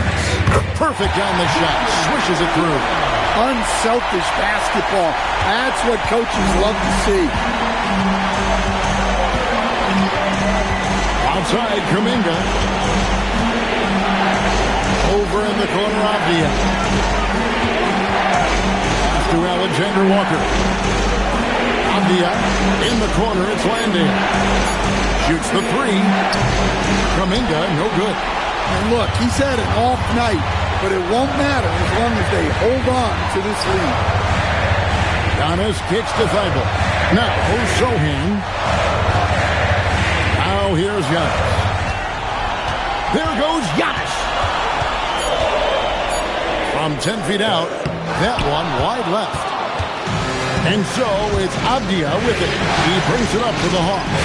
Perfect on the shot. Swishes it through. Unselfish basketball. That's what coaches love to see. Outside, Kuminga. Over in the corner, Avdia. Pass to Alexander Walker. Avdia in the corner, it's Landale. Shoots the three. Kuminga, no good. And look, he's had an off night, but it won't matter as long as they hold on to this lead. Giannis kicks to Thibault. Now, Sohan. Now here's Giannis. There goes Giannis. From 10 feet out, that one wide left. And so it's Avdia with it. He brings it up to the Hawks.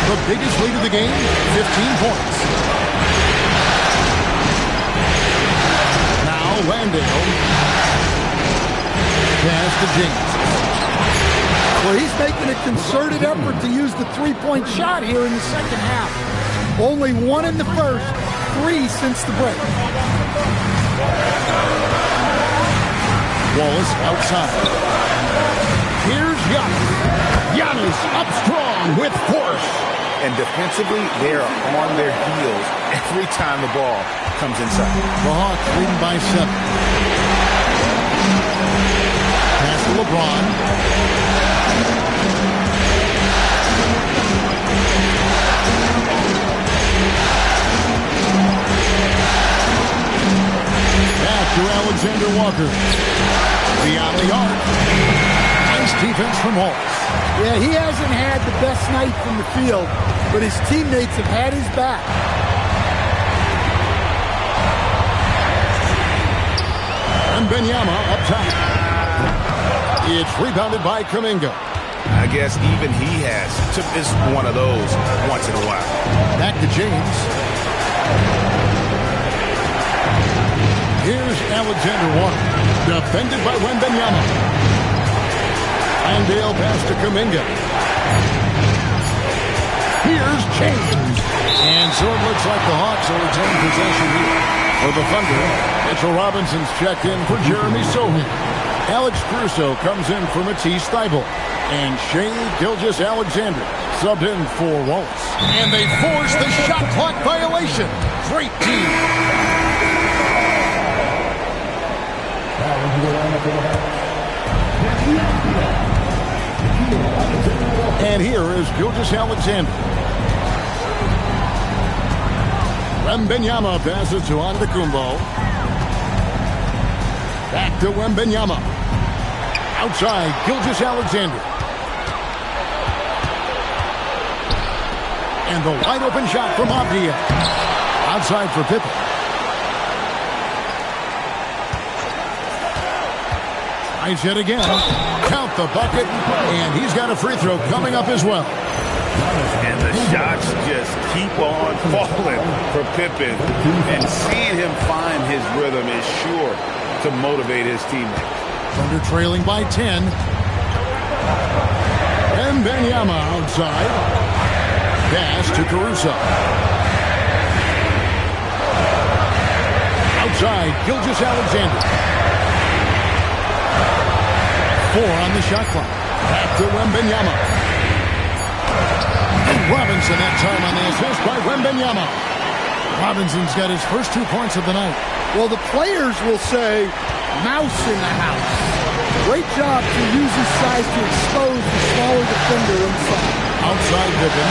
The biggest lead of the game, 15 points. Now Landale. Pass to James. Well, he's making a concerted effort to use the three-point shot here in the second half. Only one in the first, 3 since the break. Wallace outside. Here's Giannis. Giannis up strong with force. And defensively, they are on their heels every time the ball comes inside. The Hawks leading by 7. Pass to LeBron. Back to Alexander Walker. Beyond the arc. Nice defense from Wallace. Yeah, he hasn't had the best night from the field, but his teammates have had his back. And Wembanyama up top. It's rebounded by Kuminga. I guess even he has to miss one of those once in a while. Back to James. Here's Alexander Walker. Defended by Wembanyama. Landale pass to Kuminga. Here's James. And so it looks like the Hawks will retain possession here. For the Thunder, Mitchell Robinson's checked in for Jeremy Sohan. Alex Caruso comes in for Matisse Thybulle. And Shai Gilgeous-Alexander subbed in for Wallace. And they force the shot clock violation. Great team. And here is Gilgeous-Alexander. Wembanyama passes to Antetokounmpo. Back to Wembanyama. Outside, Gilgeous-Alexander. And the wide open shot from Avdia. Outside for Pippen. Tries yet again. Count the bucket. And he's got a free throw coming up as well. And the shots just keep on falling for Pippen. And seeing him find his rhythm is sure to motivate his teammates. Thunder trailing by 10. And Wembanyama outside. Pass to Caruso. Outside, Gilgeous-Alexander. 4 on the shot clock. Back to Wembanyama. And Robinson that time on the assist by Wembanyama. Robinson's got his first 2 points of the night. Well, the players will say, mouse in the house. Great job to use his size to expose the smaller defender inside. Outside Pippen.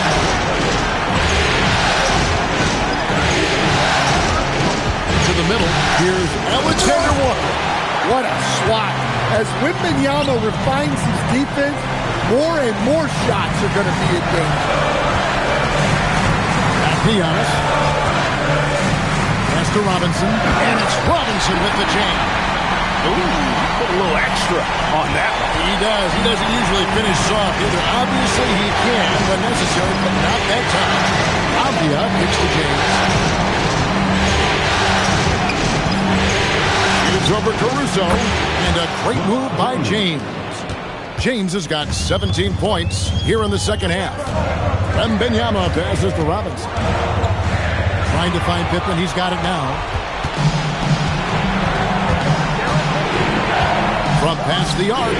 To the middle. Here's Alexander Walker. What a swat. As Wembanyama refines his defense, more and more shots are going to be in danger. Back to Giannis. Pass to Robinson. And it's Robinson with the jam. Ooh, put a little extra on that one. He does. He doesn't usually finish soft either. Obviously he can when necessary, but not that time. Avdia kicks to James. It's over Caruso, and a great move by James. James has got 17 points here in the second half. Wembanyama passes to Robinson. Trying to find Pippen, he's got it now. From past the arc.